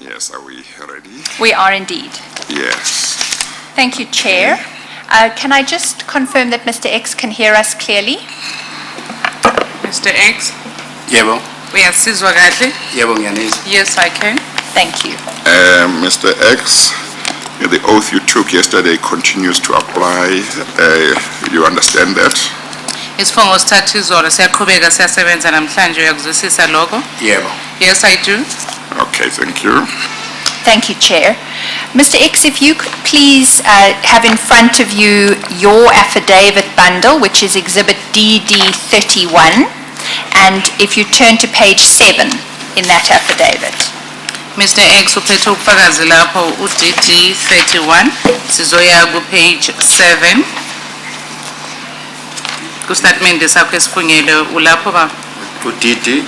Yes, are we ready? We are indeed. Yes. Thank you, Chair. Can I just confirm that Mr. X can hear us clearly? Mr. X, Yebo, uyasizwa kahle? yebo ngiyanizwa. Yes, I can. Thank you. Mr. X, the oath you took yesterday continues to apply. You understand that? Isifungo sithatha izolo siyaqhubeka siyasebenza namhlanje uyakuzwisisa lokho? Yebo. Yes, I do. Okay, thank you. Thank you, Chair. Mr. X, if you could please have in front of you your affidavit bundle, which is Exhibit DD31, and if you turn to page 7 in that affidavit. Mr. X uphethe ubufakazi lapho uDD 31 sizoya ku page 7 ku statement sakho esifungelwe ulapho ba UDD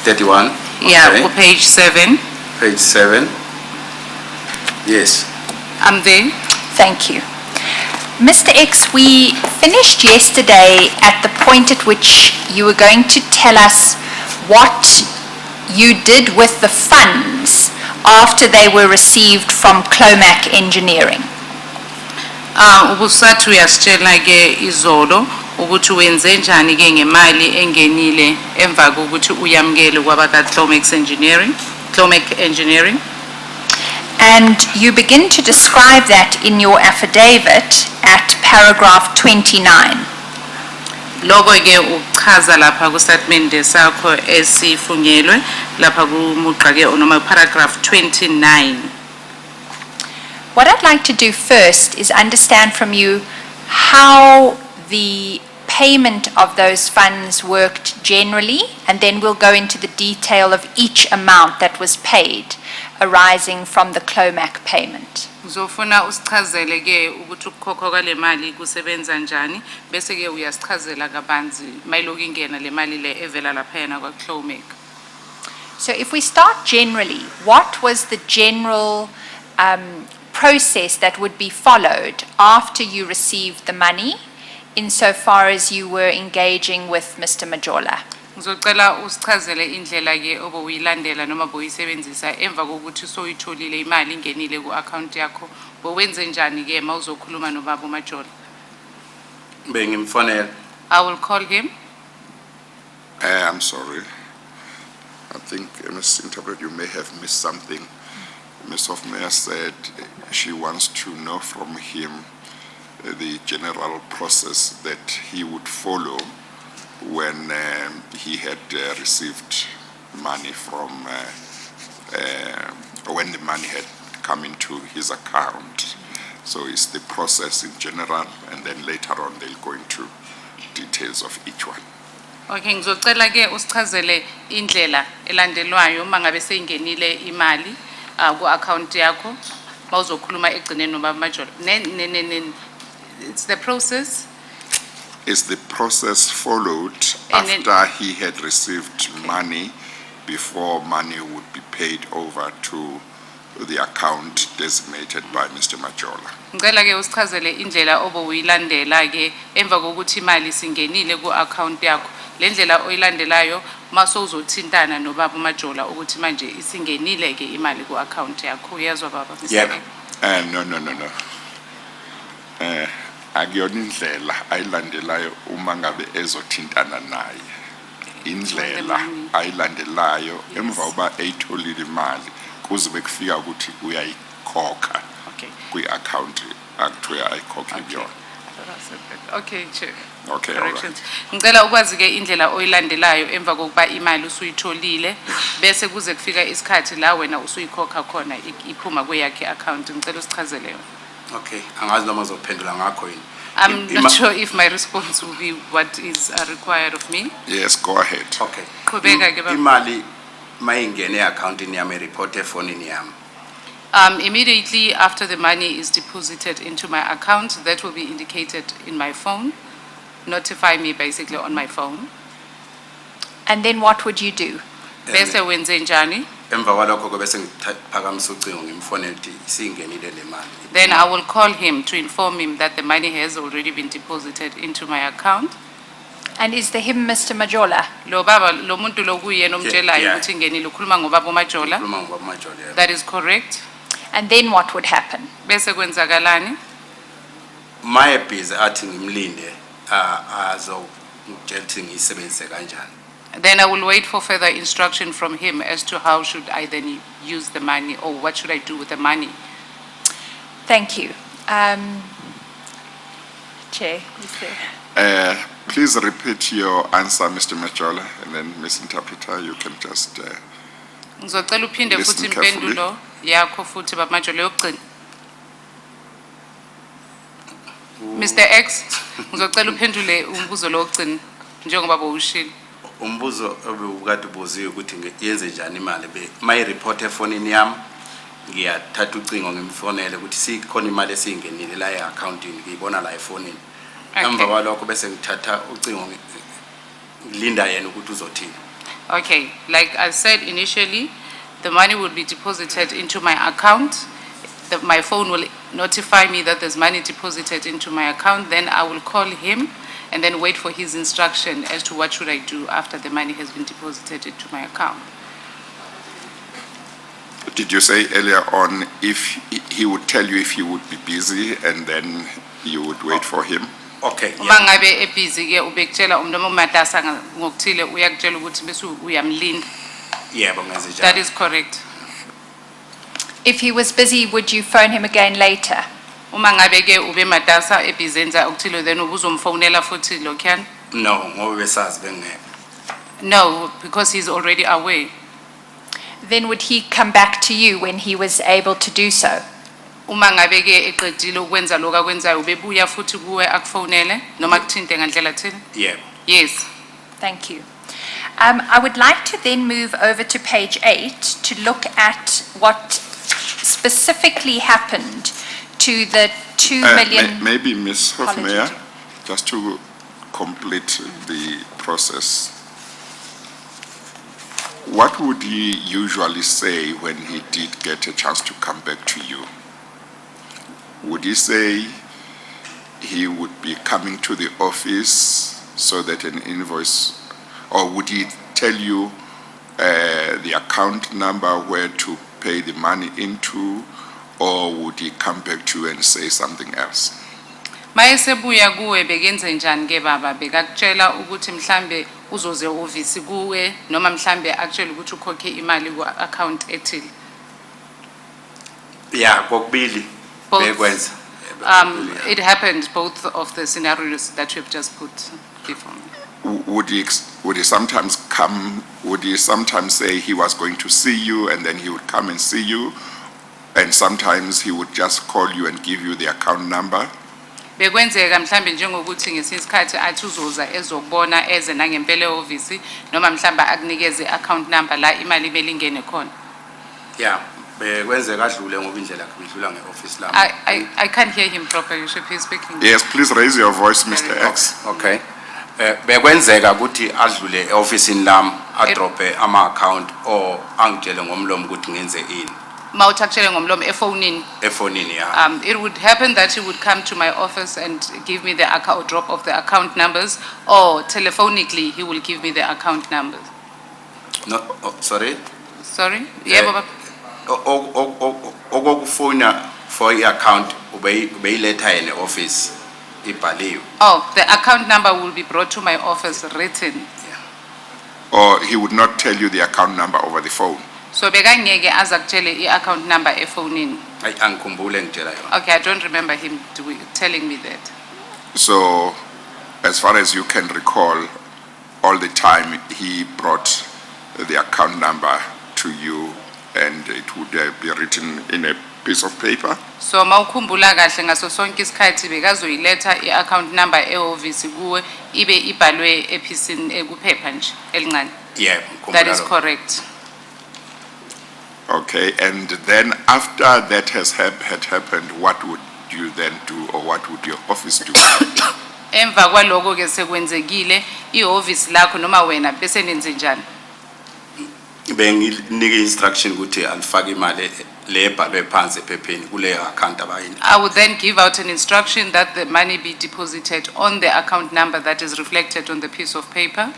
31. yeah Okay. ku page 7 Page 7. Yes. I'm there. Thank you. Mr. X, we finished yesterday at the point at which you were going to tell us what you did with the funds after they were received from Clomac Engineering. Ubusathi uyasitshela ke izolo ukuthi wenze njani ke ngemali engenile emva kokuthi uyamkele kwabaka Clomac Engineering. And you begin to describe that in your affidavit at paragraph 29. Lokho ke uchaza lapha ku statement sakho esifungelwe lapha kumugqa ke noma paragraph 29. What I'd like to do first is understand from you how the payment of those funds worked generally, and then we'll go into the detail of each amount that was paid arising from the Clomac payment. Uzofuna usichazele ke ukuthi ukukhokhwa kwale mali kusebenza njani bese ke uyasichazela kabanzi mayiloko ingena le mali le evela lapha yana kwa Clomac. So if we start generally, what was the general process that would be followed after you received the money insofar as you were engaging with Mr. Majola? Ngizocela usichazele indlela ke obuyilandela noma boyisebenzisa emva kokuthi soyitholile imali ingenile ku account yakho bowenze njani ke mawuzokhuluma nobaba uMajola. Bengimfonela. I will call him. I'm sorry. I think, Ms. Interpret, you may have missed something. Ms. Hofmeyer said she wants to know from him the general process that he would follow when he had received money from, when the money had come into his account. So it's the process in general, and then later on they'll go into details of each one. Okay, ngizocela ke usichazele indlela elandelwayo mangabe seyingenile imali ku account yakho mawuzokhuluma egcineni nobaba uMajola. It's the process. Is the process followed And then- after he had received money before money would be paid over to the account designated by Mr. Majola? Ngicela ke usichazele indlela obuyilandela ke emva kokuthi imali singenile ku account yakho. Le ndlela oyilandelayo maso uzothintana nobaba uMajola ukuthi manje isingenile ke imali ku account yakho. Uyazwa baba? Yebo. No. Akuyona indlela ayilandelayo uma ngabe ezothintana naye. Indlela ayilandelayo emva uba eyitholile imali kuze bekufika ukuthi uyayikhokha Okay. kwi-account akuthiwa ayikhokhe kuyona. Okay, Chair. Okay, all right. Corrections. Ngicela ukwazi ke indlela oyilandelayo emva kokuba imali usuyitholile bese kuze kufika isikhathi la wena usuyikhokha khona iphuma kweyakhe account. Ngicela usichazele yona. Okay, angazi noma uzophendula ngakho yini. I'm not sure if my response will be what is required of me. Yes, go ahead. Okay. Qhubeka ke baba. Imali mayingene e-accountini yami report efonini yami. Immediately after the money is deposited into my account, that will be indicated in my phone. Notify me basically on my phone. And then what would you do? Bese wenze njani? Emva kwalokho ke bese ngiphakamisa ucingo ngimfonela ukuthi singenile le mali. Then I will call him to inform him that the money has already been deposited into my account. And is the him Mr. Majola? Lo baba, lo muntu lo kuyena omtshelayo yeah. ukuthi ingenile ukhuluma ngobaba uMajola. Ukhuluma ngobaba uMajola, yeah. That is correct. And then what would happen? Bese kwenzakalani? My busy athi ngimlinde azongitshela ukuthi ngiyisebenzise kanjani. Then I will wait for further instruction from him as to how should I then use the money or what should I do with the money. Thank you. Chair, is there? Please repeat your answer, Mr. Majola, and then Ms. Interpreter, you can just, Ngizocela uphinde Listen futhi carefully. impendulo yakho futhi baba Majola yokugcina. Mr. X, ngizocela uphendule umbuzo lo wokugcina njengoba bowushilo. Umbuzo obukade ubuziwe ukuthi yenze njani imali my report efonini yami ngiyathatha ucingo ngimfonele ukuthi sikhona imali esiyingenile la e-accountini ngiyibona la efonini. Emva kwalokho bese ngithatha ucingo ngilinda yena ukuthi uzothini. Okay, like I said initially, the money will be deposited into my account. My phone will notify me that there's money deposited into my account. Then I will call him and then wait for his instruction as to what should I do after the money has been deposited into my account. did you say earlier on if he would tell you if he would be busy and then you would wait for him? Okay, Uma yeah. ngabe ebusy ke ubekutshela umuntu noma umatasa ngokuthile uyakutshela ukuthi bese uyamlinda. Yebo ngenze That njalo. is correct. If he was busy, would you phone him again later? Uma ngabe ke ube matasa ebusy enza okuthile then ubuzomfonela futhi lokhyan? No, ngoba besazi bengeke. No, because he's already away. Then would he come back to you when he was able to do so? Uma ngabe ke eqedile ukwenza lokho akwenzayo ubebuya futhi kuwe akufonele noma kuthinte ngandlela thini? Yebo. Yes. Thank you. I would like to then move over to page 8 to look at what specifically happened to the 2 million. Maybe Ms. Hofmeyer, Apology. just to complete the process. What would he usually say when he did get a chance to come back to you? Would he say he would be coming to the office so that an invoice, or would he tell you the account number where to pay the money into, or would he come back to you and say something else? Mayesebuya kuwe bekenze njani ke baba bekakutshela ukuthi mhlambe uzoze office kuwe noma mhlambe akutshela ukuthi ukhokhe imali ku account ethile. Yeah, kokubili Both. bekwenza. Kokubili, yeah. It happened both of the scenarios that you've just put before me. Would he sometimes come, would he sometimes say he was going to see you and then he would come and see you? And sometimes he would just call you and give you the account number? Bekwenzeka mhlambe njengokuthi ngesinye isikhathi athi uzoza ezokubona eze nangempela office noma mhlambe akunikeze account number la imali belingene khona. Yeah, bekwenzeka adlule ngoba indlela yakhe idlula ngeoffice lami. I can't hear him properly. You should be speaking. Yes, please raise your voice, Mr. X. Okay. Bekwenzeka ukuthi adlule eofficeini lami adrope ama-account or angitshele ngomlomo ukuthi ngenze ini Mawuthakshele ngomlomo efonini. efonini yami. It would happen that he would come to my office and give me the account, drop of the account numbers, or telephonically he will give me the account numbers. No, oh, sorry. Sorry? Yeah, Baba. Okokufuna for i-account ubeyiletha yena office ibhaliwe. Oh, the account number will be brought to my office written. Or he would not tell you the account number over the phone? So bekangeke azakutshele i-account number efonini. Hayi angikhumbule ngitshela yona. Okay, I don't remember him telling me that. So, as far as you can recall, all the time he brought the account number to you and it would be written in a piece of paper? So mawukhumbula kahle ngaso sonke isikhathi bekazoyiletha i-account number e-office kuwe ibe ibhalwe ephisini ekuphepha nje elincane. Yeah, That is ngikhumbula. correct. Okay, and then after that had happened, what would you then do, or what would your office do? Emva kwaloko ke sekwenzekile ihhovisi lakho noma wena bese nenze njani? benginike instruction ukuthi alifake imali le ebhalwe phansi ephepheni kule account abayini. I would then give out an instruction that the money be deposited on the account number that is reflected on the piece of paper.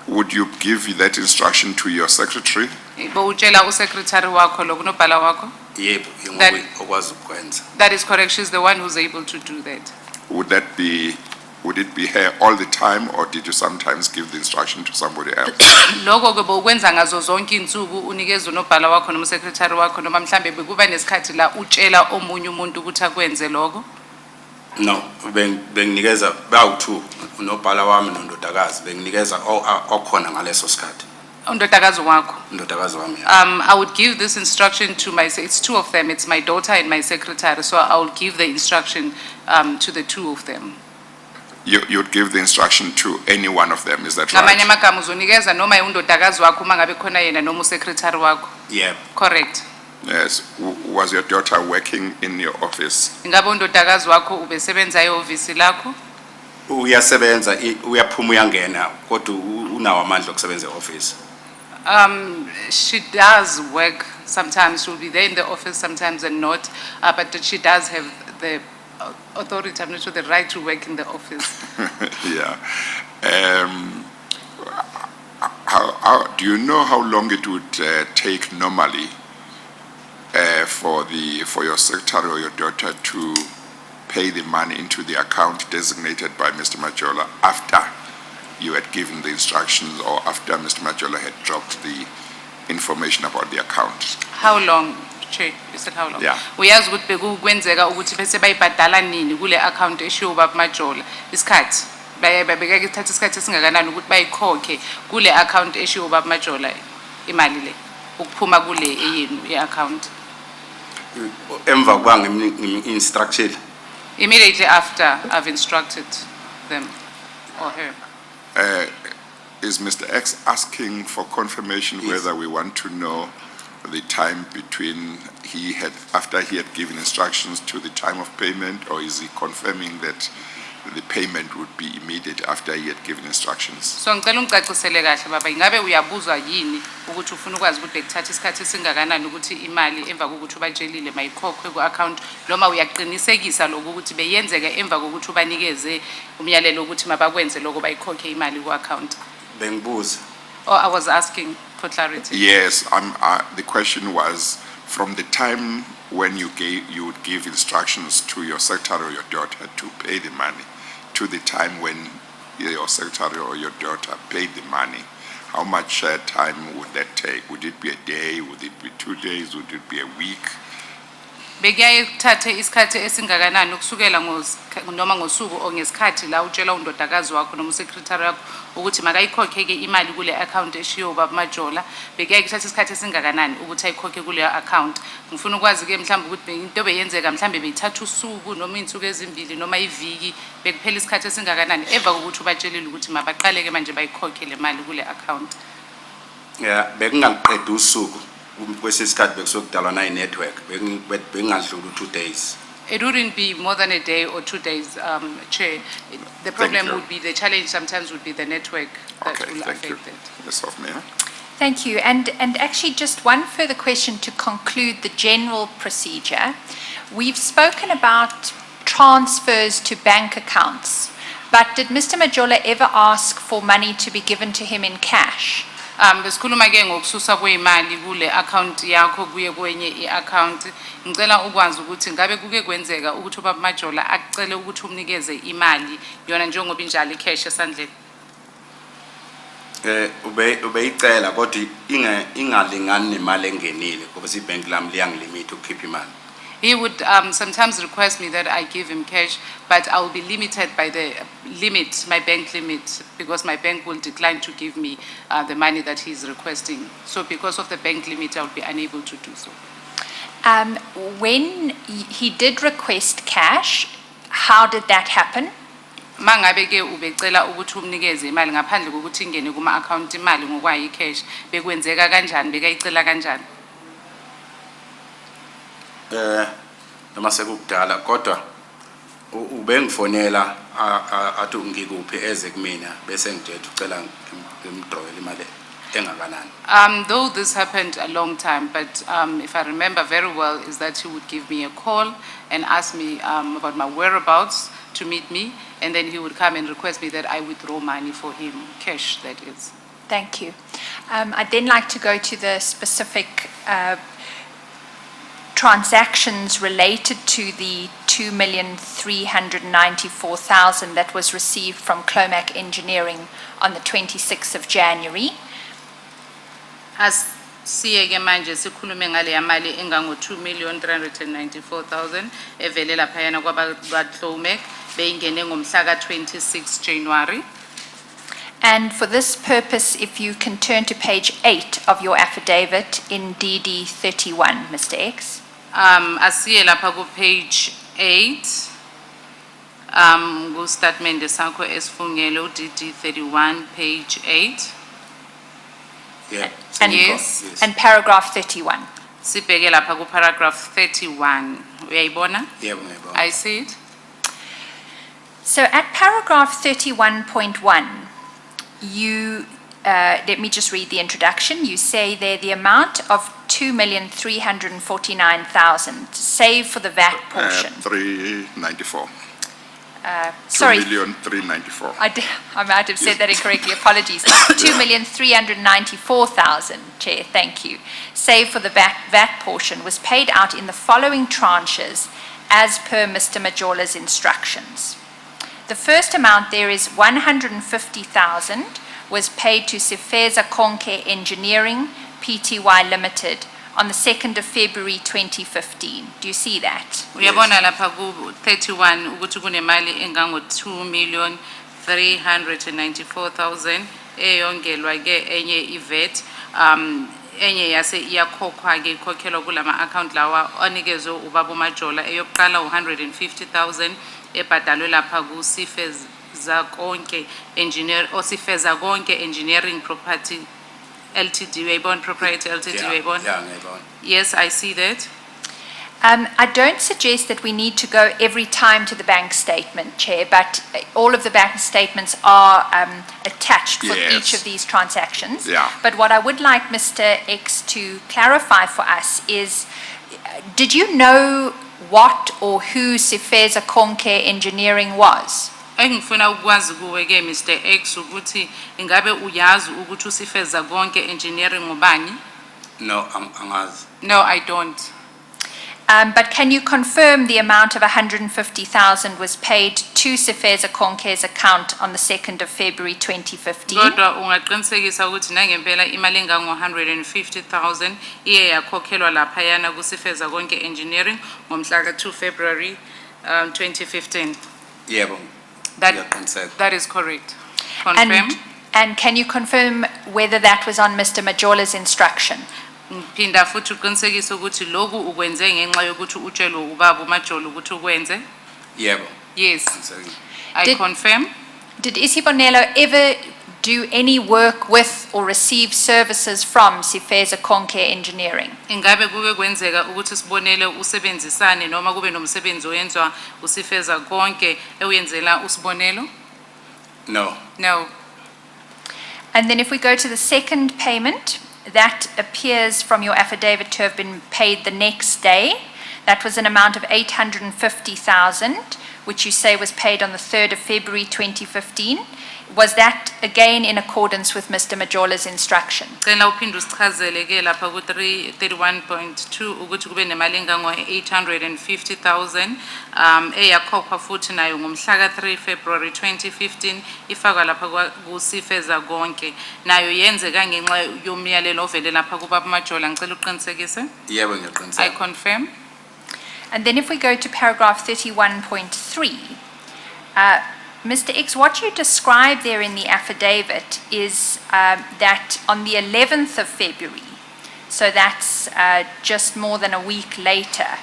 Would you give that instruction to your secretary? Bowutshela usecretary wakho lo kunobhala wakho? Yebo, That- ngoba okwazi ukwenza. That is correct, she's the one who's able to do that. Would it be her all the time, or did you sometimes give the instruction to somebody else? Lokho ke bowukwenza ngazo zonke insuku unikeza unobhala wakho noma secretary wakho noma mhlambe bekuba nesikhathi la utshela omunye umuntu ukuthi akwenze lokho? No, benginikeza bawu2 unobhala wami nondodakazi benginikeza okhona ngaleso sikhathi. Undodakazi wakho. Ndodakazi wami. I would give this instruction to it's two of them, it's my daughter and my secretary, so I will give the instruction to the two of them. You'd give the instruction to any one of them, is that Ngamanye right? amagama uzonikeza noma undodakazi wakho mangabe khona yena noma usecretary wakho. Yebo. Correct. Yes. Was your daughter working in your office? Ingabe undodakazi wakho ubesebenza ehhovisi lakho? Uyasebenza uyaphuma uyangena kodwa unawo amandla okusebenza eoffice. She does work sometimes, she'll be there in the office sometimes and not, but she does have the authority, I'm not sure, the right to work in the office. Yeah. Do you know how long it would take normally for your secretary or your daughter to pay the money into the account designated by Mr. Majola after you had given the instructions or after Mr. Majola had dropped the information about the account? How long, Che? You said how long? Yeah. Uyazi ukuthi bekukwenzeka ukuthi bese bayibhadala nini kule account eshiwo ubaba Majola isikhathi babeka ithatha isikhathi esingakanani ukuthi bayikhokhe kule account eshiwo ubaba Majola imali le ukuphuma kule eyenu i-account? Emva kuba ngimi-instruction. Immediately after I've instructed them or her. Is Mr. X asking for confirmation Yes. whether we want to know the time between after he had given instructions to the time of payment, or is he confirming that the payment would be immediate after he had given instructions? So ngicela ungicacisele kahle baba, ingabe uyabuzwa yini ukuthi ufuna ukwazi ukuthi bekuthatha isikhathi esingakanani ukuthi imali emva kokuthi ubatshelile mayikhokhwe ku-account, noma uyaqinisekisa lokho ukuthi beyenzeka emva kokuthi ubanikeze umyalelo ukuthi mabakwenze lokho bayikhokhe imali ku-account? Bengibuza. Or I was asking for clarity. Yes, the question was from the time when you would give instructions to your secretary or your daughter to pay the money to the time when your secretary or your daughter paid the money. How much time would that take? Would it be a day? Would it be 2 days? Would it be a week? Bekuyaye kuthathe isikhathi esingakanani ukusukela noma ngosuku or ngesikhathi la utshela undodakazi wakho noma usecretary wakho ukuthi makayikhokhe-ke imali kule account eshiwo ubaba Majola, bekuyaye kuthatha isikhathi esingakanani ukuthi ayikhokhe kule account? Ngifuna ukwazi-ke mhlawumbe ukuthi into beyenzeka mhlawumbe beyithatha usuku noma iy'nsuku ezimbili noma iviki, bekuphela isikhathi esingakanani emva kokuthi ubatshelile ukuthi mabaqale-ke manje bayikhokhe le mali kule account? Yeah, bekungaliqeda usuku kwesinye isikhathi bekusokudalwa nayi-network bekungadluli 2 days. It wouldn't be more than a day or 2 days, Chair. The problem you. would be, the challenge sometimes would be the network that Okay, will thank you. affect it. Ms. Hofmeyer? Thank you. And actually, just one further question to conclude the general procedure. We've spoken about transfers to bank accounts, but did Mr. Majola ever ask for money to be given to him in cash? Besikhuluma ke ngokususa kwemali kule account yakho kuye kwenye i-account. Ngicela ukwazi ukuthi ngabe kuke kwenzeka ukuthi ubaba Majola akucele ukuthi umnikeze imali yona njengoba injalo i-cash esandleni? Ubeyicela kodwa ingalingani nemali engenile ngoba ibank lami liyangilimit ukukhipha imali. He would sometimes request me that I give him cash, but I will be limited by the limit, my bank limit, because my bank will decline to give me the money that he's requesting. So because of the bank limit, I will be unable to do so. When he did request cash, how did that happen? Mangabe ke ubecela ukuthi umnikeze imali ngaphandle kokuthi ingene kuma account imali ngokwayi cash, bekwenzeka kanjani, bekayicela kanjani? Noma sekudala kodwa ubengifonela athi ngikuphi eze kumina bese ngithethe ucela ngimdrawele imali. engakanani? Though this happened a long time, but if I remember very well, is that he would give me a call and ask me about my whereabouts to meet me, and then he would come and request me that I withdraw money for him, cash that is. Thank you. I'd then like to go to the specific transactions related to the 2,394,000 that was received from Clomac Engineering on the 26th of January. Siyeke manje sikhulume ngale yamali engango 2,394,000 evele laphayana kwabaClomac beyingene ngomhla ka-26 January. And for this purpose, if you can turn to page 8 of your affidavit in DD 31, Mr. X. Asiye lapha ku page 8 ku statement sakho esifungele DD 31 page 8. Yeah. And, Yes. and paragraph 31. Sibheke lapha ku paragraph 31. Uyayibona? Yebo ngiyabona. I see it. So at paragraph 31.1, you, let me just read the introduction. You say there the amount of 2,349,000, save for the VAT portion. 394. Sorry, 2,394,000. I might have said that incorrectly, apologies. 2,394,000, Chair, thank you. Save for the VAT portion was paid out in the following tranches as per Mr. Majola's instructions. The first amount there is 150,000 was paid to Sifeza Konke Engineering Pty Limited on the 2nd of February 2015. Do you see that? Uyabona lapha ku 31 ukuthi kunemali engango 2,394,000 eyongelwa ke enye iVAT enye yase iyakhokhwa ke ikhokhelwa kulama account lawa onikezwe ubaba uMajola eyokuqala 150,000 ebhadalwe lapha ku Sifeza Konke Engineering Property Ltd, uyayibona, Proprietary Ltd, uyayibona? Yeah, ngiyabona. Yes, I see that. I don't suggest that we need to go every time to the bank statement, Chair, but all of the bank statements are attached for Yes. each of these transactions. Yeah. But what I would like Mr. X to clarify for us is, did you know what or who Sifeza Konke Engineering was? Engifuna ukwazi kuwe ke Mr X ukuthi ingabe uyazi ukuthi uSifeza Konke Engineering ngubani? No, angazi. No, I don't. But can you confirm the amount of 150,000 was paid to Sifeza Konke's account on the 2nd of February 2015? Kodwa ungaqinisekisa ukuthi nangempela imali engango 150,000 iye yakhokhelwa lapha yana kuSifeza Konke Engineering ngomhla ka 2 February 2015. Yebo. Ngiyaqiniseka. That is correct. Confirm. And can you confirm whether that was on Mr. Majola's instruction? Phinda futhi uqinisekise ukuthi lokhu ukwenze ngenxa yokuthi utshelwe ubaba uMajola ukuthi ukwenze? Yebo. Yes, Ngiqiniseka. I confirm. Did Isibonelo ever do any work with or receive services from Sifeza Konke Engineering? Ingabe kuke kwenzeka ukuthi sibonele usebenzisane noma kube nomsebenzi oyenzwa uSifeza Konke ewenzela usibonelo? No. No. And then if we go to the second payment, that appears from your affidavit to have been paid the next day. That was an amount of 850,000, which you say was paid on the 3rd of February 2015. Was that again in accordance with Mr. Majola's instruction? Cela uphinde usichazele ke lapha ku 331.2 ukuthi kube nemali engango 850,000 eyakhokhwa futhi nayo ngomhla ka 3 February 2015 ifakwa lapha kuSifeza Konke nayo yenzeka ngenxa yomyalelo ovele lapha kubaba Majola ngicela uqinisekise. Yebo I ngiyaqiniseka. confirm. And then if we go to paragraph 31.3, Mr. X, what you describe there in the affidavit is that on the 11th of February, so that's just more than a week later,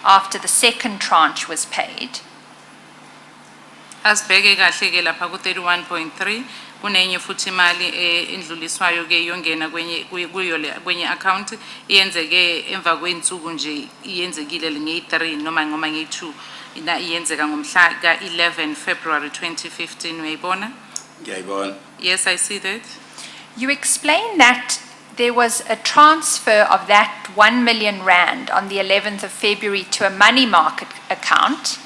after the second tranche was paid, Asibheke kahle ke lapha ku 31.3 kunenye futhi imali endluliswayo ke yongena kwenye account iyenzeke emva kwensuku nje iyenzekile nge3 noma nge2 ina iyenzeka ngomhla ka 11 February 2015 uyayibona? Ngiyayibona. Yes, I see that. You explained that there was a transfer of that 1 million rand on the 11th of February to a money market account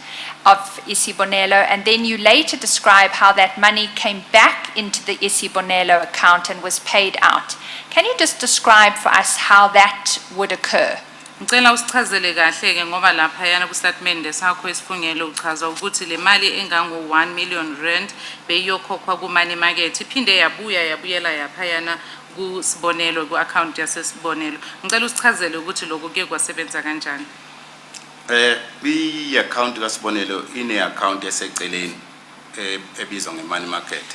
of Isibonelo, and then you later describe how that money came back into the Isibonelo account and was paid out. Can you just describe for us how that would occur? Ngicela usichazele kahle ke ngoba lapha yana ku statement sakho esifungelo uchaza ukuthi le mali engango 1 million rand beyiyokhokhwa ku money market iphinde yabuyela yapha yana ku Sibonelo ku account yasesibonelo. Ngicela usichazele ukuthi lokho kuke kwasebenza kanjani. I-account kaSibonelo ine-account eseceleni ebizwa nge-money market.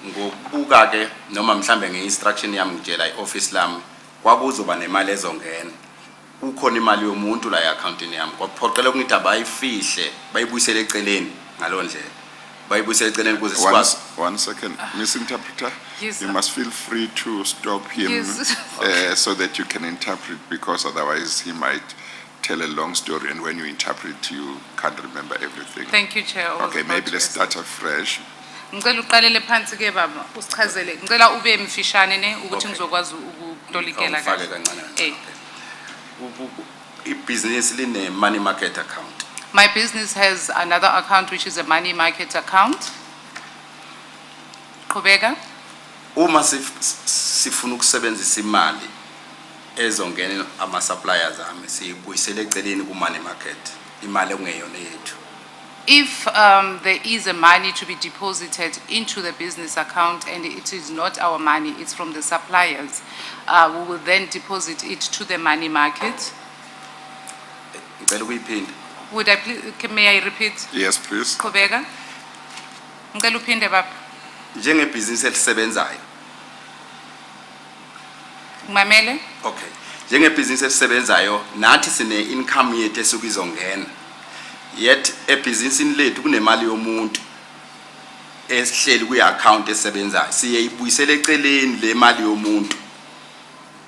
Ngokubuka ke noma mhlambe nge-instruction yami ngitshela i-office lami kwakuzoba nemali ezongena. Ukhona imali yomuntu la e-accountini yami. Kwaphoqela ukuthi abayifihle bayibuyisele eceleni ngaloo ndlela. Bayibuyisele eceleni kuze sikwazi. One second, Miss Interpreter, Yes, you sir. must feel free to stop him Yes. so that you can interpret, because otherwise he might tell a long story, and when you interpret, you can't remember everything. Thank you, Chair. I was Okay, about maybe to let's ask. start afresh. Ngicela uqalele phansi ke baba usichazele. Ngicela ube mfishane ne ukuthi Okay. ngizokwazi ukutolikela Awufake kahle. kancane Eh. kancane. Ibhizinisi line-money market account. My business has another account which is a money market account. Qhubeka. Uma sifuna ukusebenzisa imali ezongena ama-suppliers ami siyibuyisele eceleni ku-money market imali okungeyona yethu. If there is a money to be deposited into the business account and it is not our money, it's from the suppliers, we will then deposit it to the money market. Ngicela ukuyiphinda. Would I please, may I repeat? Yes, please. Qhubeka. Ngicela uphinde baba. Njengebhizinisi elisebenzayo. Ngimamele? Okay. Njengebhizinisi elisebenzayo nathi sine income yethu esuke izongena. Yet ebhizinisini lethu kunemali yomuntu esihleli kwi-account esebenzayo. Siyayibuyisela eceleni le mali yomuntu.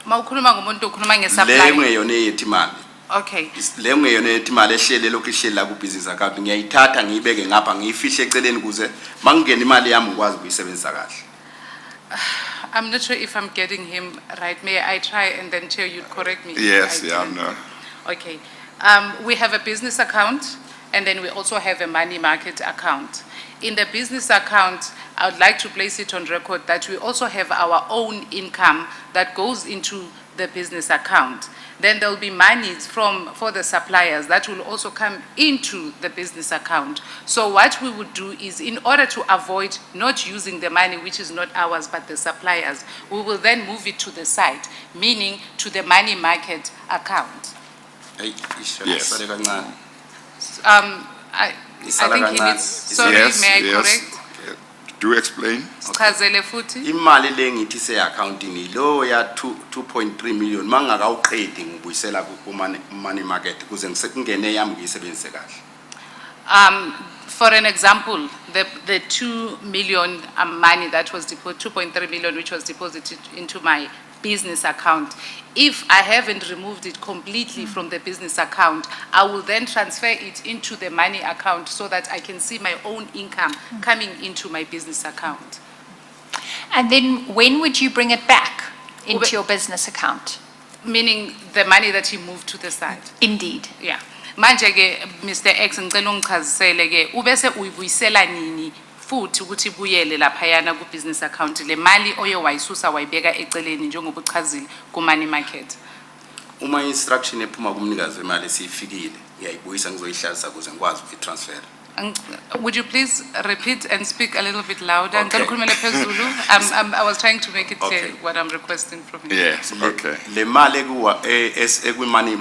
Mawukhuluma ngomuntu ukhuluma Le ngesupply. ngeyona yethu imali. Okay. Le ngeyona yethu imali ehlele lokhu ihleli la ku-business account. Ngiyayithatha ngiyibeke ngapha ngiyifihle eceleni kuze mangingena imali yami ngikwazi ukuyisebenzisa kahle. I'm not sure if I'm getting him right. May I try and then Chair, you'd correct me? if Yes, I yeah, didn't. no. Okay. We have a business account and then we also have a money market account. In the business account, I would like to place it on record that we also have our own income that goes into the business account. Then there will be monies for the suppliers that will also come into the business account. So what we would do is, in order to avoid not using the money which is not ours but the suppliers, we will then move it to the side, meaning to the money market account. Hey, Yes. isale kancane. I Isala think he kancane. needs, sorry, Yes, may I yes. correct? Do explain. Sichazele futhi. Imali le ngithi se-accountini lo ya 2.3 million mangakawuqedi ngibuyisela ku-money market kuze kungene yami ngiyisebenzise kahle. For an example, the 2 million money that was deposited, 2.3 million which was deposited into my business account, if I haven't removed it completely from the business account, I will then transfer it into the money account so that I can see my own income coming into my business account. And then when would you bring it back into Ube- your business account? Meaning the money that he moved to the side. Indeed. Yeah. Manje ke Mr X ngicela ungichazisele ke ubese uyibuyisela nini futhi ukuthi ibuyele lapha yana ku business account le mali oye wayisusa wayibeka eceleni njengoba uchazile ku money market. Uma instruction ephuma kumnikazi wemali siyifikile ngiyayibuyisa ngizoyihlalisa kuze ngikwazi ukuyitransfer. Would you please repeat and speak a little bit louder? Okay. Ngicela ukhulumele phezulu. I was trying to make it clear Okay. what I'm requesting from you. Yes, okay. Le mali ekwi-money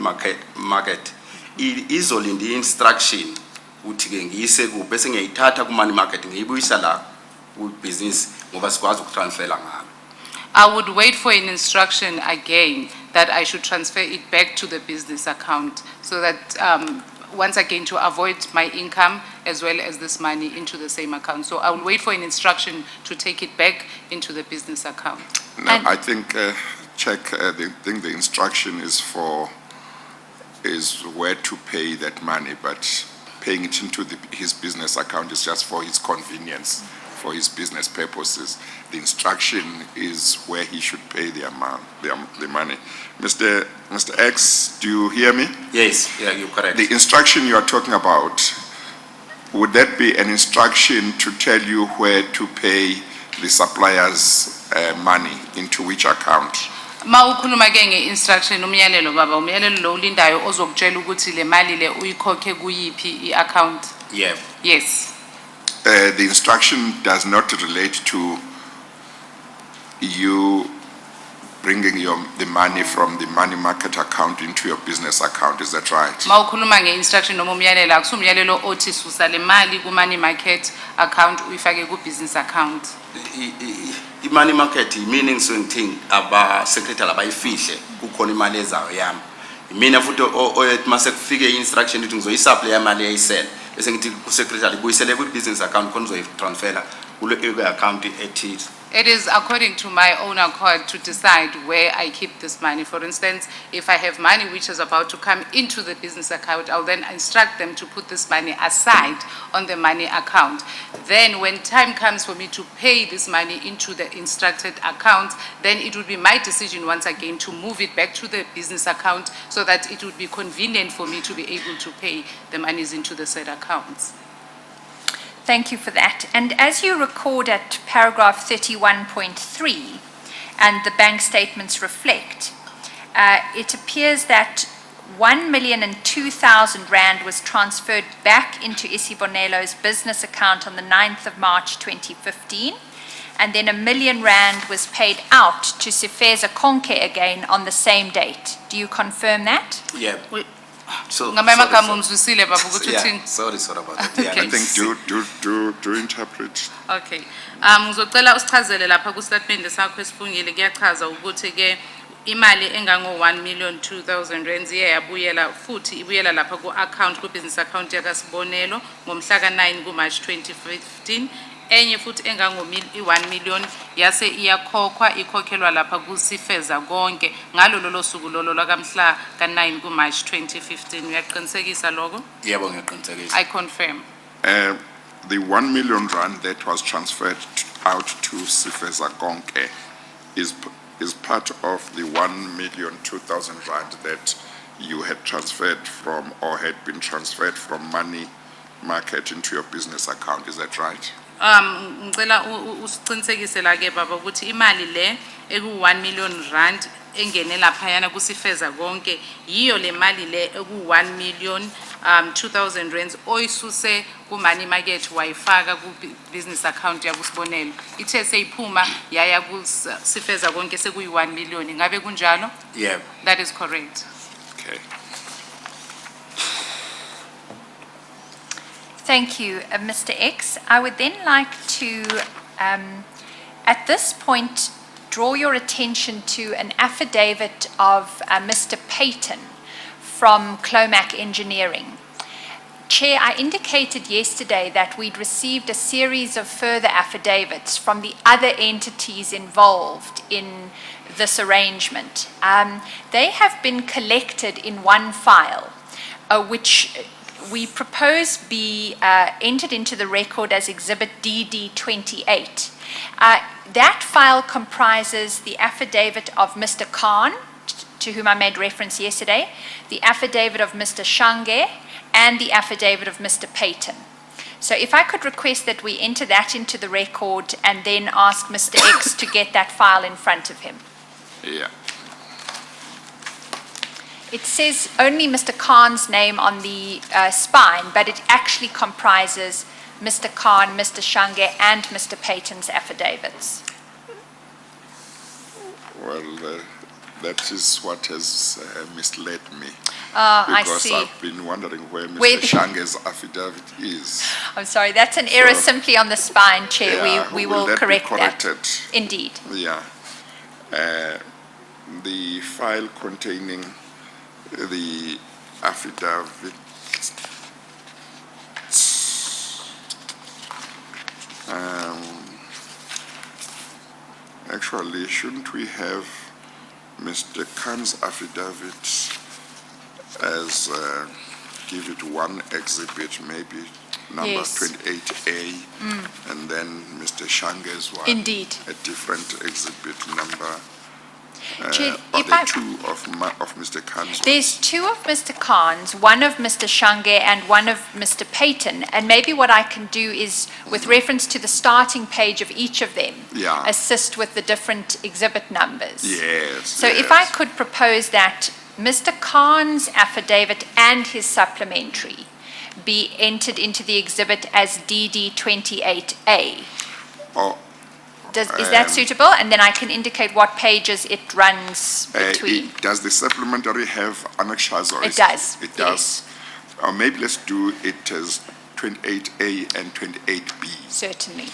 market izolinda i-instruction ukuthi ke ngiyise ku bese ngiyayithatha ku-money market ngiyibuyisa la ku-business ngoba sikwazi ukutransfera ngalo. I would wait for an instruction again that I should transfer it back to the business account so that once again to avoid my income as well as this money into the same account. So I will wait for an instruction to take it back into the business account. Now, And- I think, the instruction is where to pay that money, but paying it into his business account is just for his convenience, for his business purposes. The instruction is where he should pay the amount, the money. Mr. X, do you hear me? Yes, yeah, you're correct. The instruction you are talking about, would that be an instruction to tell you where to pay the supplier's money, into which account? Ma ukhuluma ke nge-instruction umyalelo baba, umyalelo lo ulindayo ozokutshela ukuthi le mali le uyikhokhe kuyiphi i-account. Yeah, Yes. The instruction does not relate to you bringing the money from the money market account into your business account, is that right? Ma ukhuluma nge-instruction noma umyalelo akusi umyalelo othi susa le mali ku-money market account uyifake ku-business account. i-money market, meaning swing aba-secretary abayifihle, kukhona imali ezayo yami. Mina futhi oyethi mase kufike i-instruction ithi ngizoyisupply imali eyisele, bese ngithi ku-secretary buyisele ku-business account khona uzoyi-transfera kule account ethile. It is according to my own accord to decide where I keep this money. For instance, if I have money which is about to come into the business account, I'll then instruct them to put this money aside on the money account. Then when time comes for me to pay this money into the instructed account, then it would be my decision once again to move it back to the business account so that it would be convenient for me to be able to pay the monies into the said accounts. Thank you for that. And as you record at paragraph 31.3, and the bank statements reflect, it appears that 1,002,000 rand was transferred back into Isibonelo's business account on the 9th of March 2015, and then 1 million rand was paid out to Sifeza Konke again on the same date. Do you confirm that? Yeah. So, Ngamanye sorry, amagama sorry. umzwisile baba ukuthi Yeah, uthini? sorry about that. Yeah, Okay. I think do interpret. Okay. Ngizocela usichazele lapha ku-statement sakho esifungile kuyachaza ukuthi ke imali engango 1,002,000 rand iye yabuyela futhi ibuyela lapha ku-account ku-business account yakasibonelo ngomhla ka-9 kuMarch 2015. Enye futhi engango 1 million yase iyakhokhwa ikhokhelwa lapha kuSifeza Konke ngalo lolo suku lolo lakamhla ka-9 kuMarch 2015. Uyaqinisekisa lokho? Yebo, ngiyaqinisekisa. I confirm. The 1 million rand that was transferred out to Sifeza Konke is part of the 1,002,000 rand that you had transferred from or had been transferred from money market into your business account, is that right? Ngicela usiqinisekise la ke baba ukuthi imali le eku 1 million rand engene lapha yana kuSifeza Konke yiyo le mali le eku 1,002,000 rands oyisuse ku money market wayifaka ku business account yakusibonelo ithe seyiphuma yaya kuSifeza Konke sekuyi 1 million ngabe kunjalo? Yeah. That is correct. Okay. Thank you, Mr. X. I would then like to, at this point, draw your attention to an affidavit of Mr. Payton from Clomac Engineering. Chair, I indicated yesterday that we'd received a series of further affidavits from the other entities involved in this arrangement. They have been collected in one file, which we propose be entered into the record as Exhibit DD28. That file comprises the affidavit of Mr. Khan, to whom I made reference yesterday, the affidavit of Mr. Shange, and the affidavit of Mr. Payton. So if I could request that we enter that into the record and then ask Mr. X to get that file in front of him. Yeah. It says only Mr. Khan's name on the spine, but it actually comprises Mr. Khan, Mr. Shange, and Mr. Payton's affidavits. Well, that is what has misled me. I Because see. I've been wondering where Where Mr. the- Shange's affidavit is. I'm sorry, that's an error So- simply on the spine, Chair. Yeah, We will that be correct that. corrected? Indeed. Yeah. The file containing the affidavit. Actually, shouldn't we have Mr. Khan's affidavit as, give it one exhibit, maybe number Yes. 28A, and then Mr. Shange's one. Indeed. A different exhibit number. Chair, Are if there I- two of Mr. Khan's? There's two of Mr. Khan's, one of Mr. Shange and one of Mr. Payton. And maybe what I can do is, with reference to the starting page of each of them, Yeah. assist with the different exhibit numbers. Yes. So if I yes. could propose that Mr. Khan's affidavit and his supplementary be entered into the exhibit as DD 28A. Oh, Is that suitable? And then I can indicate what pages it runs between. Does the supplementary have annexures or It is does, It does. Maybe let's do it as 28A and 28B. Certainly.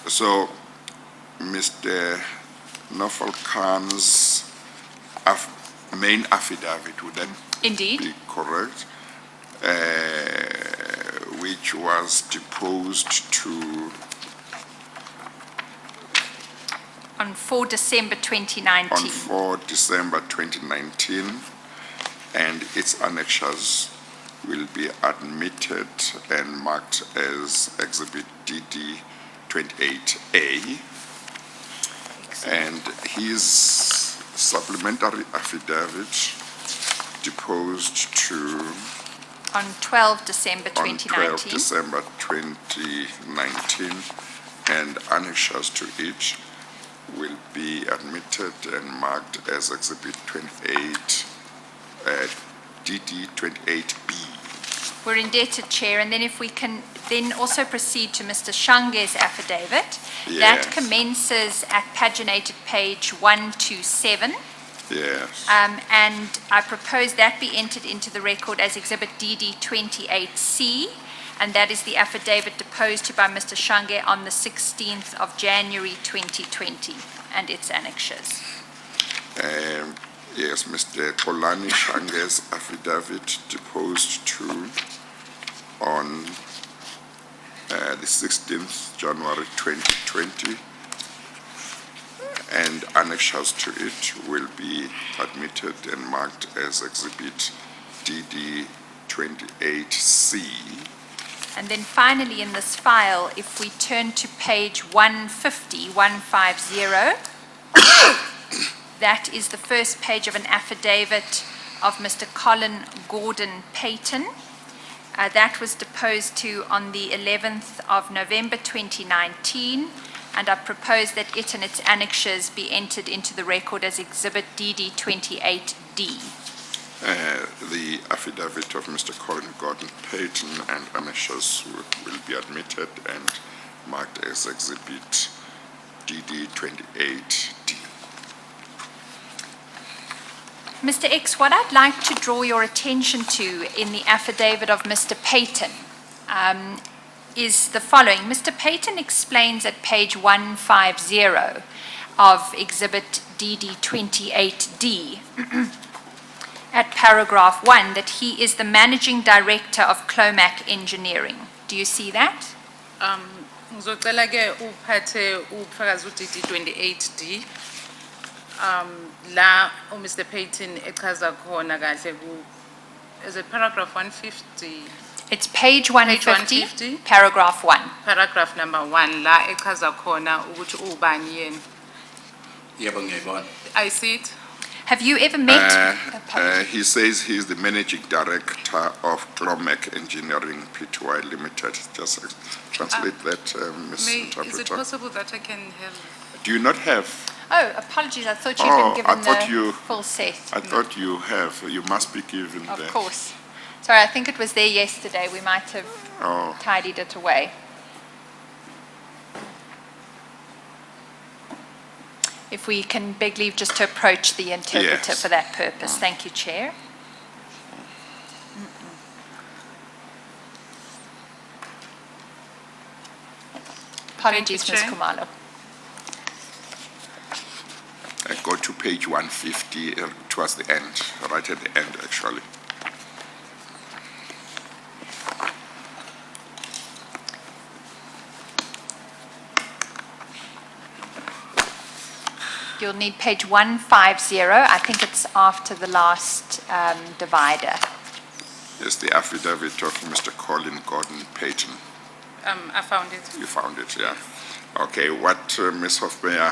So, Mr. Nofal Khan's main affidavit, would that Indeed. be correct? Which was deposed to On 4 December 2019. on 4 December 2019, and its annexures will be admitted and marked as Exhibit DD 28A. And his supplementary affidavit deposed to On 12 December on 12 2019. December 2019, and annexures to it will be admitted and marked as Exhibit 28, DD 28B. We're indebted, Chair, and then if we can then also proceed to Mr. Shange's affidavit. That Yes. commences at paginated page 127. Yes. And I propose that be entered into the record as Exhibit DD 28C, and that is the affidavit deposed to by Mr. Shange on the 16th of January 2020, and its annexures. Yes, Mr. Kolani Shange's affidavit deposed to on the 16th January 2020, and annexures to it will be admitted and marked as Exhibit DD 28C. And then finally in this file, if we turn to page 150, that is the first page of an affidavit of Mr. Colin Gordon Payton. That was deposed to on the 11th of November 2019, and I propose that it and its annexures be entered into the record as Exhibit DD 28D. The affidavit of Mr. Colin Gordon Payton and annexures will be admitted and marked as Exhibit DD 28D. Mr. X, what I'd like to draw your attention to in the affidavit of Mr. Payton is the following. Mr. Payton explains at page 150 of Exhibit DD 28D at paragraph 1 that he is the managing director of Clomac Engineering. Do you see that? Ngizocela ke uphathe ubufakazi uDD 28D. La Mr. Payton echaza khona kahle ku is it paragraph 150 It's page 150, 150. paragraph 1. paragraph number 1 la echaza khona ukuthi ubani yena. Yebo ngiyayibona. I see it. Have you ever met? Apologies. He says he's the managing director of Clomac Engineering Pty Limited. Just translate that, Ms. Is it Interpreter. possible that I can have Do you not have? Oh, apologies. I thought you'd Oh, been I given thought the you- full set. I thought you have. You must be given Of that. course. Sorry, I think it was there yesterday. We might have Oh, tidied it away. If we can beg leave just to approach the interpreter Yes. for that purpose. Thank you, Chair. Apologies, Ms. Chair. Kumalo. go to page 150 towards the end, right at the end, actually. You'll need page 150. I think it's after the last divider. Yes, the affidavit of Mr. Colin Gordon Payton. I found it. You found it, yeah. Okay, what Ms. Hofmeyer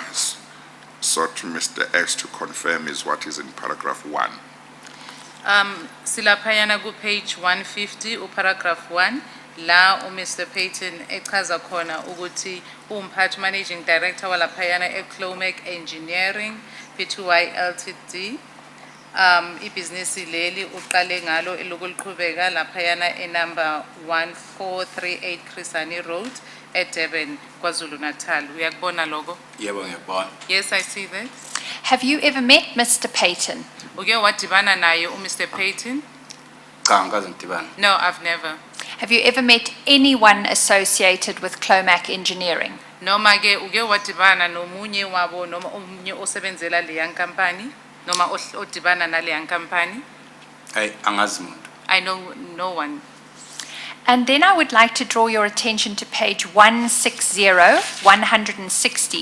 sought Mr. X to confirm is what is in paragraph 1. Silaphayana ku page 150 paragraph 1 la Mr. Payton echaza khona ukuthi umphathi managing director walaphayana eClomac Engineering Pty Ltd. Ibhizinisi leli uqale ngalo elokuliqhubeka laphayana enumber 1438 Chrisani Road eDurban, KwaZulu-Natal. Uyakubona lokho? Yebo ngiyabona. Yes, I see that. Have you ever met Mr. Payton? Uke wadibana naye Mr. Payton? Cha ngikaze ngidibana. No, I've never. Have you ever met anyone associated with Clomac Engineering? Noma ke uke wadibana nomunye wabo noma omunye osebenzela leya nkampani noma odibana naleya nkampani? Hayi angazi umuntu. I know no one. And then I would like to draw your attention to page 160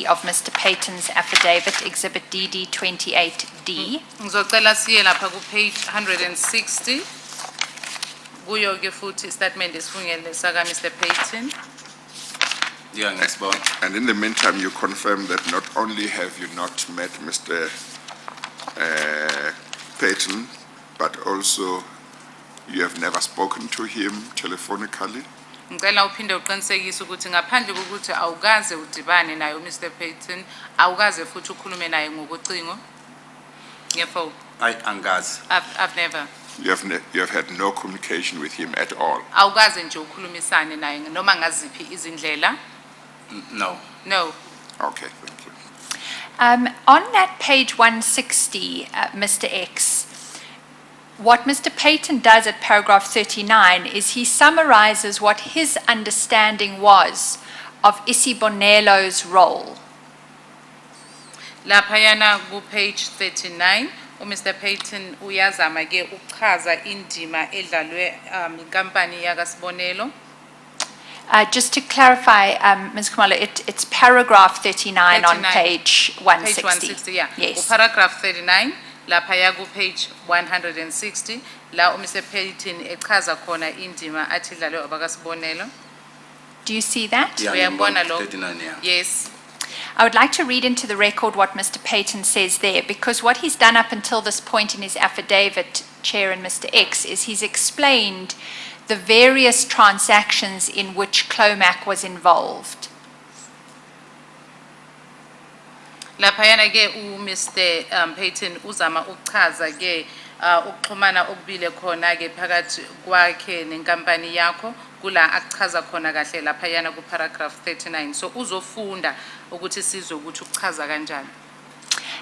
of Mr. Payton's affidavit, Exhibit DD 28D. Ngizocela siye lapha ku page 160. Kuyo ke futhi statement esifungele saka Mr. Payton. Yeah ngisibona. And in the meantime, you confirm that not only have you not met Mr. Payton, but also you have never spoken to him telephonically. Ngicela uphinde uqinisekise ukuthi ngaphandle kokuthi awukaze udibane naye Mr. Payton, awukaze futhi ukhulume naye ngokucingo. Ngiyafo. Hayi angazi. I've never. You have had no communication with him at all. Awukaze nje ukhulumisane naye noma ngaziphi izindlela? No. No. Okay, thank you. On that page 160, Mr. X, what Mr. Payton does at paragraph 39 is he summarizes what his understanding was of Isibonelo's role. Laphayana ku page 39 Mr. Payton uyazama ke ukuchaza indima edlalwe inkampani yaka Sibonelo. Just to clarify, Ms. Khumalo, it's paragraph 39 on 39. page 160. Page 160, yeah. Yes. Paragraph 39 laphaya ku page 160 la Mr. Payton echaza khona indima athi idlalwe abaka Sibonelo. Do you see that? Yeah, Uyambona ngiyabona, lo? 39 yeah. Yes. I would like to read into the record what Mr. Payton says there, because what he's done up until this point in his affidavit, Chair and Mr. X, is he's explained the various transactions in which Clomac was involved. Laphayana ke Mr. Payton uzama ukuchaza ke ukuxhumana okubile khona ke phakathi kwakhe nenkampani yakho kula akuchaza khona kahle laphayana ku paragraph 39, so uzofunda ukuthi sizwe ukuthi ukuchaza kanjani.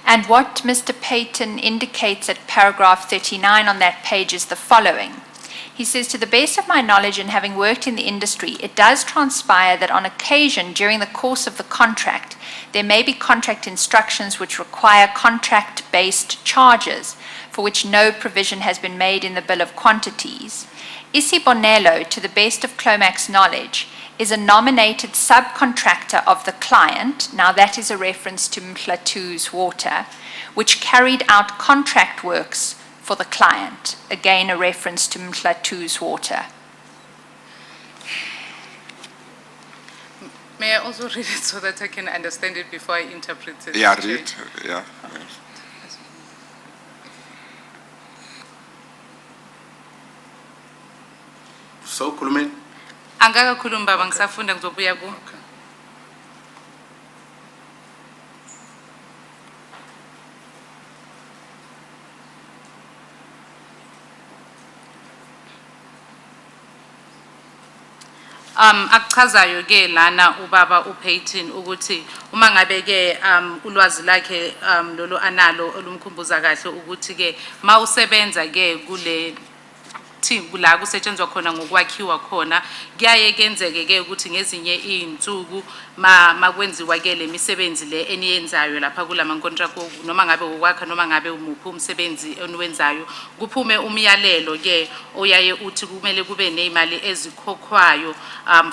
And what Mr. Payton indicates at paragraph 39 on that page is the following. He says, to the best of my knowledge and having worked in the industry, it does transpire that on occasion during the course of the contract, there may be contract instructions which require contract-based charges for which no provision has been made in the bill of quantities. Isibonelo, to the best of Clomac's knowledge, is a nominated subcontractor of the client, now that is a reference to Mhlatu's Water, which carried out contract works for the client, again a reference to Mhlatu's Water. May I also read it so that I can understand it before I interpret it? Yeah, Chair? read, yeah. Yes. So khulumeni. Angakakhulumi baba ngisafunda ngizobuya ku. Okay. Akuchazayo ke lana ubaba uPayton ukuthi uma ngabe ke ulwazi lakhe lolu analo olumkhumbuza kahle ukuthi ke mawusebenza ke kule la kusetshenzwa khona ngokwakhiwa khona kuyaye kenzeke ke ukuthi ngezinye izinsuku makwenziwa ke lemisebenzi le eniyenzayo lapha kulama contract noma ngabe ukwakha noma ngabe umuphi umsebenzi oniwenzayo kuphume umyalelo ke oyaye uthi kumele kube nezimali ezikhokhwayo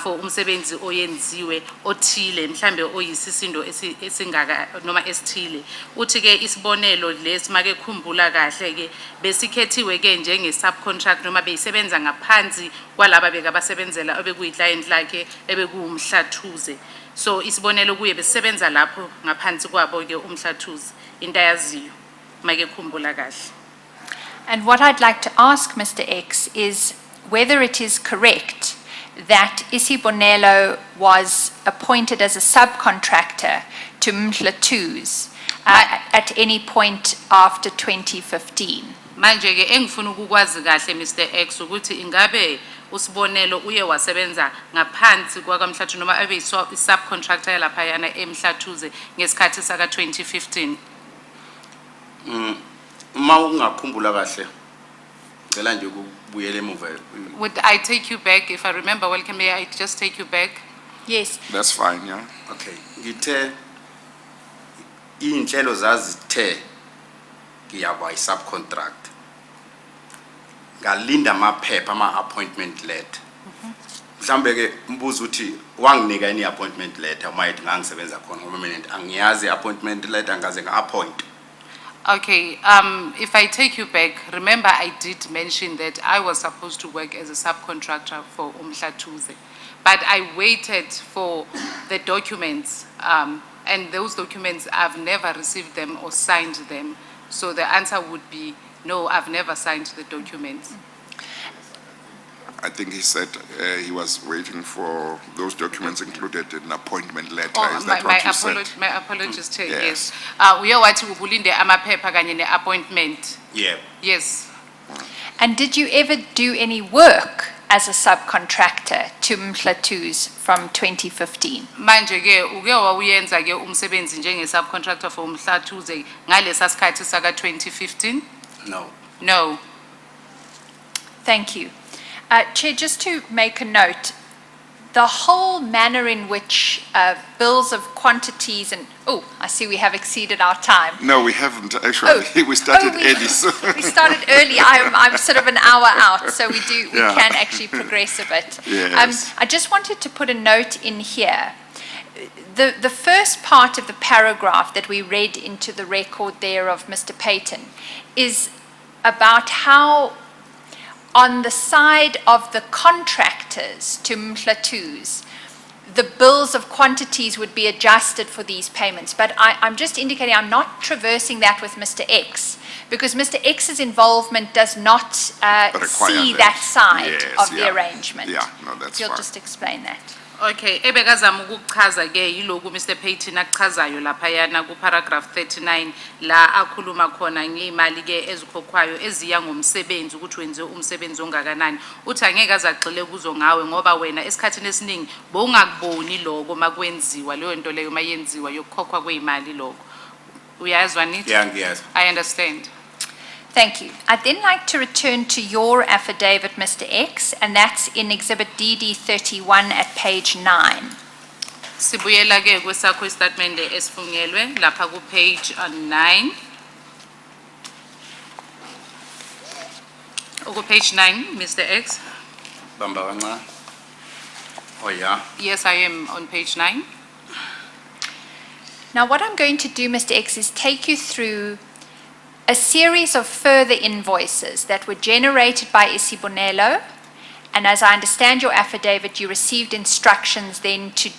for umsebenzi oyenziwe othile mhlambe oyisisindo esingaka noma esithile uthi ke isibonelo lesimake khumbula kahle ke besikhethiwe ke njenge subcontract noma noma beyisebenza ngaphansi kwalaba bekabasebenzela obekuyiclient lakhe ebekuwumhlathuze. So isibonelo kuye besebenza lapho ngaphansi kwabo ke umhlathuze into ayaziyo make khumbula kahle. And what I'd like to ask Mr. X is whether it is correct that Isibonelo was appointed as a subcontractor to Mhlathuze at any point after 2015. Manje ke engifuna ukukwazi kahle Mr X ukuthi ingabe uSibonelo uye wasebenza ngaphansi kwakamhlathuze noma abe subcontractor lapha yana eMhlathuze ngesikhathi saka 2015. Uma ungakhumbula kahle ngicela nje ukubuyela emuva. Would I take you back if I remember well? Can I just take you back? Yes. That's fine, yeah. Okay, ngithe inhlelo zazithe ngiyakwa subcontract ngalinda amaphepha ama-appointment letter. Mhlambe ke mbuzo uthi wanginika any appointment letter uma ethi ngangisebenza khona ngoba mina angiyazi appointment letter ngaze nga-appoint. Okay, if I take you back, remember I did mention that I was supposed to work as a subcontractor for Mhlathuze, but I waited for the documents, and those documents, I've never received them or signed them. So the answer would be, no, I've never signed the documents. I think he said he was waiting for those documents included in an appointment letter. Oh, Is that what you said? my apologies, Chair, Yes. yes. Uye wathi ubulinde amaphepha kanye ne-appointment. Yeah. Yes. And did you ever do any work as a subcontractor to Mhlathuze from 2015? Manje ke uke wawuyenza ke umsebenzi njenge subcontractor for Mhlathuze ngalesa sikhathi saka 2015? No. No. Thank you. Chair, just to make a note, the whole manner in which bills of quantities and, oh, I see we have exceeded our time. No, we haven't actually. We started early, so. We started early. I'm sort of an hour out, so we Yeah. can actually progress a bit. Yes. I just wanted to put a note in here. The first part of the paragraph that we read into the record there of Mr. Payton is about how on the side of the contractors to Mhlathuze, the bills of quantities would be adjusted for these payments. But I'm just indicating I'm not traversing that with Mr. X, because Mr. X's involvement does not see that side Yes, of the yeah. arrangement. Yeah, no, that's You'll fine. just explain that. Okay, ebekazama ukuchaza ke yiloku Mr Payton akuchazayo lapha yana ku paragraph 39 la akhuluma khona ngeimali ke ezikhokhwayo eziya ngomsebenzi ukuthi wenze umsebenzi ongakanani. Uthi angeke azagxile kuzo ngawe ngoba wena esikhathini esiningi bowungakuboni lokho makwenziwa leyo nto leyo mayenziwa yokukhokhwa kweimali lokho. Uyazwa nithi? Yeah, ngiyazi. I understand. Thank you. I'd then like to return to your affidavit, Mr. X, and that's in Exhibit DD 31 at page 9. Sibuyela ke kwesakho istatement esifungelwe lapha ku page 9. Oku page 9, Mr X. Bamba kancane. Oh yeah. Yes, I am on page 9. Now, what I'm going to do, Mr. X, is take you through a series of further invoices that were generated by Isibonelo, and as I understand your affidavit, you received instructions then to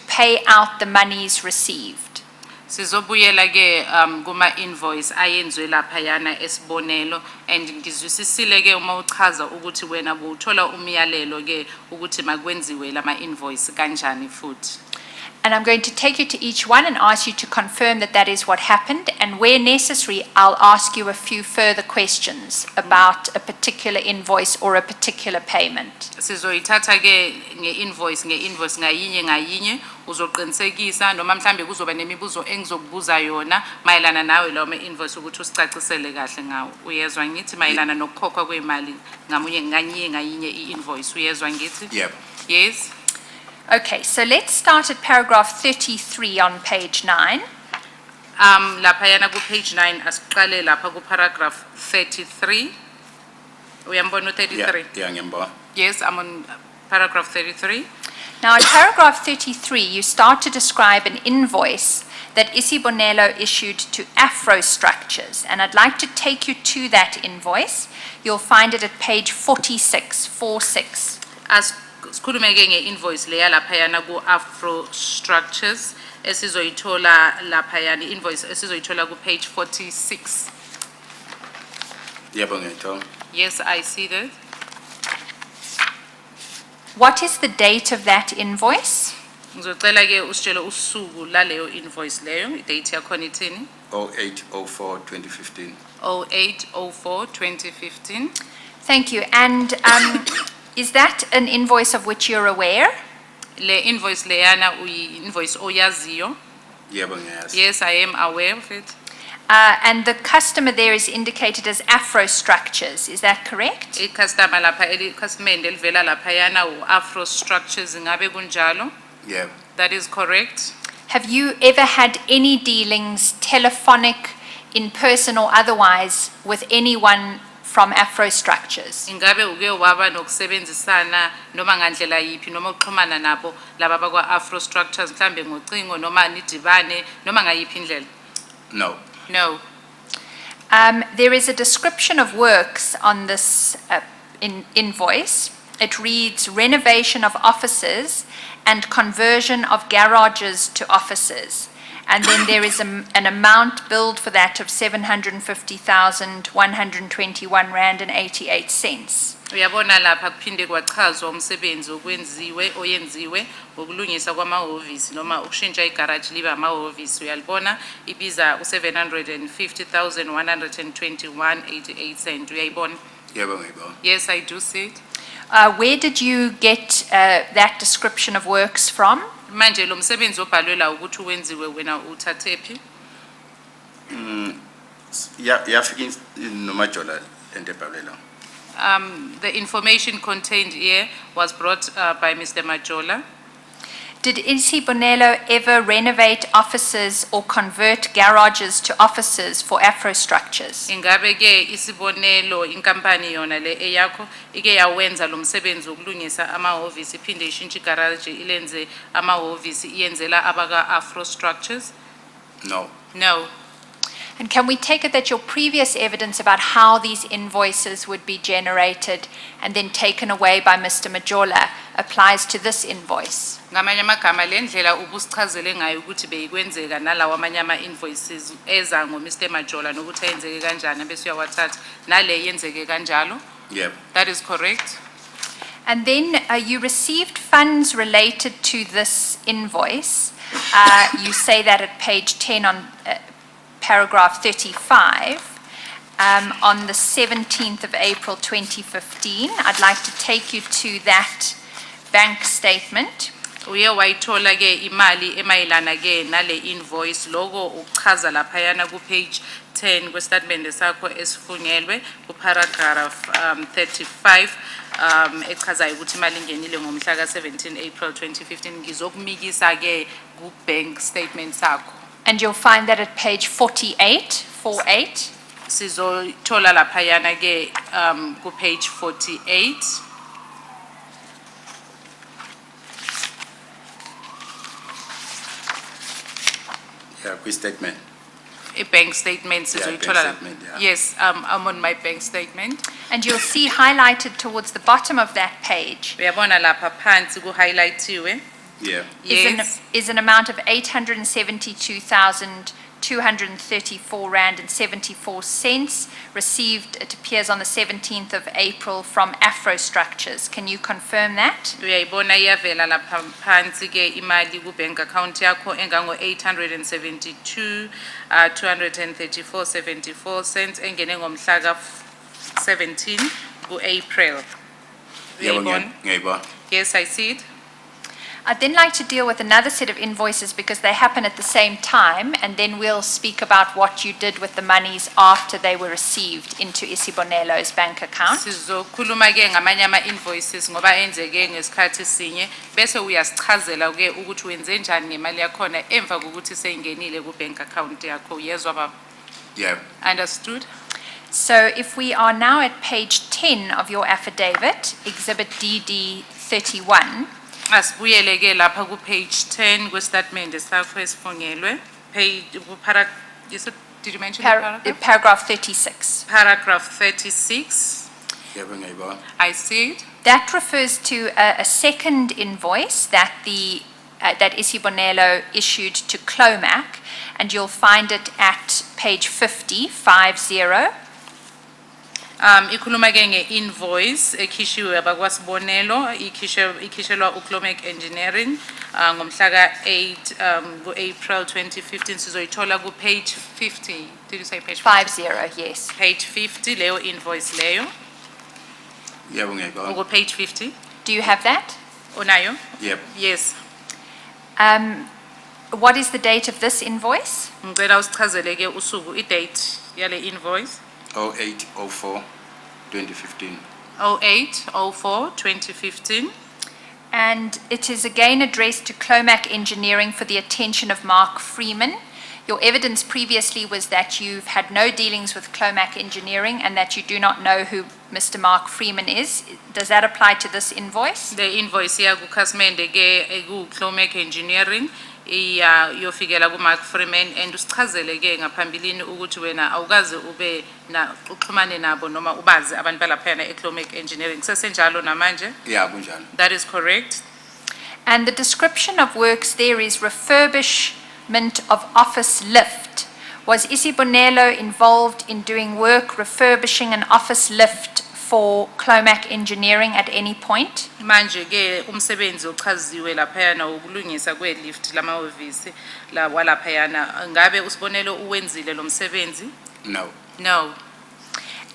pay out the monies received. Sizobuyela ke kuma invoice ayenzwe lapha yana esibonelo and ngizwisisile ke uma uchaza ukuthi wena bowuthola umyalelo ke ukuthi makwenziwe lama invoice kanjani futhi. And I'm going to take you to each one and ask you to confirm that that is what happened. And where necessary, I'll ask you a few further questions about a particular invoice or a particular payment. Sizoyithatha ke nge-invoice ngayinye uzoqinisekisa noma mhlambe kuzoba nemibuzo engizokubuza yona mayelana nawe lawo invoice ukuthi usicacisele kahle ngawo. Uyezwa ngithi mayelana nokukhokhwa kwemali ngayinye i-invoice. Uyezwa ngithi? Yep. Yes. Okay, so let's start at paragraph 33 on page 9. Lapha yana ku page 9 asiqale lapha ku paragraph 33. Uyambona 33? Yeah, ngiyambona. Yes, I'm on paragraph 33. Now, in paragraph 33, you start to describe an invoice that Isibonelo issued to Afro Structures, and I'd like to take you to that invoice. You'll find it at page 46. Sikhulume ke nge-invoice leya laphayana ku-Afro Structures esizoyithola laphayana i-invoice esizoyithola ku-page 46. Yebo ngiyayithola. Yes, I see that. What is the date of that invoice? Ngizocela ke usitshele usuku laleyo invoice leyo, i-date yakhona ithini? 08/04/2015. 08/04/2015. Thank you. And is that an invoice of which you're aware? Le invoice leyana uyi-invoice oyaziyo. Yebo ngiyazi. Yes, I am aware of it. And the customer there is indicated as Afro Structures. Is that correct? I-customer lapha, i-customer elivela laphayana u-Afro Structures, ingabe kunjalo? Yebo. That is correct. Have you ever had any dealings, telephonic, in person or otherwise, with anyone from Afro Structures? Ingabe uke waba nokusebenzisana noma ngandlela yipi noma uxhumana nabo laba bakwa Afro Structures mhlambe ngocingo noma nidibane noma ngayiphi indlela? No. No. There is a description of works on this invoice. It reads renovation of offices and conversion of garages to offices. And then there is an amount billed for that of 750,121 rand and 88 cents. Uyabona lapha kuphinde kwachazwa umsebenzi oyenziwe wokulungisa kwamahhovisi noma ukushintsha igarage libe amahhovisi. Uyalibona ibiza u750,121.88 cents. Uyayibona? Yebo ngiyibona. Yes, I do see it. Where did you get that description of works from? Manje lo msebenzi obhalwe la ukuthi wenziwe wena uthathephi? Yafika nomajola lento ebhalwe la. The information contained here was brought by Mr. Majola. Did Isibonelo ever renovate offices or convert garages to offices for Afro Structures? Ingabe ke Isibonelo inkampani yona le eyakho ike yawenza lo msebenzi wokulungisa amahhovisi iphinde ishintshe igarage ilenze amahhovisi iyenzela abaka Afro Structures? No. No. And can we take it that your previous evidence about how these invoices would be generated and then taken away by Mr. Majola applies to this invoice? Ngamanye amagama le ndlela ubusichazele ngayo ukuthi beyikwenzeka nalawa amanye ama invoices eza ngo Mr. Majola nokuthi ayenzeke kanjani bese uyawathatha nale yenzeke kanjalo? Yebo. That is correct. And then you received funds related to this invoice. You say that at page 10 on paragraph 35, on the 17th of April 2015. I'd like to take you to that bank statement. Uye wayithola ke imali emayilana ke nale invoice logo uchaza laphayana ku page 10 kwestatement sakho esifungelwe ku paragraph 35 echazayo ukuthi imali ingenile ngomhla ka 17 April 2015 ngizokumikisa ke ku bank statement sakho. And you'll find that at page 48. Sizothola laphayana ke ku page 48. Yeah, quick statement. A bank statement sizoyithola bank statement, yeah. Yes, I'm on my bank statement. And you'll see highlighted towards the bottom of that page Uyabona lapha phansi ku highlightiwe. Yeah. Yes. is an amount of 872,234 rand and 74 cents received, it appears, on the 17th of April from Afro Structures. Can you confirm that? Uyayibona iyavela lapha phansi ke imali ku bank account yakho engango 872 234.74 cents engene ngomhla ka 17 ku April. Yebo Uyayibona? ngiyayibona. Yes, I see it. I'd then like to deal with another set of invoices because they happen at the same time, and then we'll speak about what you did with the monies after they were received into Isibonelo's bank account. Sizokhuluma ke ngamanye ama invoices ngoba enzeke ngesikhathi sinye bese uyasichazela ke ukuthi wenze njani ngemali yakhona emva kokuthi seyingenile ku bank account yakho. Uyezwa baba? Yeah. Understood? So if we are now at page 10 of your affidavit, Exhibit DD 31, Asibuyele ke lapha ku page 10 kwestatimende sakho esifungelwe. Did you mention the paragraph? Paragraph 36. Paragraph 36. Yebo ngiyayibona. I see it. That refers to a second invoice that that Isibonelo issued to Clomac, and you'll find it at page 50. Ikhuluma ke nge-invoice ekhishiwe abakwaSibonelo ikhishelwa uClomac Engineering ngomhla ka-8 ku-April 2015 sizoyithola ku page 50. Did you say page 50? 50, yes. Page 50 leyo invoice leyo. Yebo ngiyayibona. Uku page 50. Do you have that? Unayo? Yebo. Yes. What is the date of this invoice? Ngicela usichazele ke usuku i-date yale invoice. 0804 2015. 0804 2015. And it is again addressed to Clomac Engineering for the attention of Mark Freeman. Your evidence previously was that you've had no dealings with Clomac Engineering and that you do not know who Mr. Mark Freeman is. Does that apply to this invoice? The invoice ya kukhasimende ke ku-Clomac Engineering yofikela ku-Mark Freeman and usichazele ke ngaphambilini ukuthi wena awukaze ube uxhumane nabo noma ubazi abantu balaphayana e-Clomac Engineering. Sesenjalo namanje? Yeah, kunjalo. That is correct. And the description of works there is refurbishment of office lift. Was Isibonelo involved in doing work refurbishing an office lift for Clomac Engineering at any point? Manje ke umsebenzi ochaziwe laphayana ukulungisa kwe-lift lamahhovisi la walaphayana ngabe uSibonelo uwenzile lo msebenzi? No. No.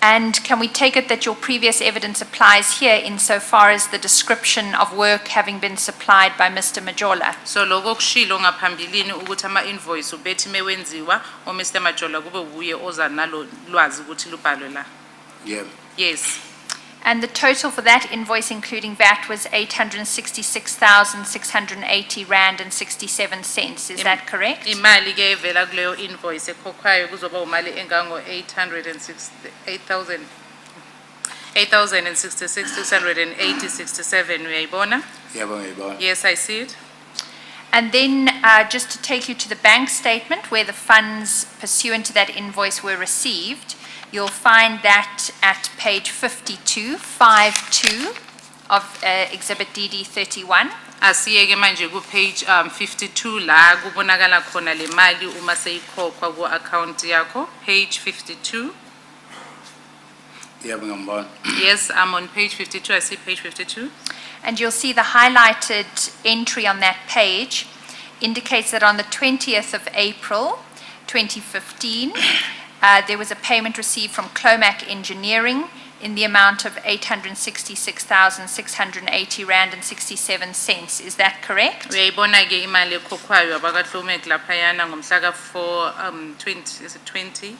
And can we take it that your previous evidence applies here insofar as the description of work having been supplied by Mr. Majola? So lokho kushilo ngaphambilini ukuthi ama-invoice ubethi mewenziwa Mr. Majola kube wuye oza nalo lwazi ukuthi lubhalwe la. Yebo. Yes. And the total for that invoice, including VAT, was 866,680 rand and 67 cents. Is that correct? Imali ke evela kuleyo invoice ekhokhwayo kuzoba umali engango 8,066,680.67 uyayibona? Yebo ngiyayibona. Yes, I see it. And then just to take you to the bank statement where the funds pursuant to that invoice were received, you'll find that at page 52 of Exhibit DD 31. Asiyeke manje ku page 52 la kubonakala khona le mali uma seyikhokhwa ku account yakho, page 52. Yebo ngiyambona. Yes, I'm on page 52. I see page 52. And you'll see the highlighted entry on that page indicates that on the 20th of April 2015, there was a payment received from Clomac Engineering in the amount of 866,680 rand and 67 cents. Is that correct? Uyayibona ke imali ekhokhwayo abaka Clomac laphayana ngomhla ka 20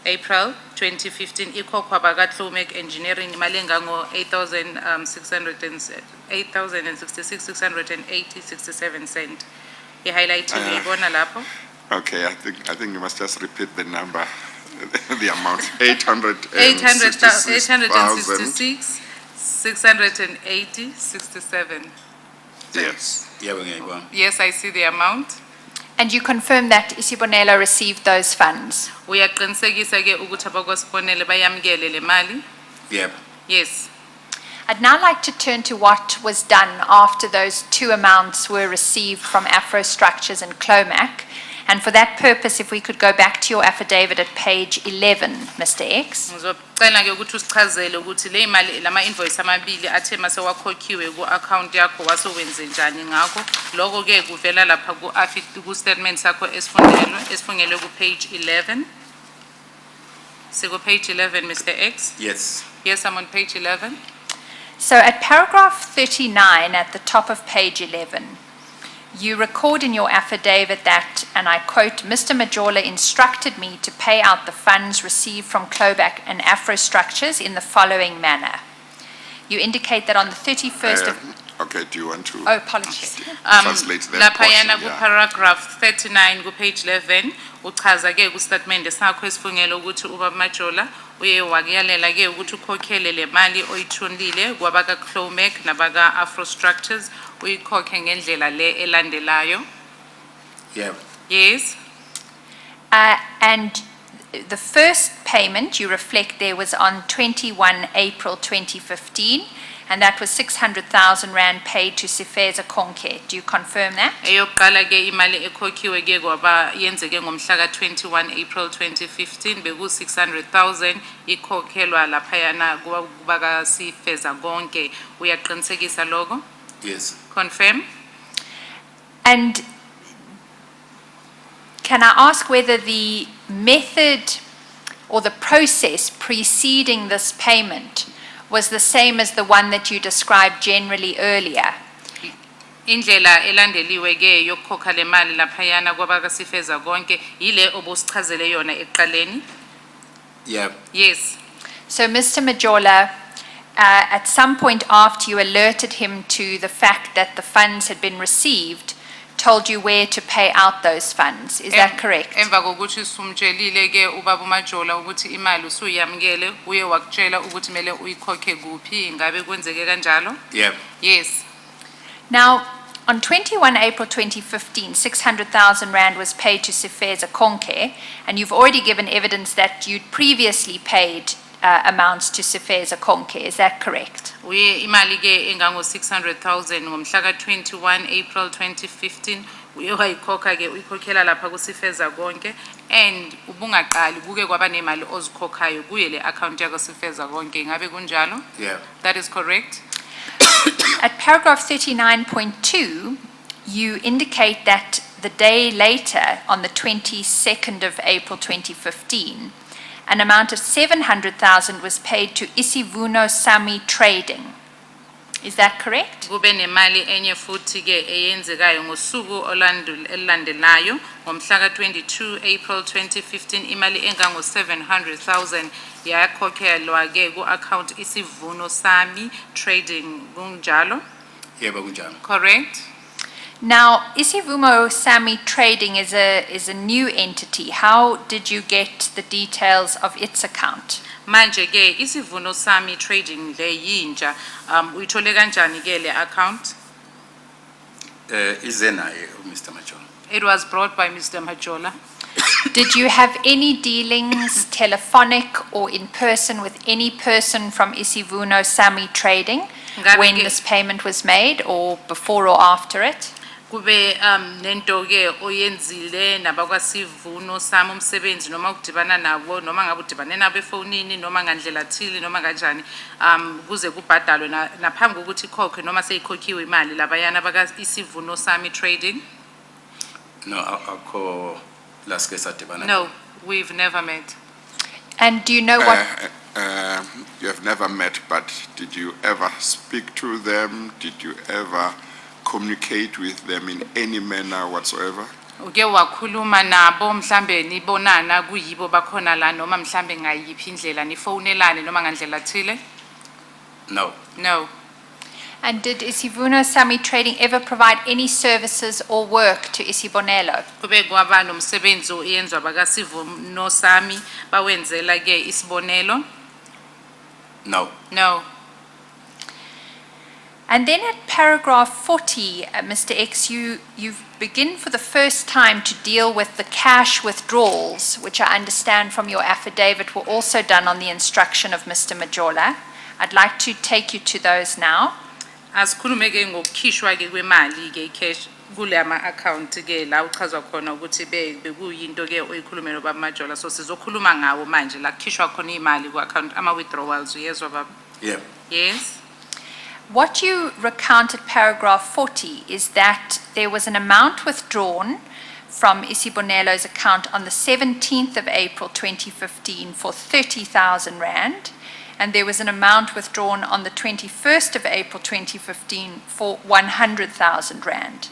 April 2015 ikhokhwa abaka Clomac Engineering imali engango 8,066,680.67 cent. I-highlighting uyayibona lapho? Okay, I think you must just repeat the number, the amount, 866,000. 680.67. Yes. Yebo ngiyayibona. Yes, I see the amount. And you confirm that Isibonelo received those funds? Uyaqinisekisa ke ukuthi abakwaSibonelo bayamkele le mali? Yebo. Yes. I'd now like to turn to what was done after those two amounts were received from Afro Structures and Clomac. And for that purpose, if we could go back to your affidavit at page 11, Mr. X. Ngizocela ke ukuthi usichazele ukuthi le imali lama invoice amabili athe mase wakhokhiwe ku account yakho wasowenze njani ngakho. Lokho ke kuvela lapha ku statement sakho esifungelwe ku page 11. Siko page 11, Mr. X. Yes. Yes, I'm on page 11. So at paragraph 39 at the top of page 11, you record in your affidavit that, and I quote, Mr. Majola instructed me to pay out the funds received from Clomac and Afro Structures in the following manner. You indicate that on the 31st of... Okay, do you want to Oh, apologies. translate that portion? Laphayana ku paragraph 39 ku page 11 uchaza ke ku statement sakho esifungelwe ukuthi uba Majola uye wakuyalela ke ukuthi ukhokhele le mali oyithundile kwabaka Clomec nabaka Afro Structures uyikhokhe ngendlela le elandelayo. Yebo. And Yes. the first payment you reflect there was on 21 April 2015, and that was 600,000 rand paid to Sifeza Konke. Do you confirm that? Eyokuqala ke imali ekhokhiwe ke kwaba yenzeke ngomhla ka 21 April 2015 beku 600,000 ikhokhelwa laphayana kubaka Sifeza Konke. Uyaqinisekisa lokho? Yes. Confirm? And can I ask whether the method or the process preceding this payment was the same as the one that you described generally earlier? Indlela elandeliwe ke yokukhokha le mali laphayana kwabaka Sifeza Konke ile obusichazele yona eqaleni. Yebo. Yes. So, Mr. Majola, at some point after you alerted him to the fact that the funds had been received, told you where to pay out those funds. Is that correct? Emva kokuthi sumtshelile ke ubaba uMajola ukuthi imali usuyamkele uye wakutshela ukuthi mele uyikhokhe kuphi ngabe kwenzeke kanjalo? Yebo. Yes. Now, on 21 April 2015, 600,000 rand was paid to Sifeza Konke, and you've already given evidence that you'd previously paid amounts to Sifeza Konke. Is that correct? Uye imali ke engango 600,000 ngomhla ka 21 April 2015 uye wayikhokha ke uyikhokhela lapha ku Sifeza Konke, and ubungaqali kuke kwaba nemali ozikhokhayo kuye le account yakho Sifeza Konke ngabe kunjalo? Yebo. That is correct. At paragraph 39.2, you indicate that the day later, on the 22nd of April 2015, an amount of 700,000 was paid to Isivuno Sami Trading. Is that correct? Kube nemali enye futhi ke eyenzekayo ngosuku elandelayo ngomhla ka 22 April 2015 imali engango 700,000 yakhokhelwa ke ku account Isivuno Sami Trading kunjalo? Yebo kunjalo. Correct? Now, Isivuno Sami Trading is a new entity. How did you get the details of its account? Manje ke Isivuno Sami Trading le yintsha uyithole kanjani ke le account? Ize naye Mr. Majola. It was brought by Mr. Majola. Did you have any dealings, telephonic or in person, with any person from Isivuno Sami Trading Ngabe when ke- this payment was made, or before or after it? Kube nento ke oyenzile nabakwa Sivuno Sami umsebenzi noma ukudibana nabo noma ngabe udibane nabo efonini noma ngandlela thile noma kanjani kuze kubhadalwe naphambi kokuthi ikhokhe noma seyikhokhiwe imali labayana baka Isivuno Sami Trading? No, akho laske sadibana. No, we've never met. And do you know what? You have never met, but did you ever speak to them? Did you ever communicate with them in any manner whatsoever? Uke wakhuluma nabo mhlambe nibonana kuyibo bakhona la noma mhlambe ngayiphi indlela nifonelane noma ngandlela thile? No. No. And did Isivuno Sami Trading ever provide any services or work to Isibonelo? Kube kwaba nomsebenzi oyenzwa baka Sivuno Sami bawenzela ke isibonelo? No. No. And then at paragraph 40, Mr. X, you begin for the first time to deal with the cash withdrawals, which I understand from your affidavit were also done on the instruction of Mr. Majola. I'd like to take you to those now. Asikhulume ke ngokukhishwa ke kwemali ke cash kule ama account ke la uchazwa khona ukuthi bekuyinto ke oyikhulumela baba Majola, so sizokhuluma ngawo manje la kukhishwa khona imali ku account ama withdrawals uyezwa baba? Yebo. Yes. What you recount at paragraph 40 is that there was an amount withdrawn from Isibonelo's account on the 17th of April 2015 for 30,000 rand, and there was an amount withdrawn on the 21st of April 2015 for 100,000 rand.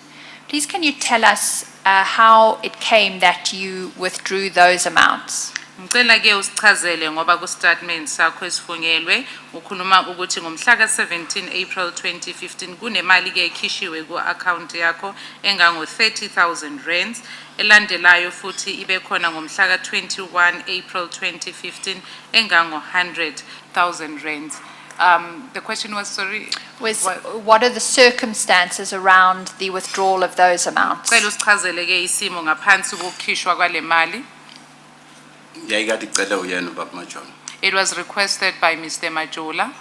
Please can you tell us how it came that you withdrew those amounts? Ngicela ke usichazele ngoba ku statement sakho esifungelwe ukhuluma ukuthi ngomhla ka 17 April 2015 kunemali ke ekhishiwe ku account yakho engango 30,000 rands elandelayo futhi ibe khona ngomhla ka 21 April 2015 engango 100,000 rands. The question was, sorry, Was, what are the circumstances around the withdrawal of those amounts? Cela usichazele ke isimo ngaphansi kokukhishwa kwale mali. Yayikade icela uyena ubaba Majolo. It was requested by Mr. Majola.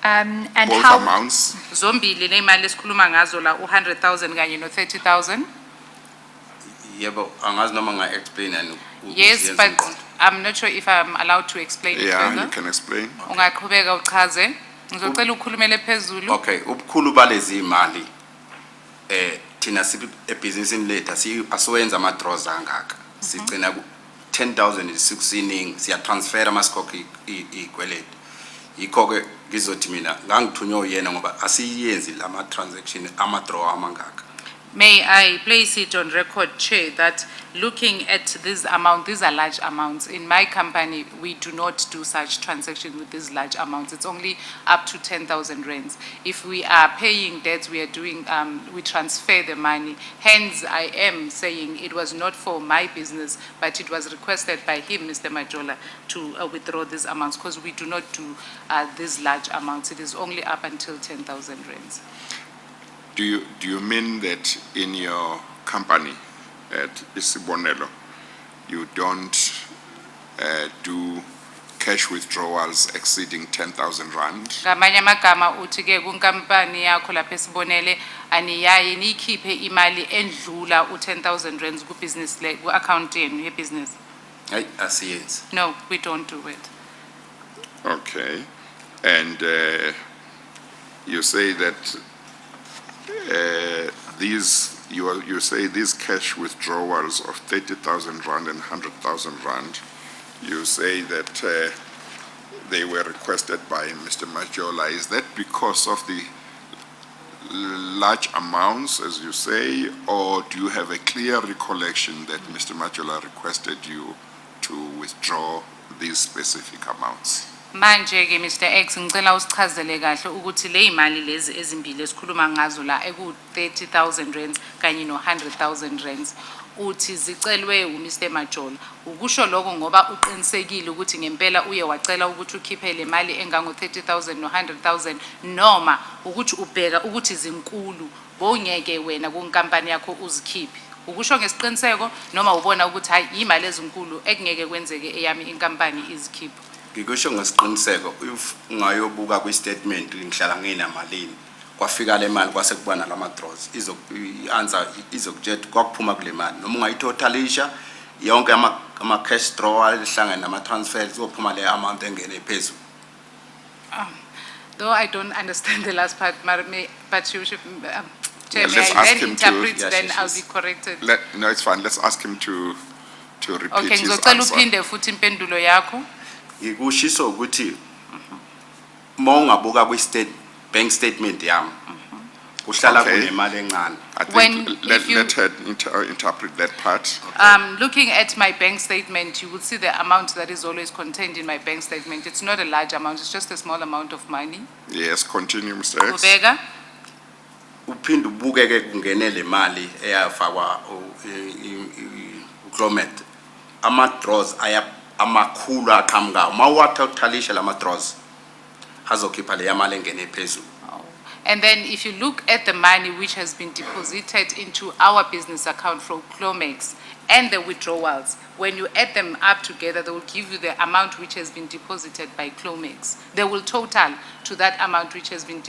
And Both how, amounts, Zombili le mali esikhuluma ngazo la 100,000 kanye no 30,000. Yebo, angazi noma nga-explain and Yes, but I'm not sure if I'm allowed to explain it yeah, you further. can explain. Ungaqhubeka uchaze. Ngizocela ukhulumele phezulu. Okay, ubukhulu balezi imali thina sibi ebhizinisini lethu asiwenza ama draws angaka. Sigcina ku 10,000 isikusiningi siya transfer amaskokho ikweleti. Yikho ke ngizothi mina ngangithunywa uyena ngoba asiyenzi lama transaction ama draw amangaka. May I place it on record, Chair, that looking at this amount, these are large amounts. In my company, we do not do such transactions with these large amounts. It's only up to 10,000 rands. If we are paying debts, we are doing, we transfer the money. Hence, I am saying it was not for my business, but it was requested by him, Mr. Majola, to withdraw these amounts because we do not do these large amounts. It is only up until 10,000 rands. Do you mean that in your company at Isibonelo, you don't do cash withdrawals exceeding 10,000 rand? Ngamanye amagama uthi ke kunkampani yakho lapha esibonele aniyaye nikhiphe imali endlula u10,000 rands ku business le ku account yenu ye business. Hayi asiyenzi. No, we don't do it. Okay. And you say that you say these cash withdrawals of 30,000 rand and 100,000 rand, you say that they were requested by Mr. Majola. Is that because of the large amounts, as you say, or do you have a clear recollection that Mr. Majola requested you to withdraw these specific amounts? Manje ke Mr. X ngicela usichazele kahle ukuthi le imali lezi ezimbili esikhuluma ngazo la eku 30,000 rands kanye no 100,000 rands uthi zicelwe uMr. Majola. Ukusho lokho ngoba uqinisekile ukuthi ngempela uye wacela ukuthi ukhiphe le mali engango 30,000 no 100,000 noma ukuthi ubheka ukuthi zinkulu bongeke wena kunkampani yakho uzikhiphe. Ukusho ngesiqiniseko noma ubona ukuthi hayi imali ezinkulu ekungeke kwenzeke eyami inkampani izikhiphe. Ngikusho ngesiqiniseko if ungayobuka kwi statement ngihlala nginamalini kwafika le mali kwase kuba nalama draws answer izokutshela kwakuphuma kule mali noma ungayitotalisha yonke ama cash draw alihlangana nama transfers kuzophuma le amount engene phezulu. Though I don't understand the last part, but you should, Chair, let's may I ask then him to- interpret, Yes, then yes, I'll yes. be corrected. No, it's fine. Let's ask him to repeat Okay, his ngizocela answer. uphinde futhi impendulo yakho. Ngikushiso ukuthi mongabuka kwi bank statement yami kuhlala Okay. kunemali encane. I think When- let if you- her interpret that part. Looking at my bank statement, you would see the amount that is always contained in my bank statement. It's not a large amount, it's just a small amount of money. Yes, continue, Mr. X. Ubeka, Uphinde ubukeke kungene le mali eyafakwa uClomet. Ama draws amakhulu aqhamuka. Mawathothalisha lama draws azokhipha le mali engene phezulu. and then if you look at the money which has been deposited into our business account from Clomex and the withdrawals, when you add them up together, they will give you the amount which has been deposited by Clomex. They will total to that amount which has been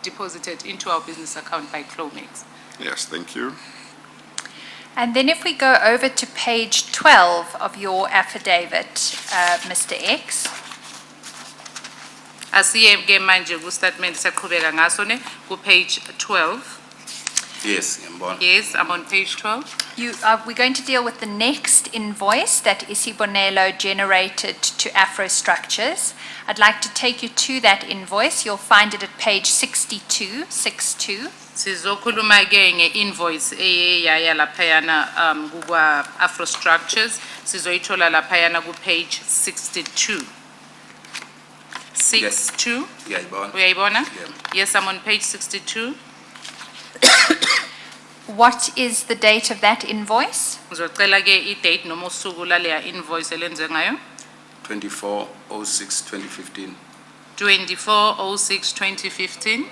deposited into our business account by Clomex. Yes, thank you. and then if we go over to page 12 of your affidavit, Mr. X, Asiye ke manje ku statement saqhubeka ngaso ne ku page 12. Yes, ngiyabona. Yes, I'm on page 12. we're going to deal with the next invoice that Isibonelo generated to Afro Structures. I'd like to take you to that invoice. You'll find it at page 62. Sizokhuluma ke nge-invoice eyaya laphayana kukwa Afro Structures. Sizoyithola laphayana ku-page 62. 62. Ngiyayibona. Uyayibona? Yeah. Yes, I'm on page 62. What is the date of that invoice? Ngizocela ke i-date noma usuku laleya invoice elenze ngayo. 24/06/2015. 24/06/2015.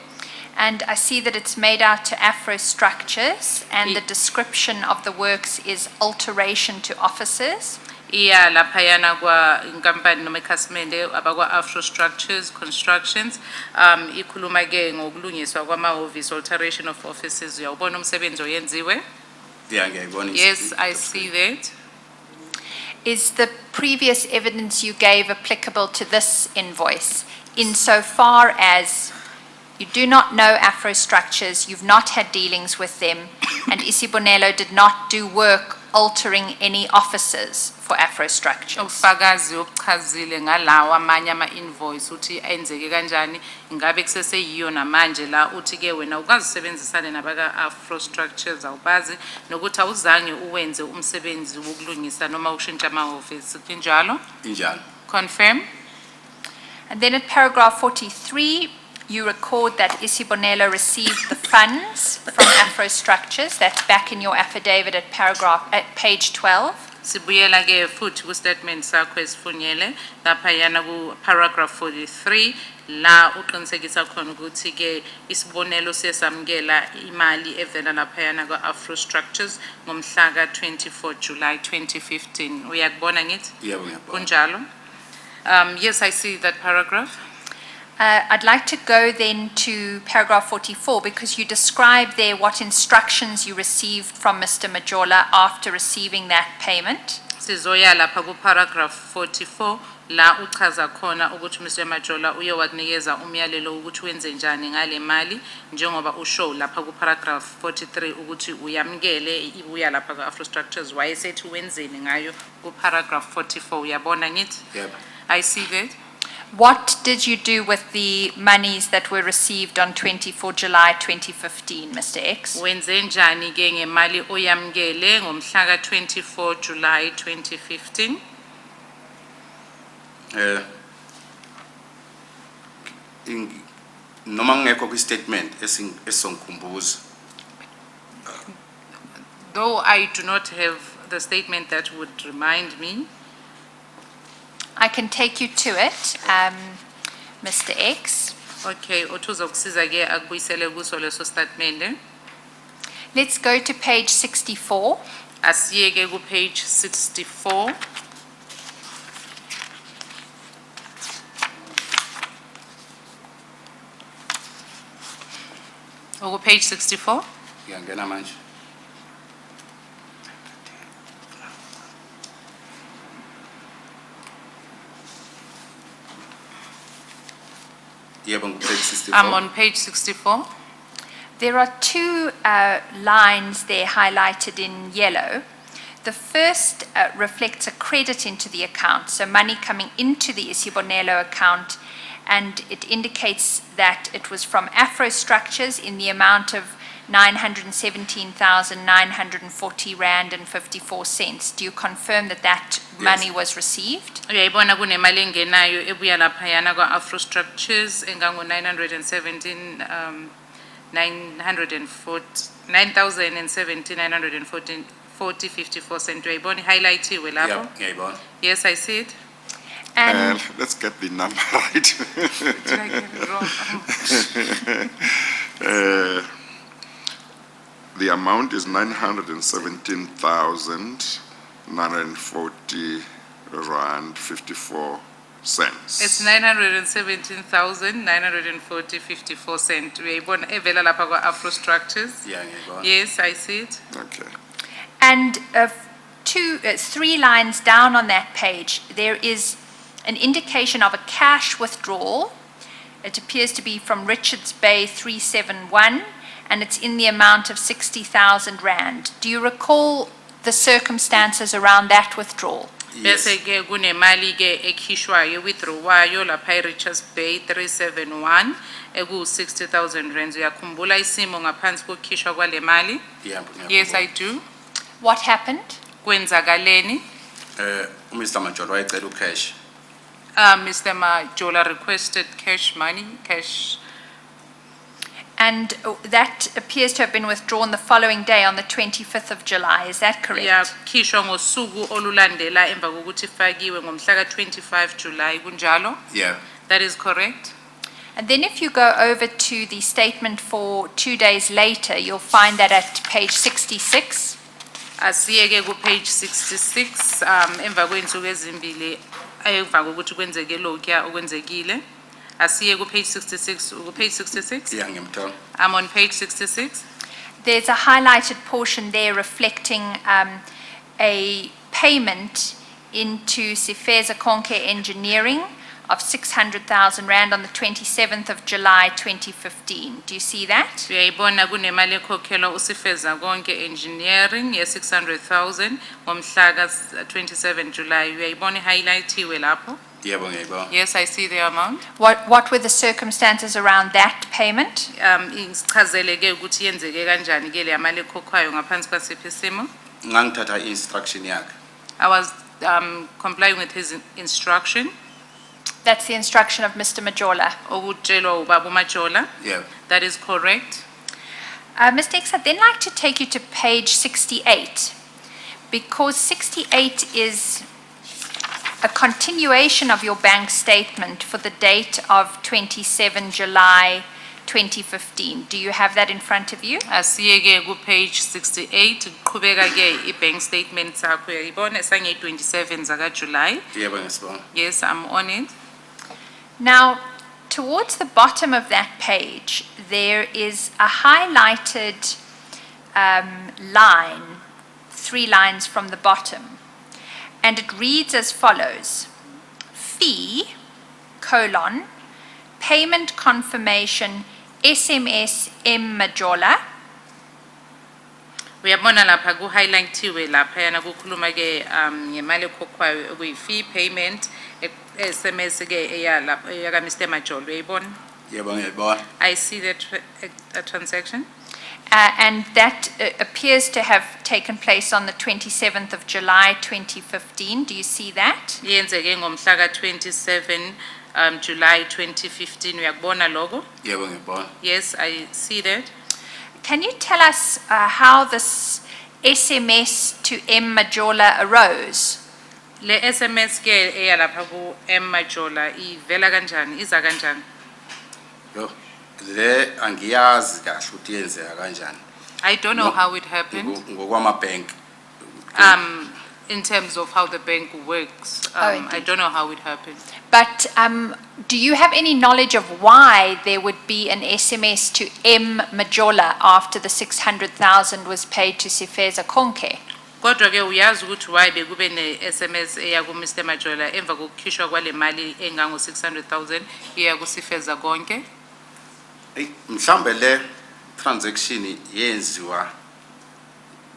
And I see that it's made out to Afro Structures, and the Ye- description of the works is alteration to offices. Iya laphayana kwa inkampani noma ikhasimende abakwa Afro Structures Constructions ikhuluma ke ngokulungiswa kwamahhovisi, alteration of offices. Uyawubona umsebenzi oyenziwe? Yeah, ngiyayibona. Yes, I see that. Is the previous evidence you gave applicable to this invoice insofar as you do not know Afro Structures, you've not had dealings with them, and Isibonelo did not do work altering any offices for Afro Structures? Ufakazi obuchazile ngalawa amanye ama-invoice uthi enzeke kanjani, ingabe kuseseyiyo namanje la uthi ke wena ukazisebenzisane nabaka Afro Structures awubazi nokuthi awuzange uwenze umsebenzi wokulungisa noma ukushintsha amahhovisi kunjalo? Injalo. Confirm? And then at paragraph 43, you record that Isibonelo received the funds from Afro Structures. That's back in your affidavit at page 12. Sibuyela ke futhi ku statement sakho esifunyele laphayana ku paragraph 43 la uqinisekisa khona ukuthi ke isibonelo sesamukela imali evela laphayana kwa Afro Structures ngomhla ka 24 July 2015. Uyakubona ngithi? Yebo ngiyabona. Kunjalo? Yes, I see that paragraph. I'd like to go then to paragraph 44 because you describe there what instructions you received from Mr. Majola after receiving that payment. Sizoya lapha ku paragraph 44 la uchaza khona ukuthi Mr. Majola uye wakunikeza umyalelo ukuthi wenze njani ngale mali njengoba ushow lapha ku paragraph 43 ukuthi uyamkele ibuya lapha ku Afro Structures wayesethi wenzeni ngayo ku paragraph 44. Uyabona ngithi? Yebo. I see that. What did you do with the monies that were received on 24 July 2015, Mr. X? Wenze njani ke ngemali oyamkele ngomhla ka 24 July 2015? Noma ngekho kwi statement esongikhumbuza. Though I do not have the statement that would remind me. I can take you to it, Mr. X. Okay, otuzokusiza ke akubuyisele kuso leso statement. Let's go to page 64. Asiye ke ku page 64. Oku page 64. Ngiyangena manje. Yebo ngu page 64. I'm on page 64. There are two lines there highlighted in yellow. The first reflects a credit into the account, so money coming into the Isibonelo account, and it indicates that it was from Afro Structures in the amount of 917,940 rand and 54 cents. Do you confirm that that money was received? Uyayibona kunemali engenayo ebuya laphayana kwa Afro Structures engango 9,017,940 cent. Uyayibona highlightiwe lapho? Yebo ngiyayibona. Yes, I see it. And Let's get the number right. Did I get it wrong? The amount is 917,940 rand 54 cents. It's 917,940.54 cent. Uyayibona evela lapha kwa Afro Structures? Yeah ngiyayibona. Yes, I see it. Okay. And three lines down on that page, there is an indication of a cash withdrawal. It appears to be from Richards Bay 371, and it's in the amount of 60,000 rand. Do you recall the circumstances around that withdrawal? Yes. Bese ke kunemali ke ekhishwayo withdrawwayo lapha eRichards Bay 371 eku 60,000 rands. Uyakhumbula isimo ngaphansi kokukhishwa kwale mali? Yeah, Yes, I do. What happened? Kwenzakaleni? Mr. Majolo wayecela ucash. Mr. Majola requested cash money, cash. And that appears to have been withdrawn the following day on the 25th of July, is that correct? Yakhishwa ngosuku olulandela emva kokuthi ifakiwe ngomhla ka 25 July kunjalo? Yeah. That is correct. And then if you go over to the statement for 2 days later, you'll find that at page 66. Asiyeke ku page 66 emva kwensuku ezimbili emva kokuthi kwenzeke lokho okwenzekile. Asiye ku page 66, ku page 66? Yeah, ngimthola. I'm on page 66. There's a highlighted portion there reflecting a payment into Sifeza Konke Engineering of 600,000 Rand on the 27th of July 2015. Do you see that? Uyayibona kunemali ekhokhelwa uSifeza Konke Engineering ye 600,000 ngomhla ka 27 July. Uyayibona highlightiwe lapho? Yebo ngiyayibona. Yes, I see the amount. What were the circumstances around that payment? Isichazele ke ukuthi yenzeke kanjani ke le mali ekhokhwayo ngaphansi kwasiphi isimo? Ngangithatha instruction yakhe. I was complying with his instruction That's the instruction of Mr. Majola. okutshelwa ubaba uMajola. Yeah. That is correct. Mr. X, I'd then like to take you to page 68, because 68 is a continuation of your bank statement for the date of 27 July 2015. Do you have that in front of you? Asiyeke ku page 68 kuqhubeka ke i-bank statement sakho uyayibona sange 27 zaka July. Yebo ngisibona. Yes, I'm on it. Now, towards the bottom of that page, there is a highlighted line, 3 lines from the bottom, and it reads as follows: fee, colon, payment confirmation, SMS M Majola, Uyabona lapha ku highlightiwe lapha yana kukhuluma ke ngemali ekhokhwayo okuyi fee payment SMS ke eya lapha ka Mr. Majola uyayibona? Yebo ngiyayibona. I see that transaction. and that appears to have taken place on the 27th of July 2015. Do you see that? Yenzeke ngomhla ka 27 July 2015 uyakubona lokho? Yebo ngiyibona. Yes, I see that. Can you tell us how this SMS to M Majola arose? Le SMS ke eya lapha ku M Majola ivela kanjani iza kanjani? Yo. Le angiyazi kahle ukuthi yenzeka kanjani. I don't know No. how it happened. Ngokwama bank. In terms of how the bank works, Oh, indeed. I don't know how it happened. But do you have any knowledge of why there would be an SMS to M Majola after the 600,000 was paid to Sifeza Konke? Kodwa ke uyazi ukuthi why bekube ne SMS eya ku Mr. Majola emva kokukhishwa kwale mali engango 600,000 iya kuSifeza Konke? Mhlambe le transaction yenziwa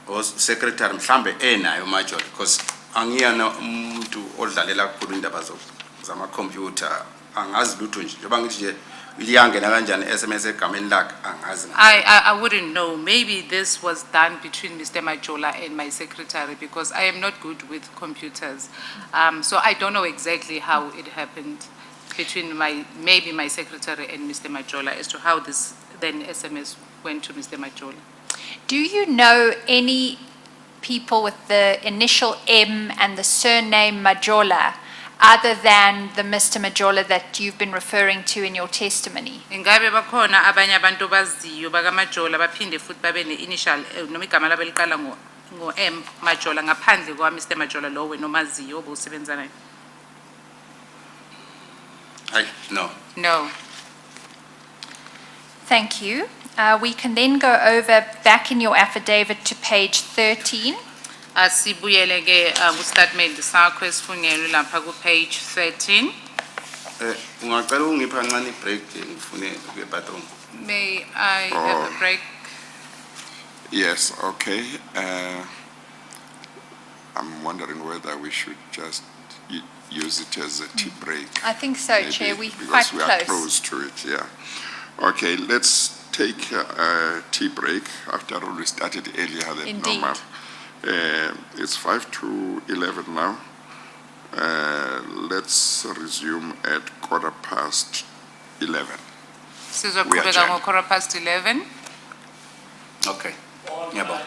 o secretary mhlambe enayo Majola because angiyana umuntu odlalela kakhulu indaba zama computer angazi lutho nje njengoba ngithi nje liyangena kanjani SMS egameni lakhe angazi. I wouldn't know. Maybe this was done between Mr. Majola and my secretary because I am not good with computers. So I don't know exactly how it happened between maybe my secretary and Mr. Majola as to how this then SMS went to Mr. Majola. Do you know any people with the initial M and the surname Majola other than the Mr. Majola that you've been referring to in your testimony? Ingabe bakhona abanye abantu baziyo bakaMajola baphinde futhi babe ne-initial noma igama labo liqala ngo M Majola ngaphandle kwa Mr. Majola lowe nomaziyo obusebenza naye? No. No. Thank you. We can then go over back in your affidavit to page 13. Asibuyele ke ku statement sakho esifungelwe lapha ku page 13. Ungacela ungipha kancane break ngifune ke bathroom. May I have a break? Yes, okay. I'm wondering whether we should just use it as a tea break. I think so, maybe, Chair. We're because quite we are close. close to it, yeah. Okay, let's take a tea break. After all, we started earlier than Indeed. normal. It's 5 to 11 now. Let's resume at 11:15. Sizoqhubeka adjourn. ngo-11:15. Okay. Ngiyabonga.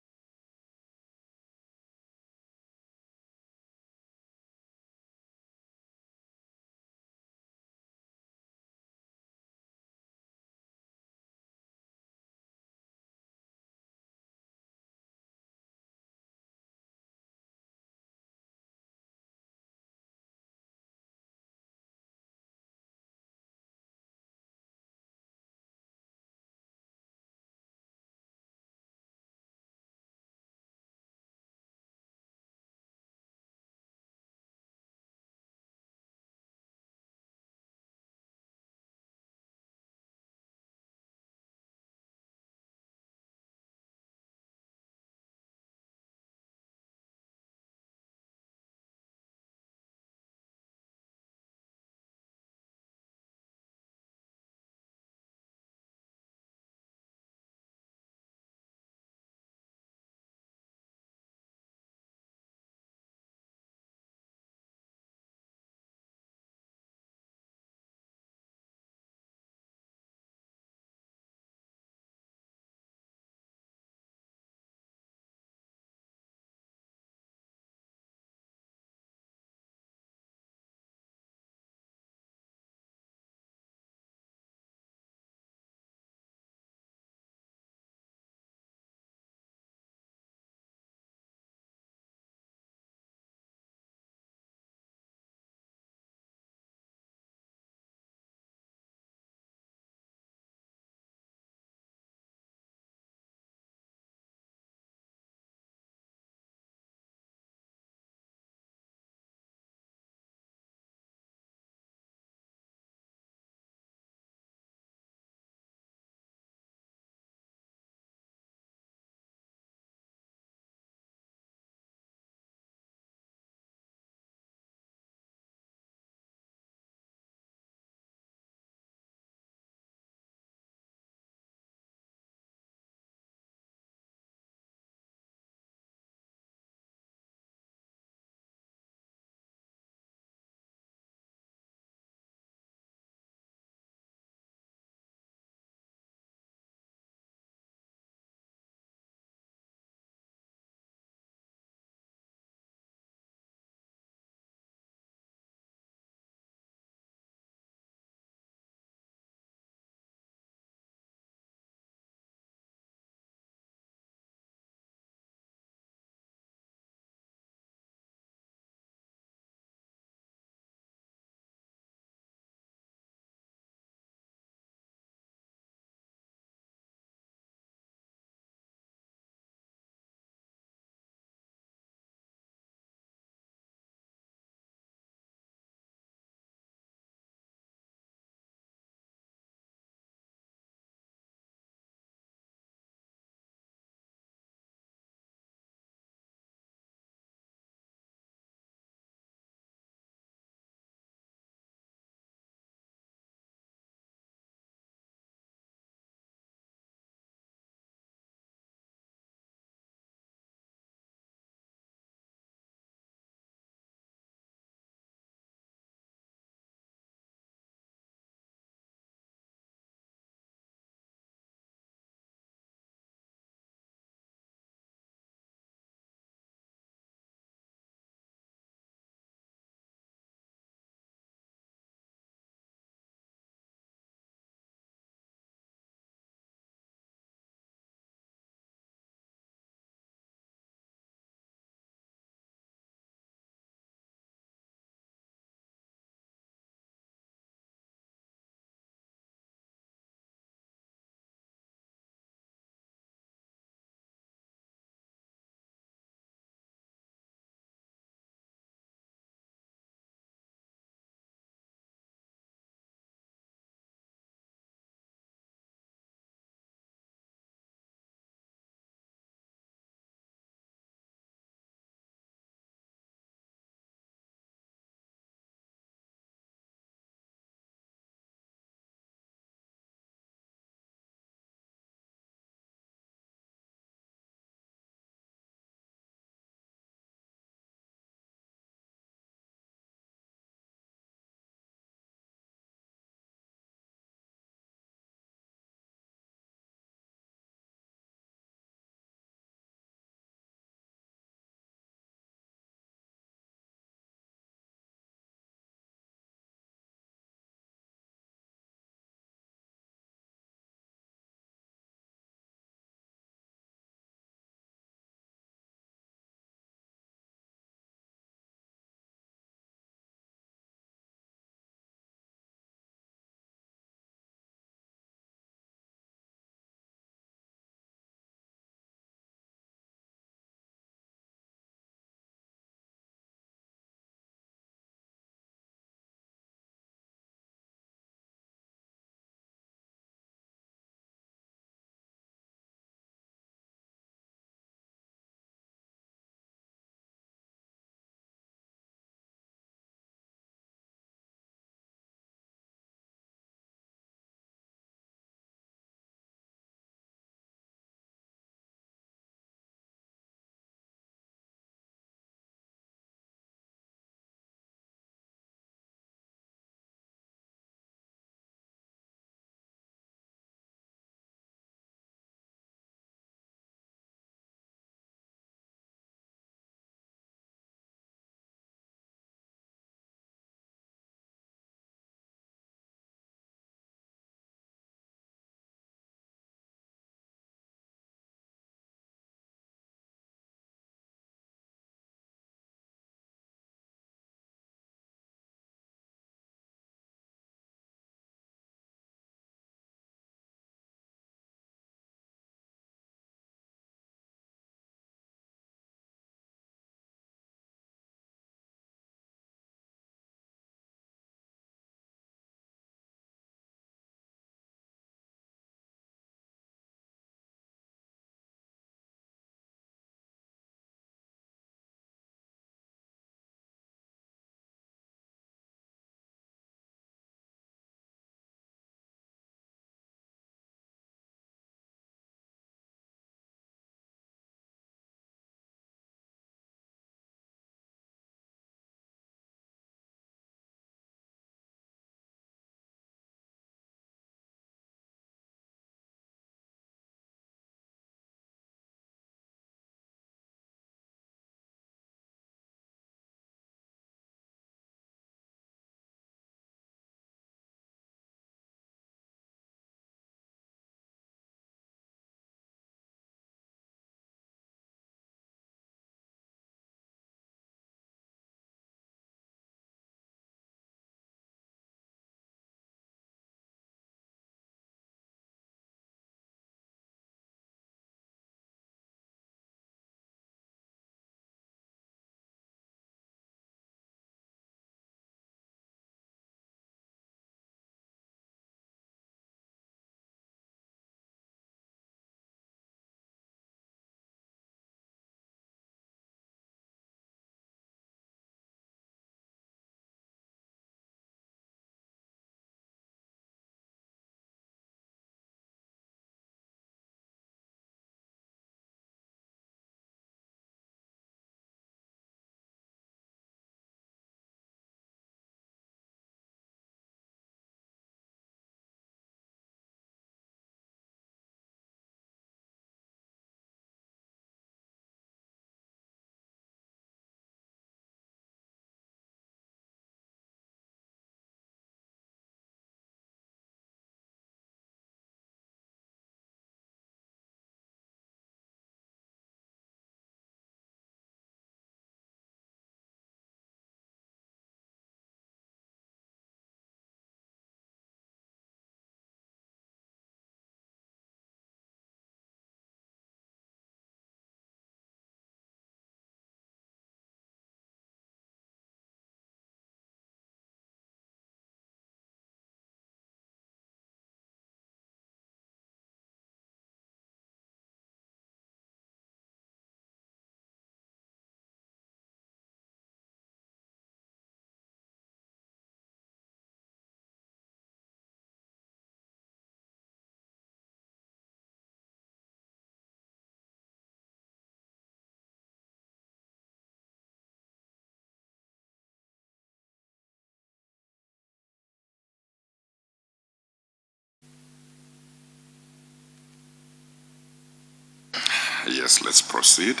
Yes, let's proceed.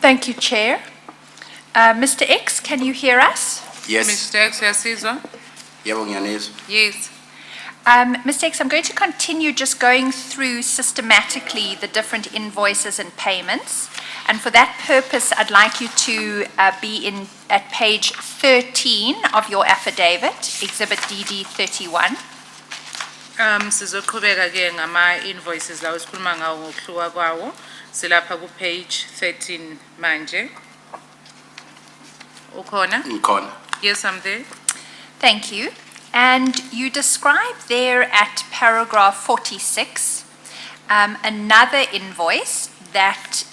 Thank you, Chair. Mr. X, can you hear us? Yes, Mr. X, uyasizwa? yebo ngiyanizwa. Yes. Mr. X, I'm going to continue just going through systematically the different invoices and payments. And for that purpose, I'd like you to be at page 13 of your affidavit, Exhibit DD 31. Sizoqhubeka ke ngama invoices lawo sikhuluma ngawo ngokuhluka kwawo. Silapha ku page 13 manje. Ukhona? Ngikhona. Yes, I'm there. Thank you. And you describe there at paragraph 46 another invoice that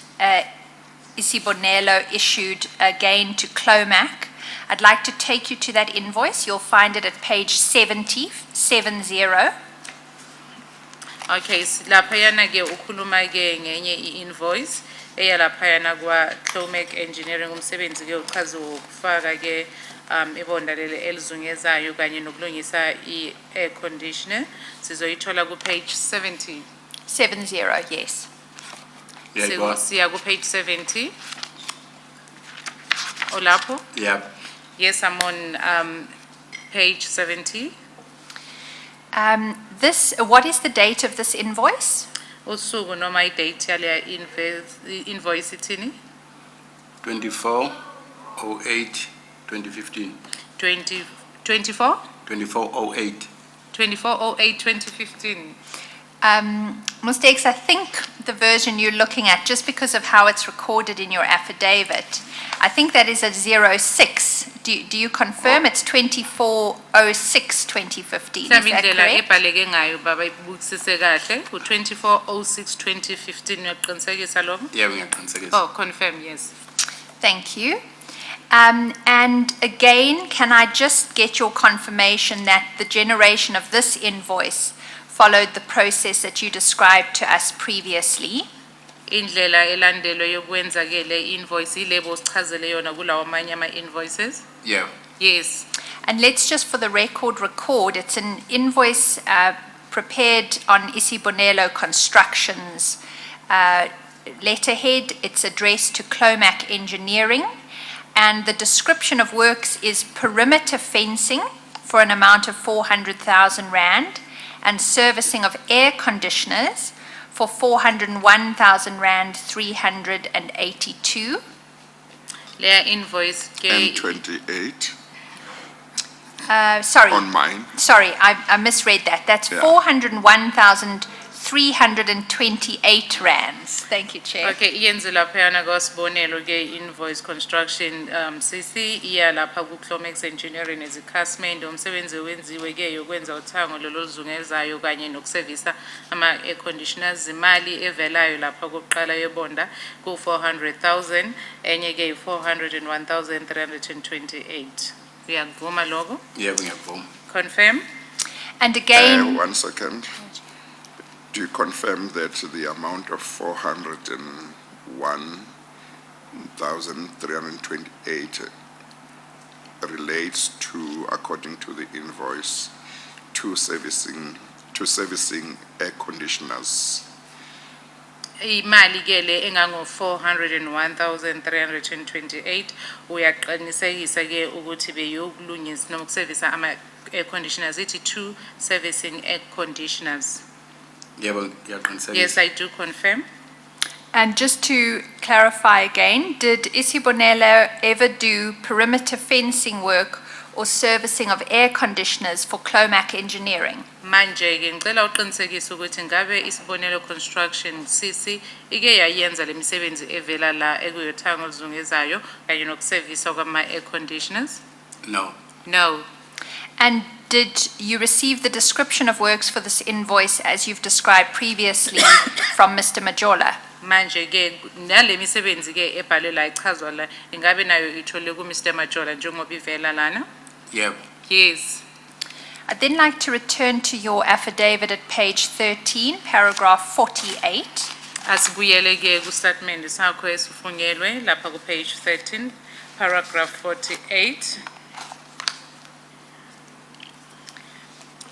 Isibonelo issued again to Clomac. I'd like to take you to that invoice. You'll find it at page 70. Okay, laphayana ke ukhuluma ke ngenye i-invoice eyalaphayana kwa Clomac Engineering umsebenzi ke uchaza ukufaka ke ibonda leli elizungezayo kanye nokulungisa i-air conditioner. Sizoyithola ku page 70. 70, yes. Yebo. Siya ku page 70. Olapho? Yep. Yes, I'm on page 70. What is the date of this invoice? Usuku noma i-date yaleya invoice ithini? 24/08/2015. 24? 24/08. 24/08/2015. Mr. X, I think the version you're looking at, just because of how it's recorded in your affidavit, I think that is a 06. Do you confirm it's 24/06/2015? Is that Mhlawumbe indlela correct? ebhaleke ngayo baba ibukisise kahle ku 24/06/2015 uyaqinisekisa lokho? Yebo ngiyaqinisekisa. Oh, confirm, yes. Thank you. And again, can I just get your confirmation that the generation of this invoice followed the process that you described to us previously? Indlela elandelwe yokwenza ke le invoice ilebo sichazele yona kulawo amanye ama invoices? Yebo. Yes. And let's just for the record, it's an invoice prepared on Isibonelo Constructions letterhead. It's addressed to Clomac Engineering. And the description of works is perimeter fencing for an amount of 400,000 Rand and servicing of air conditioners for 401,000 Rand 382. Leya invoice ke M28 Sorry. on mine. Sorry, I misread that. That's Yeah. 401,328 rands. Thank you, Chair. Okay, iyenze laphayana kwaSibonelo ke invoice construction CC iya lapha ku Clomax Engineering ezikhasimende umsebenzi wenziwe ke yokwenza uthango loluzungezayo kanye nokusevisa ama air conditioners imali evelayo lapha kokuqala yebonda ku 400,000 enye ke 401,328. Uyakuvuma lokho? Yebo ngiyavuma. Confirm? And again, 1 second. Do you confirm that the amount of 401,328 relates to, according to the invoice, to servicing air conditioners? Imali ke le engango 401,328 uyaqinisekisa ke ukuthi beyokulungisa noma ukusevisa ama air conditioners ithi two servicing air conditioners. Yebo ngiyaqinisekisa. Yes, I do confirm. and just to clarify again, did Isibonelo ever do perimeter fencing work or servicing of air conditioners for Clomac Engineering? Manje ke ngicela uqinisekise ukuthi ngabe Isibonelo Construction CC ike yayenza lemisebenzi evela la ekuyothango oluzungezayo kanye nokusevisa kwama air conditioners? No. No. And did you receive the description of works for this invoice as you've described previously from Mr. Majola? Manje ke nale misebenzi ke ebhalwe la ichazwa la ingabe nayo ithole ku Mr. Majola njengoba ivela lana? Yebo. Yes. I'd then like to return to your affidavit at page 13, paragraph 48. Asibuyele ke ku statement sakho esifungelwe lapha ku page 13 paragraph 48.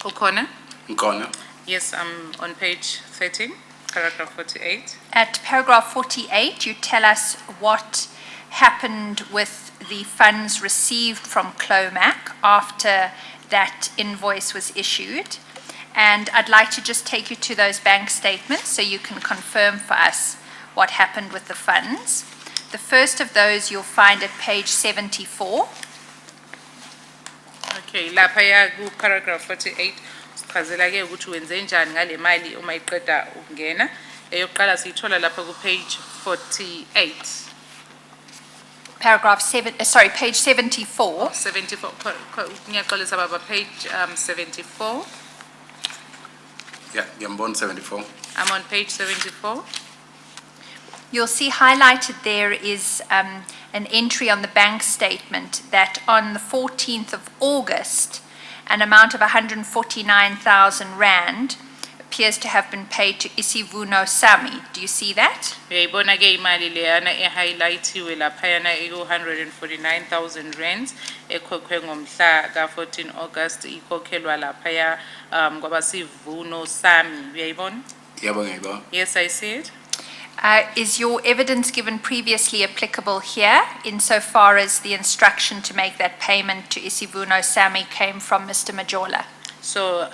Ukhona? Ngikhona. Yes, I'm on page 13. paragraph 48. At paragraph 48, you tell us what happened with the funds received from Clomac after that invoice was issued. And I'd like to just take you to those bank statements so you can confirm for us what happened with the funds. The first of those you'll find at page 74. Okay, lapha ya ku paragraph 48 sichazela ke ukuthi wenze njani ngale mali uma iqeda ukungena. Eyokuqala siyithola lapha ku page 48. Page 74. 74 ngiyaxolisa baba page 74. Yeah, ngiyambona 74. I'm on page 74. You'll see highlighted there is an entry on the bank statement that on the 14th of August, an amount of 149,000 rand appears to have been paid to Isivuno Sami. Do you see that? Uyayibona ke imali leyana ehighlightiwe laphayana eku 149,000 rands ekhokhwe ngomhla ka 14 August ikhokhelwa laphaya kwabasivuno Sami. Uyayibona? Yebo ngiyibona. Yes, I see it. Is your evidence given previously applicable here insofar as the instruction to make that payment to Isivuno Sami came from Mr. Majola? So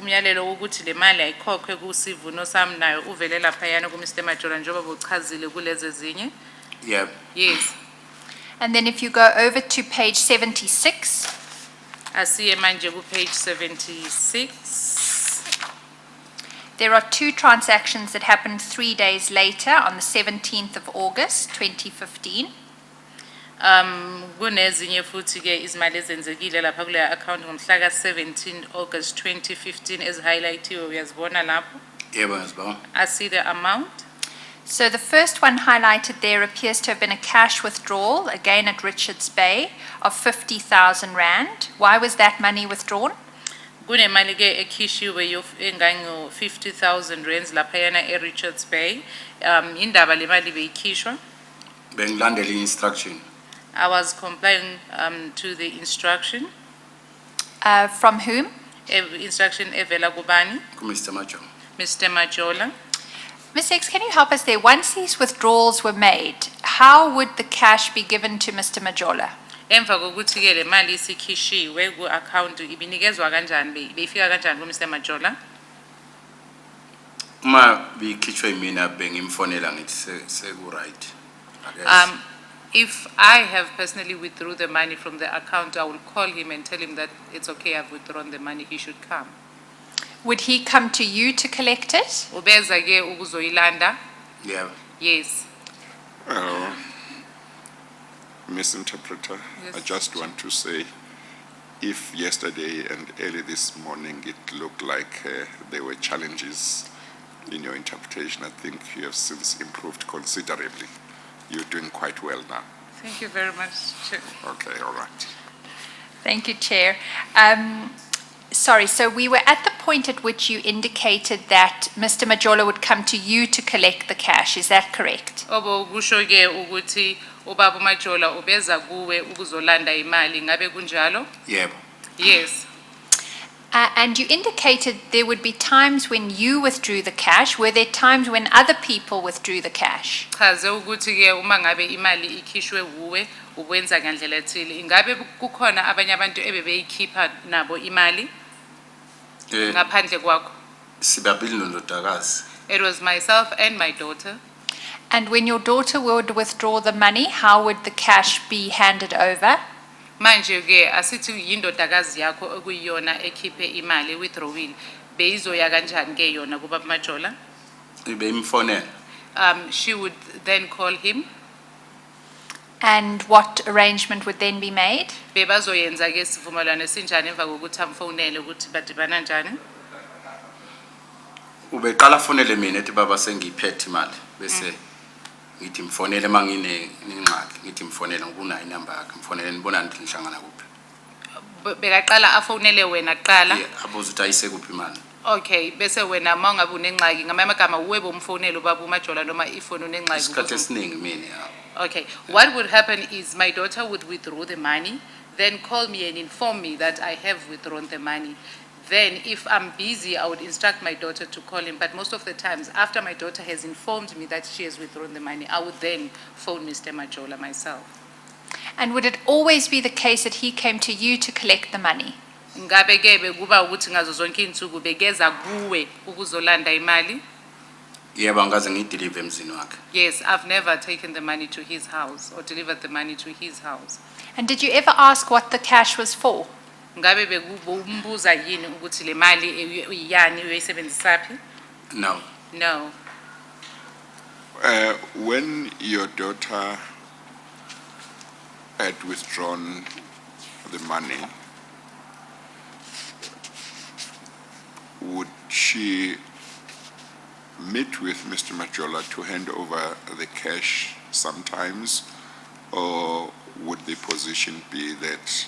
umyalelo ukuthi le mali ayikhokhwe kusivuno Sami nayo uvele laphayana ku Mr. Majola njengoba bochazile kulezi ezinye. Yebo. Yes. And then if you go over to page 76, Asiye manje ku page 76. there are two transactions that happened 3 days later on the 17th of August 2015. Kunezinye futhi ke izimali ezenzekile lapha kule account ngomhla ka 17 August 2015 ezihighlightiwe uyazibona lapho. Yebo ngiyazibona. I see the amount. So the first one highlighted there appears to have been a cash withdrawal, again at Richards Bay, of 50,000 rand. Why was that money withdrawn? Kunemali ke ekhishiwe engango 50,000 rands laphayana eRichards Bay. Indaba le mali beyikhishwa. Bengilandela instruction. I was complying to the instruction. From whom? Instruction evela kubani? Ku Mr. Majo. Mr. Majola. Ms. X, can you help us there? Once these withdrawals were made, how would the cash be given to Mr. Majola? Emva kokuthi ke le mali isikhishiwe ku account ibinikezwa kanjani beyifika kanjani ku Mr. Majola? Uma bikhishwe mina bengimfonela ngithi seku right. I guess. If I have personally withdrew the money from the account, I will call him and tell him that it's okay, I've withdrawn the money, he should come. Would he come to you to collect it? Ubeza ke ukuzoyilanda? Yebo. Yes. Miss Interpreter, Yes. I just want to say, if yesterday and early this morning it looked like there were challenges in your interpretation, I think you have since improved considerably. You're doing quite well now. Thank you very much, Chair. Okay, all right. Thank you, Chair. Sorry, so we were at the point at which you indicated that Mr. Majola would come to you to collect the cash. Is that correct? Obo kusho ke ukuthi ubaba Majola ubeza kuwe ukuzolanda imali ngabe kunjalo? Yebo. Yes. And you indicated there would be times when you withdrew the cash. Were there times when other people withdrew the cash? Chaze ukuthi ke uma ngabe imali ikhishwe kuwe ukwenza ngandlela ethile. Ingabe kukhona abanye abantu ebebeyikhipha nabo imali ngaphandle kwakho? Sibabili nondodakazi. It was myself and my daughter. And when your daughter would withdraw the money, how would the cash be handed over? Manje ke asithi yindodakazi yakho okuyiyona ekhiphe imali withdrawing beyizoya kanjani ke yona kuba Majola? Beyimfonela. She would then call him. And what arrangement would then be made? Bebazoyenza ke sivumelwano sinjani emva kokuthi amfonele ukuthi badibana njani? Ubeqala fonele mina ethi baba sengiphethe imali bese ngithi mfonele mangine ingxaki ngithi mfonele ngikunayo inamba yakhe mfonele nibona nithi nihlangana kuphi. Bekaqala afonele wena kuqala. Abuza ukuthi ayise kuphi imali. Okay, bese wena mawungabe unengxaki ngamagama uwe bomfonela ubaba uMajola noma ifoni unengxaki. Isikhathi esiningi mina. Okay, what would happen is my daughter would withdraw the money, then call me and inform me that I have withdrawn the money. then if I'm busy, I would instruct my daughter to call him. But most of the times, after my daughter has informed me that she has withdrawn the money, I would then phone Mr. Majola myself. And would it always be the case that he came to you to collect the money? Ngabe ke bekuba ukuthi ngazo zonke insuku bekeza kuwe ukuzolanda imali? Yebo angikaze ngideliver emzini wakhe. Yes, I've never taken the money to his house or delivered the money to his house. And did you ever ask what the cash was for? Ngabe bekumbuza yini ukuthi le mali iyani uyisebenzisaphi? No. No. When your daughter had withdrawn the money, would she meet with Mr. Majola to hand over the cash sometimes, or would the position be that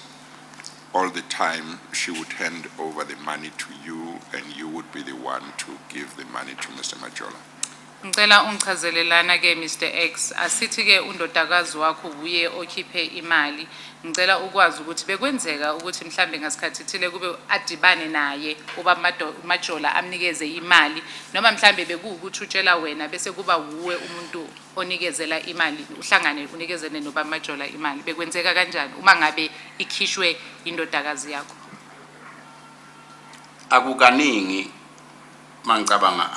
all the time she would hand over the money to you and you would be the one to give the money to Mr. Majola? Ngicela ungichazelelana ke Mr X, asithi ke undodakazi wakho uye okhiphe imali. Ngicela ukwazi ukuthi bekwenzeka ukuthi mhlambe ngasikhathi thile kube adibane naye uba Majola amnikeze imali, noma mhlambe bekuwukuthi utshela wena bese kuba uwe umuntu onikezela imali uhlangane unikezene noba Majola imali. Bekwenzeka kanjani uma ngabe ikhishwe indodakazi yakho? Akukaningi mangicabanga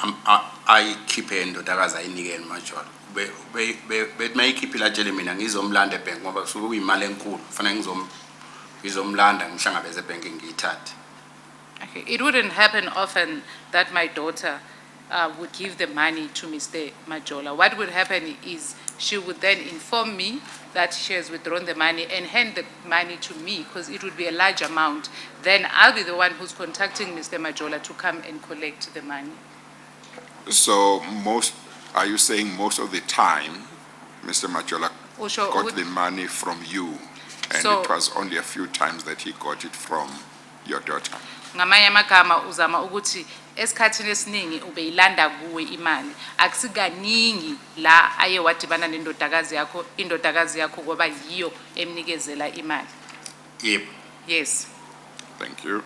ayikhiphe indodakazi ayinikele Majola. Bethi mayikhiphe latshele mina ngizomlanda ebank ngoba kusuke kuyimali enkulu kufanele ngizomlanda ngihlangabeze ebank ngiyithathe. Okay. It wouldn't happen often that my daughter would give the money to Mr. Majola. What would happen is she would then inform me that she has withdrawn the money and hand the money to me because it would be a large amount. Then I'll be the one who's contacting Mr. Majola to come and collect the money. So are you saying most of the time, Mr. Majola Usho got ukuthi- the money from you, and So- it was only a few times that he got it from your daughter? Ngamanye amagama uzama ukuthi esikhathini esiningi ubeyilanda kuwe imali. Akusikaningi la aye wadibana nendodakazi yakho ngoba yiyo emnikezela imali. Yebo. Yes. Thank you.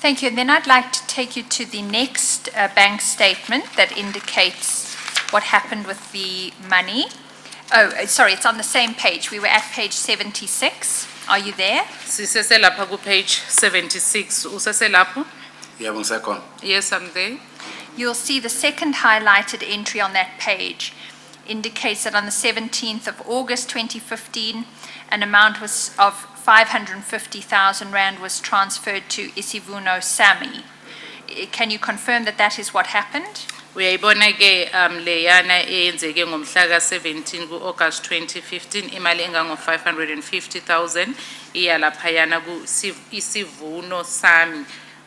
Thank you. And then I'd like to take you to the next bank statement that indicates what happened with the money. Oh, sorry, it's on the same page. We were at page 76. Are you there? Sisese lapha ku page 76. Usese lapho? Yebo ngisekhona. Yes, I'm there. You'll see the second highlighted entry on that page indicates that on the 17th of August 2015, an amount of 550,000 Rand was transferred to Isivuno Sami. Can you confirm that that is what happened? Uyayibona ke leyana eyenzeke ngomhla ka 17 ku August 2015 imali engango 550,000 iya laphayana ku Isivuno Sami.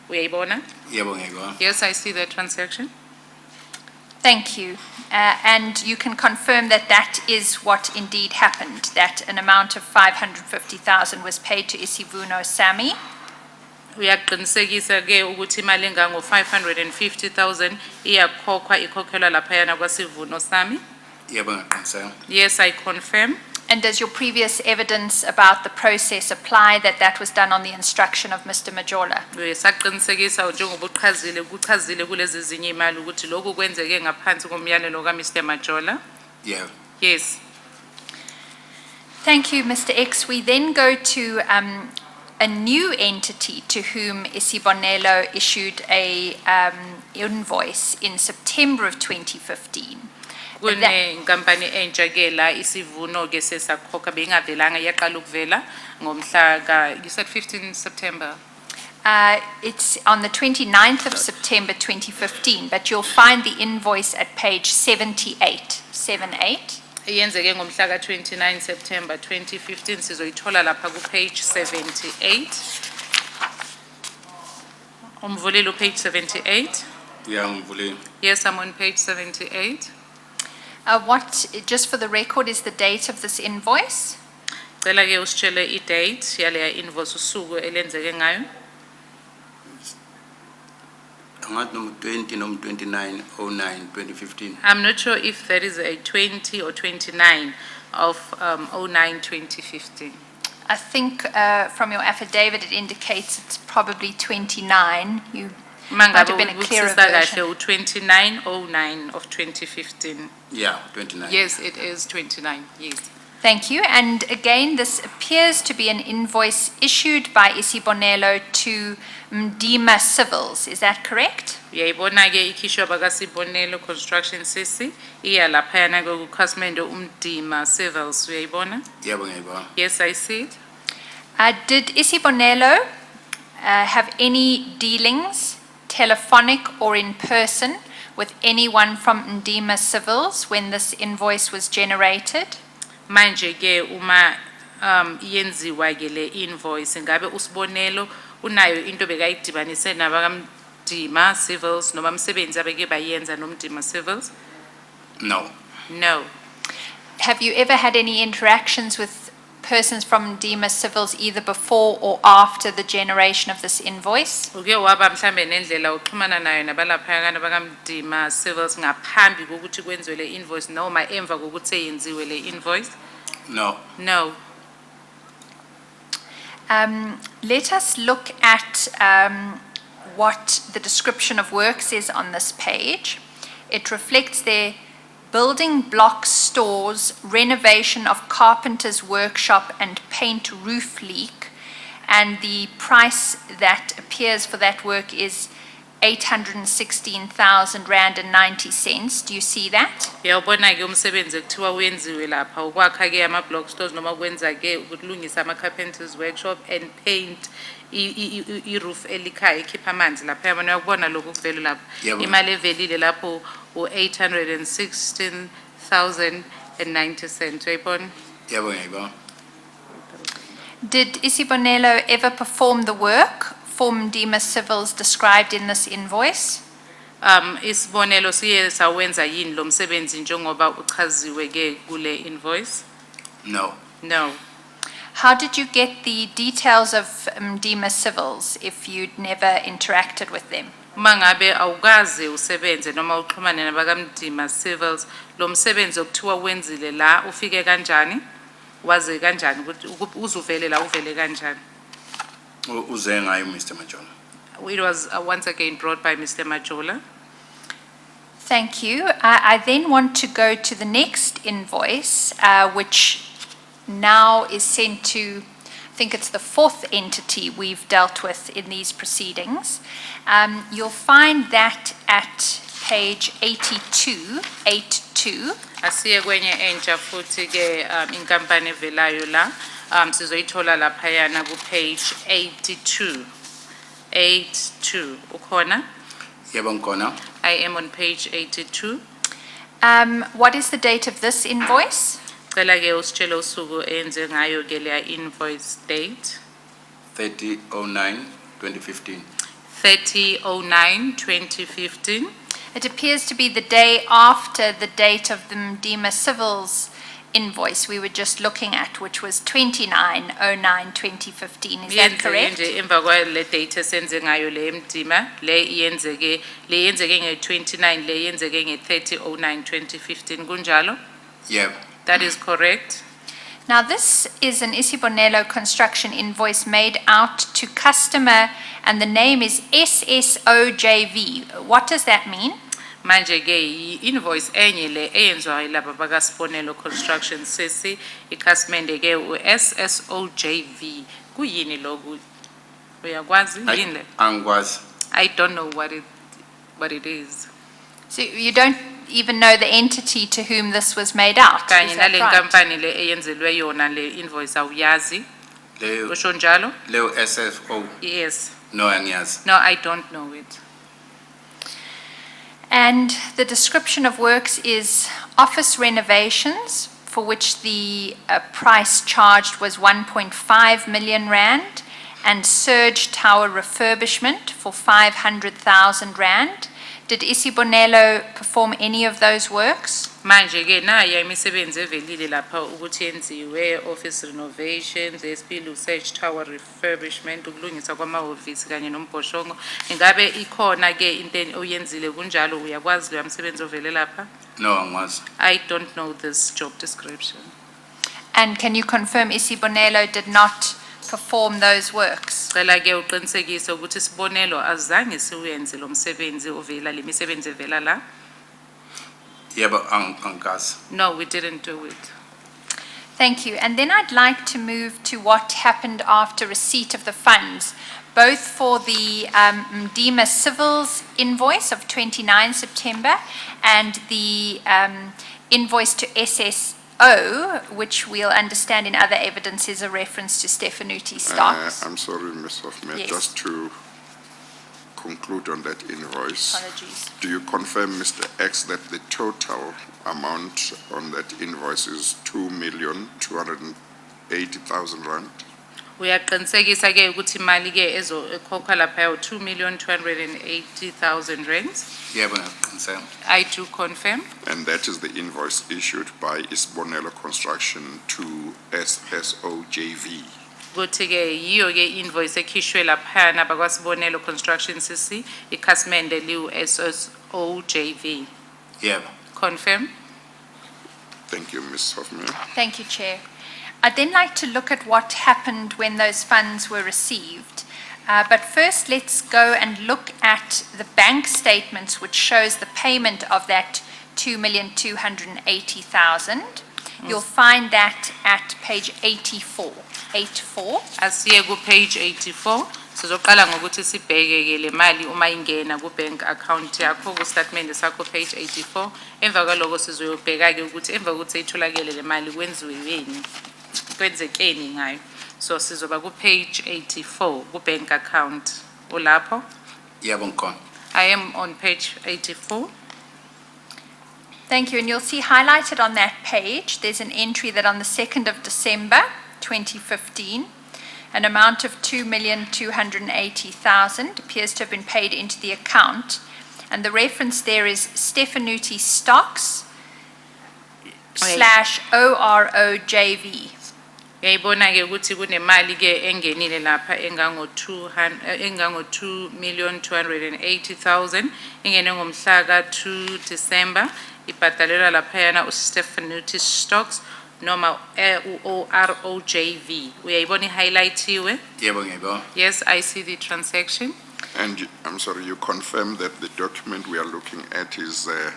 Uyayibona? Yebo ngiyibona. Yes, I see the transaction. Thank you. And you can confirm that that is what indeed happened, that an amount of 550,000 was paid to Isivuno Sami. Uyaqinisekisa ke ukuthi imali engango 550,000 ikhokhelwa laphayana kwaSivuno Sami? Yebo ngiyaqiniseka. Yes, I confirm. And does your previous evidence about the process apply that that was done on the instruction of Mr. Majola? Saqinisekisa njengoba kuchazile kulezi zinye imali ukuthi lokho kwenzeke ngaphansi komyalelo kaMr Majola. Yebo. Yes. Thank you, Mr. X. We then go to a new entity to whom Isibonelo issued a invoice in September of 2015. Kune inkampani entsha ke la Isivuno ke sesakhokha bengavelanga yaqala ukuvela ngomhla ka you said 15 September. It's on the 29th of September 2015, but you'll find the invoice at page 78. 78. Iyenzeke ngomhla ka 29 September 2015 sizoyithola lapha ku page 78. Umvulile page 78. Yeah, ngivulile. Yes, I'm on page 78. What, just for the record, is the date of this invoice? Cela ke usitshele i-date yaleya invoice usuku elenzeke ngayo. Angathi noma 20 noma 29/09/2015. I'm not sure if there is a 20 or 29 of 09/2015. I think from your affidavit it indicates it's probably 29. You might Mangabe have been a clearer ubusisa version. kahle u-2909 of 2015. Yeah, 29. Yes, it is 29, yes. Thank you. And again, this appears to be an invoice issued by Isibonelo to Mdima Civils. Is that correct? Uyayibona-ke ikhishwa bakaSibonelo Construction CC, iya laphayana-ke kukhasimente uMdima Civils, uyayibona? Yebo ngiyayibona. Yes, I see it. Did Isibonelo have any dealings, telephonic or in person, with anyone from Mdima Civils when this invoice was generated? Manje-ke uma yenziwa-ke le invoice, ngabe uSibonelo unayo into bekayidibanise nabakamdima Civils noma msebenzi abeke bayenza nomdima Civils? No. No. Have you ever had any interactions with persons from Mdima Civils either before or after the generation of this invoice? Uke waba mhlambe nendlela uxhumana nayo nabalaphayana bakamdima Civils ngaphambi kokuthi kwenziwe le invoice noma emva kokuthi seyenziwe le invoice? No. No. Let us look at what the description of works is on this page. It reflects their building block stores, renovation of carpenter's workshop and paint roof leak. And the price that appears for that work is 816,000 rand and 90 cents. Do you see that? Uyawubona-ke umsebenzi ekuthiwa wenziwe lapha ukwakha-ke ama-block stores noma kwenza-ke ukulungisa ama-carpenters workshop and paint i-roof elikhaya ekhipha amanzi lapha yabona uyakubona lokhu kuvele lapha Yebo. imali evelile lapho u-816,090 cents uyayibona? Yebo ngiyayibona. Did Isibonelo ever perform the work for Mdima Civils described in this invoice? Isibonelo siye sawenza yini lo msebenzi njengoba uchaziwe-ke kule invoice? No. No. How did you get the details of Mdima Civils if you'd never interacted with them? Uma ngabe awukaze usebenze noma uxhumane nabakamdima Civils, lo msebenzi okuthiwa wenzile la ufike kanjani? Waze kanjani ukuthi uzuvele la uvele kanjani? Uze ngayo Mr. Majola. It was once again brought by Mr. Majola. Thank you. I then want to go to the next invoice, which now is sent to, I think it's the fourth entity we've dealt with in these proceedings. You'll find that at page 82. Asiye kwenye entsha futhi-ke inkampani evelayo la sizoyithola laphayana ku page 82. 82 ukhona? Yebo ngikhona. I am on page 82. What is the date of this invoice? Cela-ke usitshele usuku eyenze ngayo-ke leya invoice date. 30/09/2015. 30/09/2015. It appears to be the day after the date of the Mdima Civils invoice we were just looking at, which was 29/09/2015. Is that correct? Nje emva kwale date esenze ngayo le mdima le yenzeke nge-29 le yenzeke nge-30/09/2015 kunjalo? Yebo. That is correct. Now, this is an Isibonelo construction invoice made out to customer, and the name is SSOJV. What does that mean? Manje-ke i-invoice enye le eyenzwa yilaba bakaSibonelo Construction CC ikhasimende-ke u-SSOJV. Kuyini lokhu? Uyakwazi yini le? Angikwazi. I don't know what it is. So you don't even know the entity to whom this was made out. Kanye Is that nale right? nkampani le eyenzelwe yona le invoice awuyazi. Leyo Usho njalo? SFO. Yes. No angiyazi. No, I don't know it. And the description of works is office renovations, for which the price charged was 1.5 million rand, and Surge Tower refurbishment for 500,000 rand. Did Isibonelo perform any of those works? Manje-ke nayo imisebenzi evelile lapha ukuthi yenziwe office renovations, esibili Surge Tower refurbishment, ukulungisa kwamahhovisi kanye nombhoshongo. Ingabe ikhona-ke into oyenzile kunjalo uyakwazi loya msebenzi ovele lapha? No angikwazi. I don't know this job description. And can you confirm Isibonelo did not perform those works? Cela ke uqinisekise ukuthi Sibonelo azange siwenze lo msebenzi ovela le misebenzi evela la. Yebo, angikazi. No, we didn't do it. Thank you. And then I'd like to move to what happened after receipt of the funds, both for the Mdima Civils invoice of 29 September and the invoice to SSO, which we'll understand in other evidence is a reference to Stefanuti stocks. I'm sorry, Ms. Hoffman, Yes. just to conclude on that invoice. Apologies. Do you confirm, Mr. X, that the total amount on that invoice is 2,280,000 rand? Uyaqinisekisa ke ukuthi imali ke ekhokhwa lapha yo 2,280,000 rands. Yebo, ngiyaqiniseka. I do confirm. And that is the invoice issued by Isibonelo Construction to SSO JV. Ukuthi ke yiyo ke invoice ekhishwe laphana bakwaSibonelo Construction CC ikhasimende liu SSO JV. Yebo. Confirm. Thank you, Ms. Hoffman. Thank you, Chair. I'd then like to look at what happened when those funds were received. But first, let's go and look at the bank statements, which shows the payment of that 2,280,000. You'll find that at page 84. 84. Asiye ku page 84. Sizoqala ngokuthi sibheke ke le mali uma ingena ku bank account yakho ku statement sakho page 84. Emva kwaloko sizoyobheka ke ukuthi emva kokuthi itholakele le mali kwenziwe yini. Kwenzekeni ngayo. So sizoba ku page 84 ku bank account. Ulapho? Yebo, ngikhona. I am on page 84. Thank you. And you'll see highlighted on that page, there's an entry that on the 2nd of December 2015, an amount of 2,280,000 appears to have been paid into the account. And the reference there is Stefanuti Stocks /OROJV. Uyayibona ke ukuthi kunemali ke engenile lapha engango 2,280,000 ingene ngomhla ka 2 December ibhadalelwa lapha yana uStefanuti Stocks noma OROJV. Uyayibona ihighlightiwe? Yebo, ngiyabona. Yes, I see the transaction. And I'm sorry, you confirm that the document we are looking at is a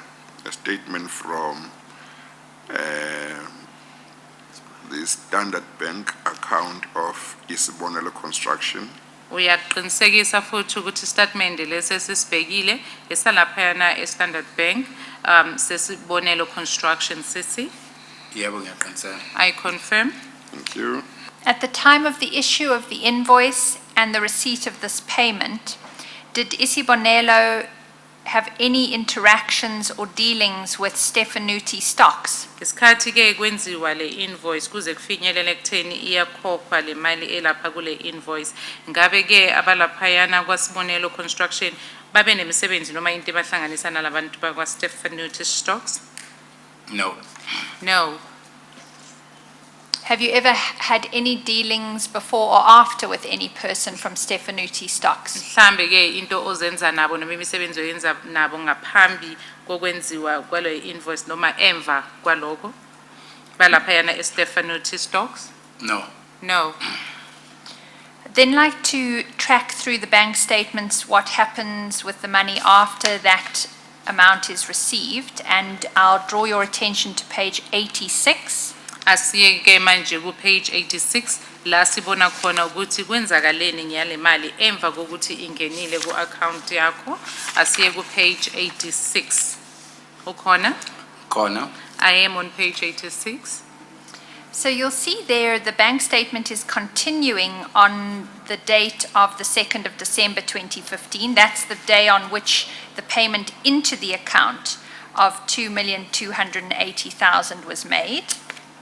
statement from the Standard Bank account of Isibonelo Construction. Uyaqinisekisa futhi ukuthi statement lesi sisibhekile esalapha yana eStandard Bank sesibonelo Construction CC. Yebo, ngiyaqiniseka. I confirm. Thank you. At the time of the issue of the invoice and the receipt of this payment, did Isibonelo have any interactions or dealings with Stefanuti Stocks? Isikhathi ke kwenziwa le invoice kuze kufinyelele ekutheni iyakhokhwa le mali elapha kule invoice. Ngabe ke abalaphayana kwaSibonelo Construction babe nemisebenzi noma into ebahlanganisa nalabantu bakwaStefanuti Stocks? No. No. Have you ever had any dealings before or after with any person from Stefanuti Stocks? Mhlambe ke into ozenza nabo noma imisebenzi oyenza nabo ngaphambi kokwenziwa kwalo invoice noma emva kwaloko balaphayana eStefanuti Stocks? No. No. Then like to track through the bank statements what happens with the money after that amount is received, and I'll draw your attention to page 86. Asiye ke manje ku page 86 la sibona khona ukuthi kwenzakaleni ngiyale mali emva kokuthi ingenile ku account yakho. Asiye ku page 86. Ukhona? Khona. I am on page 86. So you'll see there the bank statement is continuing on the date of the 2nd of December 2015. That's the day on which the payment into the account of 2,280,000 was made.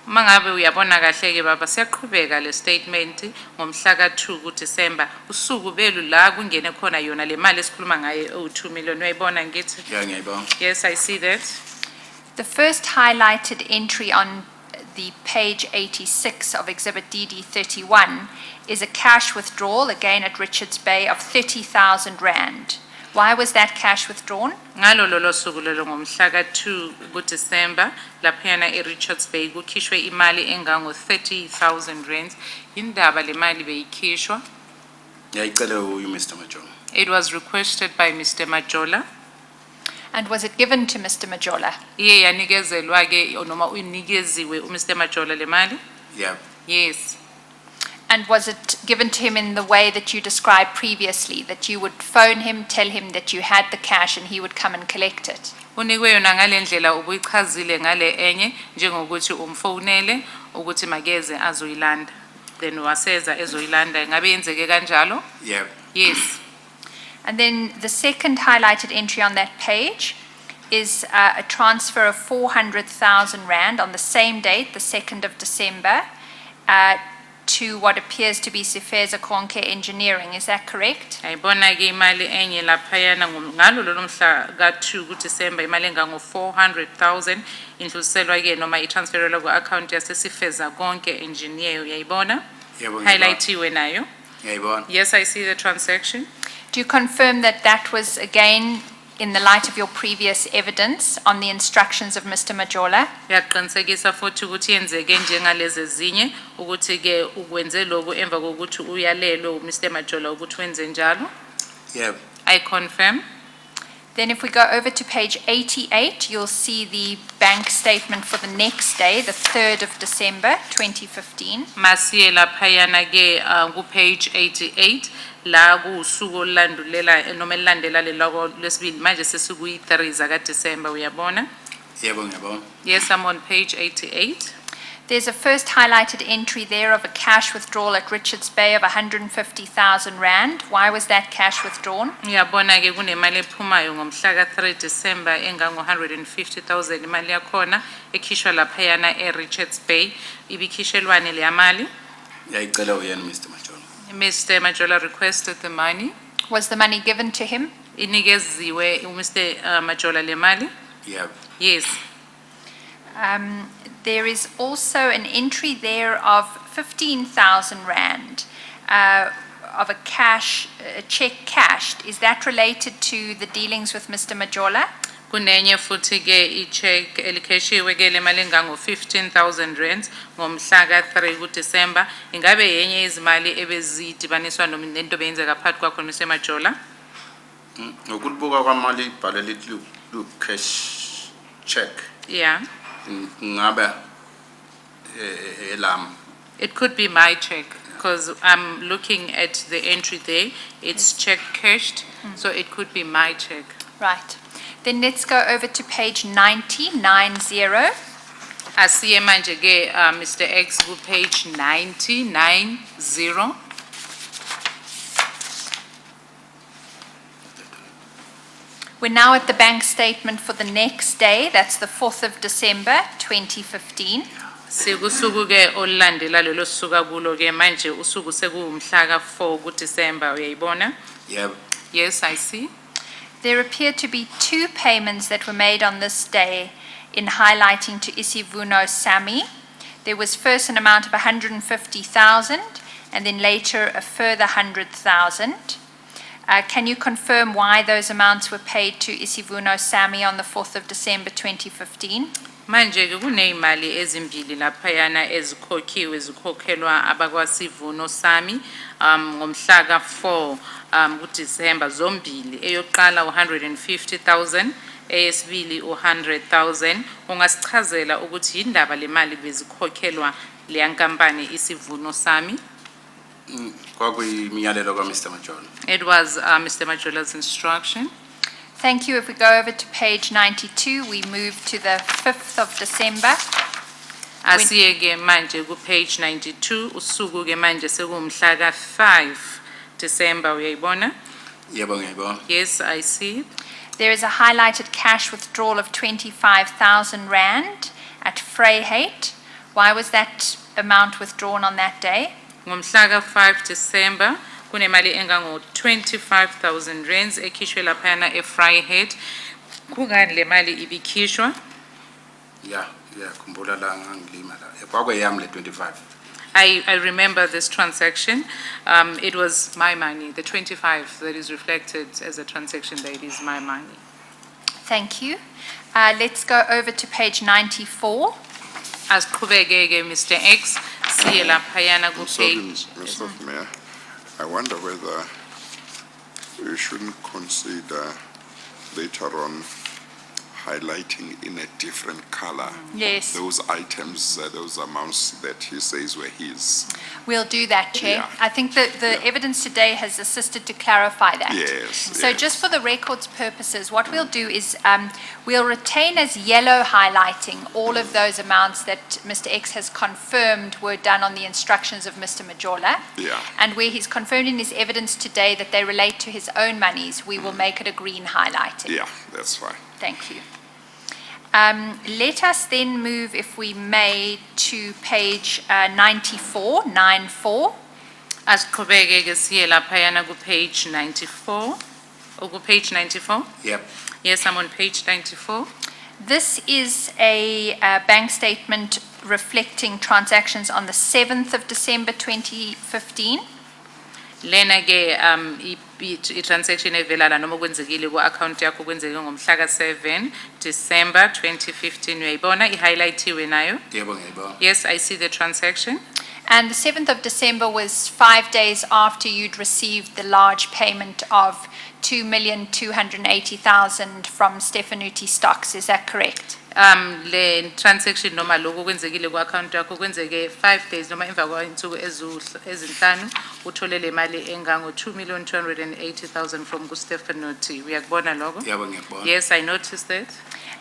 Mangabe uyabona kahle ke baba siyaqhubeka le statement ngomhla ka 2 ku December usuku belu la kungene khona yona le mali esikhuluma ngaye o 2 million. Uyayibona ngithi? Yeah, ngiyayibona. Yes, I see that. The first highlighted entry on the page 86 of Exhibit DD 31 is a cash withdrawal, again at Richards Bay, of 30,000 Rand. Why was that cash withdrawn? Ngalo lolo suku lelo ngomhla ka-2 kuDisemba laphayana eRichards Bay kukhishwe imali engango 30,000 rands. Indaba le mali beyikhishwa. Ngiyayicela uyu Mr. Majola. It was requested by Mr. Majola. And was it given to Mr. Majola? Iye yanikezelwa ke noma unikeziwe uMr. Majola le mali? Yeah. Yes. And was it given to him in the way that you described previously, that you would phone him, tell him that you had the cash and he would come and collect it? Unikwe yona ngale ndlela ubuyichazile ngale enye njengokuthi umfonele ukuthi makeze azoyilanda. Then waseza ezoyilanda. Ngabe yenzeke kanjalo? Yeah. Yes. And then the second highlighted entry on that page is a transfer of 400,000 rand on the same date, the 2nd of December, to what appears to be Sifeza Konke Engineering. Is that correct? Ayibona ke imali enye laphayana ngalo lolo mhla ka-2 kuDisemba imali engango 400,000 indluliselwa ke noma itransferelwa ku-account yasesifeza konke engineer uyayibona? Yebo ngiyabona. Highlightiwe nayo. Ngiyayibona. Yes, I see the transaction. Do you confirm that that was again in the light of your previous evidence on the instructions of Mr. Majola? Yaqinisekisa futhi ukuthi yenzeke njengalezi ezinye ukuthi ke ukwenze lokhu emva kokuthi uyalelo uMr. Majola ukuthi wenze njalo. Yeah. I confirm. Then if we go over to page 88, you'll see the bank statement for the next day, the 3rd of December, 2015. Masiye laphayana ke ku page 88 la kusuku olandulela noma elandela lelo lesibili manje sesikuyi 3 zaka December uyabona? Yebo ngiyabona. Yes, I'm on page 88. There's a first highlighted entry there of a cash withdrawal at Richards Bay of 150,000 rand. Why was that cash withdrawn? Uyabona ke kunemali ephumayo ngomhla ka 3 December engango 150,000 imali yakhona ekhishwa laphayana eRichards Bay. Ibikhishelwane le mali. Ngiyayicela uyena Mr. Majola. Mr. Majola requested the money. Was the money given to him? Inikeziwe uMr. Majola le mali? Yeah. Yes. There is also an entry there of 15,000 rand of a check cashed. Is that related to the dealings with Mr. Majola? Kunenye futhi ke icheck elikeshiwe ke le mali engango 15,000 rands ngomhla ka 3 kuDisemba. Ingabe yenye izimali ebezidibaniswa nento beyenzeka phakathi kwakho noMr. Majola? Ngokulibuka kwamali ibhale lithi cash check. Yeah. Ngabe elam. It could be my check because I'm looking at the entry there. It's check cashed, so it could be my check. Right. Then let's go over to page 90. Asiye manje ke Mr. X ku page 90. We're now at the bank statement for the next day. That's the 4th of December, 2015. Sikusuku ke olandela lelo suka kulo ke manje usuku sekuumhla ka 4 kuDisemba uyayibona? Yebo. Yes, I see. There appear to be two payments that were made on this day in highlighting to Isivuno Sami. There was first an amount of 150,000 and then later a further 100,000. Can you confirm why those amounts were paid to Isivuno Sami on the 4th of December 2015? Manje ke kunezimali ezimbili laphayana ezikhokhiwe zikhokhelwa abakwasivuno Sami ngomhla ka 4 kuDisemba zombili eyoqala 150,000 eyesibili 100,000 ungasichazela ukuthi indaba le mali bezikhokhelwa le nkampani Isivuno Sami? Kwakuyimiyalelo kaMr. Majola. It was Mr. Majola's instruction. Thank you. If we go over to page 92, we move to the 5th of December. Asiye ke manje ku page 92 usuku ke manje sekumhla ka 5 December uyayibona? Yebo ngiyibona. Yes, I see. There is a highlighted cash withdrawal of 25,000 rand at Vryheid. Why was that amount withdrawn on that day? Ngomhla ka 5 December kunemali engango 25,000 rands ekhishwe laphana eVryheid. Kungani le mali ibikhishwa? Yeah, khumbula la ngangilima la. Kwakweyami le 25. I remember this transaction. It was my money, the 25 that is reflected as a transaction that is my money. Thank you. Let's go over to page 94. Asiqhubeke-ke Mr. X, siye laphayana I'm sorry, ku-page. Ms. Hofmeyer, I wonder whether we shouldn't consider later on highlighting in a different color Yes. those items, those amounts that he says were his. We'll do that, Chair. Yeah. I think that the evidence today has assisted to clarify that. Yes, So yes. just for the records purposes, what we'll do is we'll retain as yellow highlighting all of those amounts that Mr. X has confirmed were done on the instructions of Mr. Majola. Yeah. And where he's confirmed in his evidence today that they relate to his own monies, we will make it a green highlighting. Yeah, that's fine. Thank you. Let us then move, if we may, to page 94, 94. Asiqhubeke-ke siye laphayana ku-page 94, or ku-page 94? Yep. Yes, I'm on page 94. This is a bank statement reflecting transactions on the 7th of December 2015. Lena-ke i-transaction evela la noma kwenzekile ku-account yakho kwenzeke ngomhla ka-7 December 2015. Uyayibona i-highlightiwe nayo? Yebo ngiyayibona. Yes, I see the transaction. And the 7th of December was 5 days after you'd received the large payment of 2,280,000 from Stefanuti Stocks. Is that correct? Le transaction noma lokho kwenzekile ku-account yakho kwenzeke 5 days noma emva kwayinsuku ezinhlanu uthole le mali engango 2,280,000 from kuStefanuti. Uyakubona lokho? Yebo ngiyabona. Yes, I noticed that.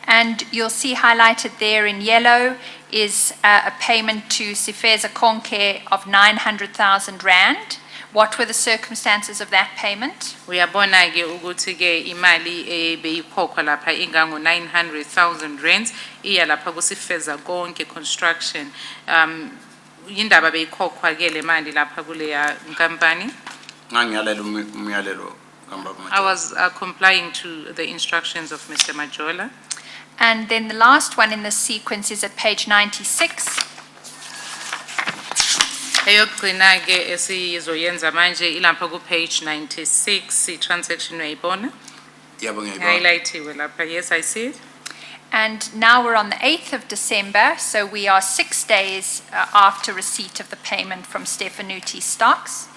And you'll see highlighted there in yellow is a payment to Sifeza Konke of 900,000 rand. What were the circumstances of that payment? Uyabona-ke ukuthi-ke imali ebeyikhokhwa lapha ingango 900,000 rands iya lapha kuSifeza Konke Construction. Yindaba beyikhokhwa-ke le mali lapha kuleya nkampani. Ngangiyalela umyalelo kaMbaba I Majola. was complying to the instructions of Mr. Majola. And then the last one in this sequence is at page 96. Eyokugcina-ke esizoyenza manje ilapha ku-page 96 i-transaction uyayibona? Yebo ngiyayibona. Highlightiwe lapha. Yes, I see it. And now we're on the 8th of December, so we are 6 days after receipt of the payment from Stefanuti Stocks.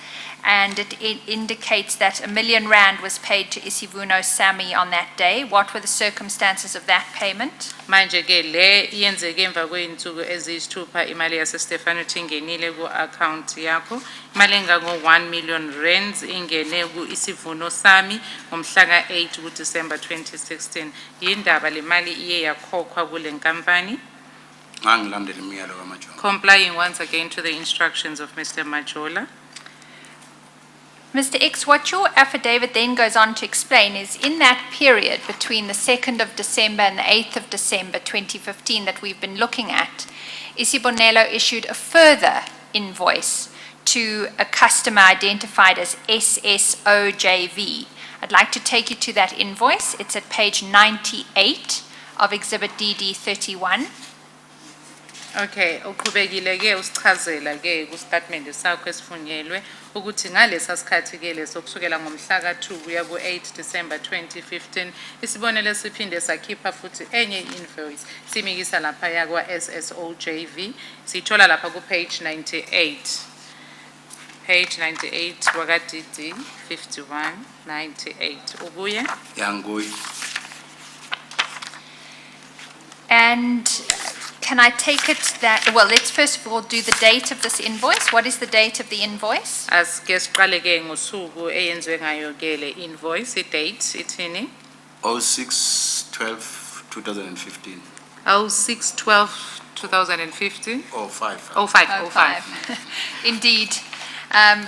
And it indicates that R1 million was paid to Isivuno Sami on that day. What were the circumstances of that payment? Manje-ke le iyenzeke emva kwey'nsuku eziyisithupha imali yaseStefanuti ingenile ku-account yakho. Imali engango 1 million rands ingene ku-Isivuno Sami ngomhla ka-8 kuDisemba 2016. Yindaba le mali iye yakhokhwa kule nkampani. Ngangilandela imiyalo kaMajola. Complying once again to the instructions of Mr. Majola. Mr. X, what your affidavit then goes on to explain is in that period between the 2nd of December and the 8th of December 2015 that we've been looking at, Isibonelo issued a further invoice to a customer identified as SSOJV. I'd like to take you to that invoice. It's at page 98 of Exhibit DD 31. Okay, uqhubekile-ke usichazela-ke kustatimende sakho esifunyelwe ukuthi ngalesa sikhathi-ke leso kusukela ngomhla ka-2 kuya ku-8 December 2015 isibonelo siphinde sakhipha futhi enye i-invoice simikisa laphaya kwa-SSOJV siyithola lapha ku-page 98. Page 98 waka-DD 5198 ubuye. Yanguyi. And can I take it that, well, let's first of all do the date of this invoice. What is the date of the invoice? Asike siqale-ke ngosuku eyenziwe ngayo-ke le invoice, i-date ithini? 06/12/2015. 06/12/2015. 05. 05. Indeed.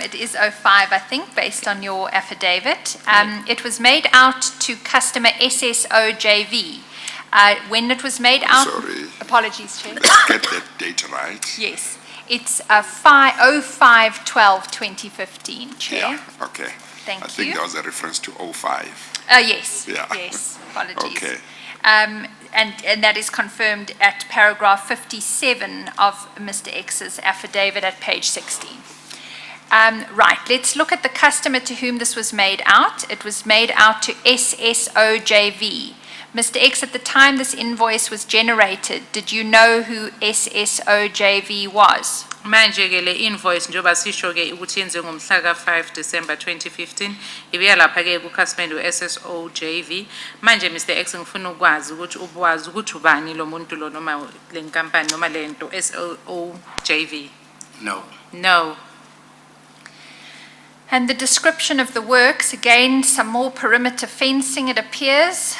It is 05, I think, based on your affidavit. It was made out to customer SSOJV. When it was made out... Sorry. Apologies, Chair. Let's get that date right. Yes. It's 05/12/2015, Chair. Yeah, okay. Thank I think you. there was a reference to 05. Yes. Yeah. Yes. Apologies. Okay. And that is confirmed at paragraph 57 of Mr. X's affidavit at page 16. Right, let's look at the customer to whom this was made out. It was made out to SSOJV. Mr. X, at the time this invoice was generated, did you know who SSOJV was? Manje ke le invoice njoba sisho ke ukuthi yenziwe ngomhla ka 5 December 2015 ibiya lapha ke ku customer SSO JV. Manje Mr. X ngifuna ukwazi ukuthi ubwazi ukuthi ubani lo muntu lo noma le nkampani noma lento SSO JV. No. No. And the description of the works, again, some more perimeter fencing, it appears,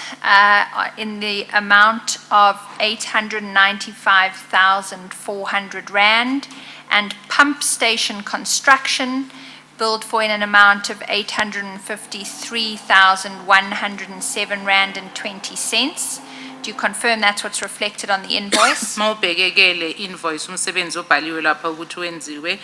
in the amount of 895,400 rand, and pump station construction, billed for in an amount of 853,107 rand and 20 cents. Do you confirm that's what's reflected on the invoice? Mawubheke ke le invoice umsebenzi obhaliwe lapha ukuthi wenziwe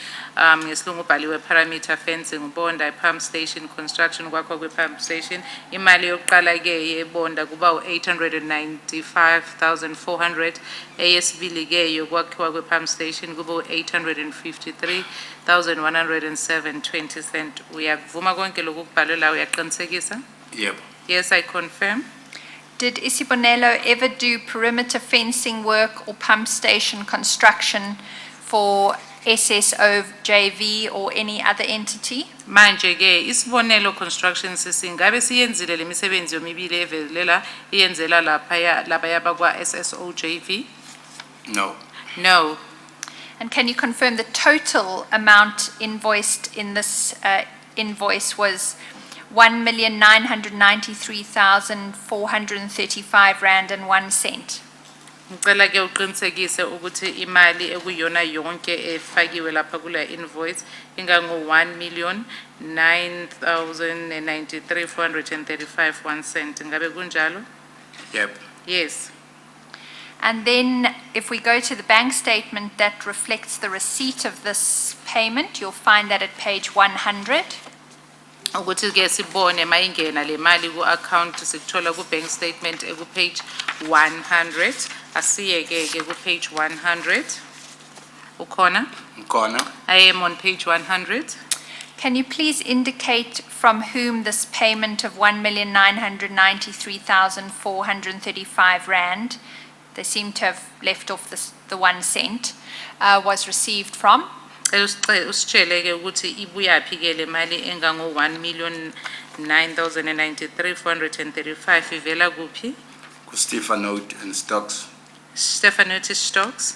ngesilungu ubhaliwe perimeter fencing ubonda pump station construction kwakho kwe pump station imali yokuqala ke yebonda kuba u895,400 eyesibili ke yokwakhiwa kwe pump station kuba u853,107.20 cent. Uyakuvuma konke lokhu kubhalwe la uyaqinisekisa? Yep. Yes, I confirm. Did Isibonelo ever do perimeter fencing work or pump station construction for SSO JV or any other entity? Manje ke Isibonelo Construction sisingabe siyenzile lemisebenzi yomibili evelela iyenzela lapha yabakwa SSO JV? No. No. And can you confirm the total amount invoiced in this invoice was 1,993,435 rand and 1 cent? Ngicela ke uqinisekise ukuthi imali ekuyona yonke efakiwe lapha kule invoice ingango 1,09,093,435 1 cent. Ngabe kunjalo? Yep. Yes. And then if we go to the bank statement that reflects the receipt of this payment, you'll find that at page 100. Ukuthi ke sibone mayingena le mali ku account sikuthola ku bank statement eku page 100 asiye ke ku page 100 ukhona Mkhona. I am on page 100. Can you please indicate from whom this payment of 1,993,435 rand, they seem to have left off the 1 cent, was received from? Usitshele ke ukuthi ibuyaphi ke le mali engango 1,09,093,435 ivela kuphi? Ku Stephanote and Stocks. Stephanotis Stocks.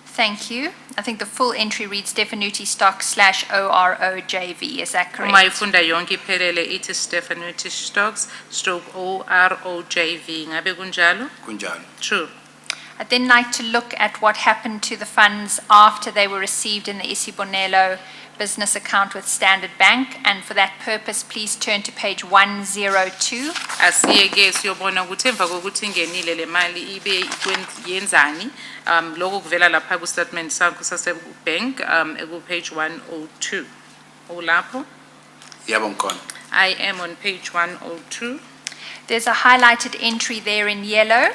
Thank you. I think the full entry reads Stefanuti stock /OROJV. Is that correct? Uma ifunda yonke iphelele ithi Stephanotis Stocks /OROJV ngabe kunjalo? Kunjalo. True. I'd then like to look at what happened to the funds after they were received in the Isibonelo business account with Standard Bank, and for that purpose, please turn to page 102. Asiye ke siyobona ukuthi emva kokuthi ingenile le mali ibe yenzani lokho kuvela lapha ku statement sakho sase bank eku page 102. Ulapho? Yebo Mkhona. I am on page 102. There's a highlighted entry there in yellow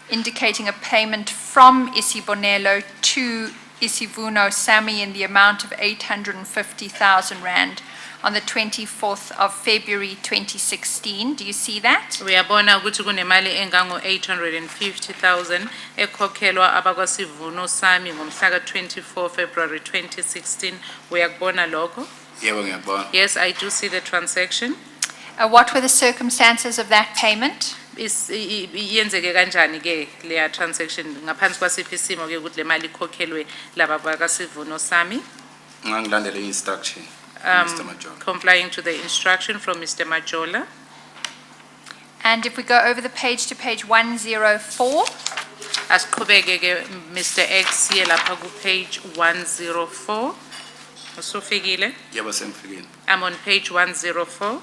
indicating a payment from Isibonelo to Isivuno Sami in the amount of 850,000 rand on the 24th of February 2016. Do you see that? Uyabona ukuthi kunemali engango 850,000 ekhokhelwa abakwasivuno sami ngomhla ka 24 February 2016. Uyakubona lokho? Yebo ngiyabona. Yes, I do see the transaction. What were the circumstances of that payment? Yenzeke kanjani ke leya transaction ngaphansi kwasiphi isimo ke ukuthi le mali ikhokhelwe laba bakasivuno sami? Ngangilandela instruction. Mr. Majola. Complying to the instruction from Mr. Majola. And if we go over the page to page 104, Asiqhubeke ke Mr. X siye lapha ku page 104. Usufikile? Yebo sengifikile. I'm on page 104.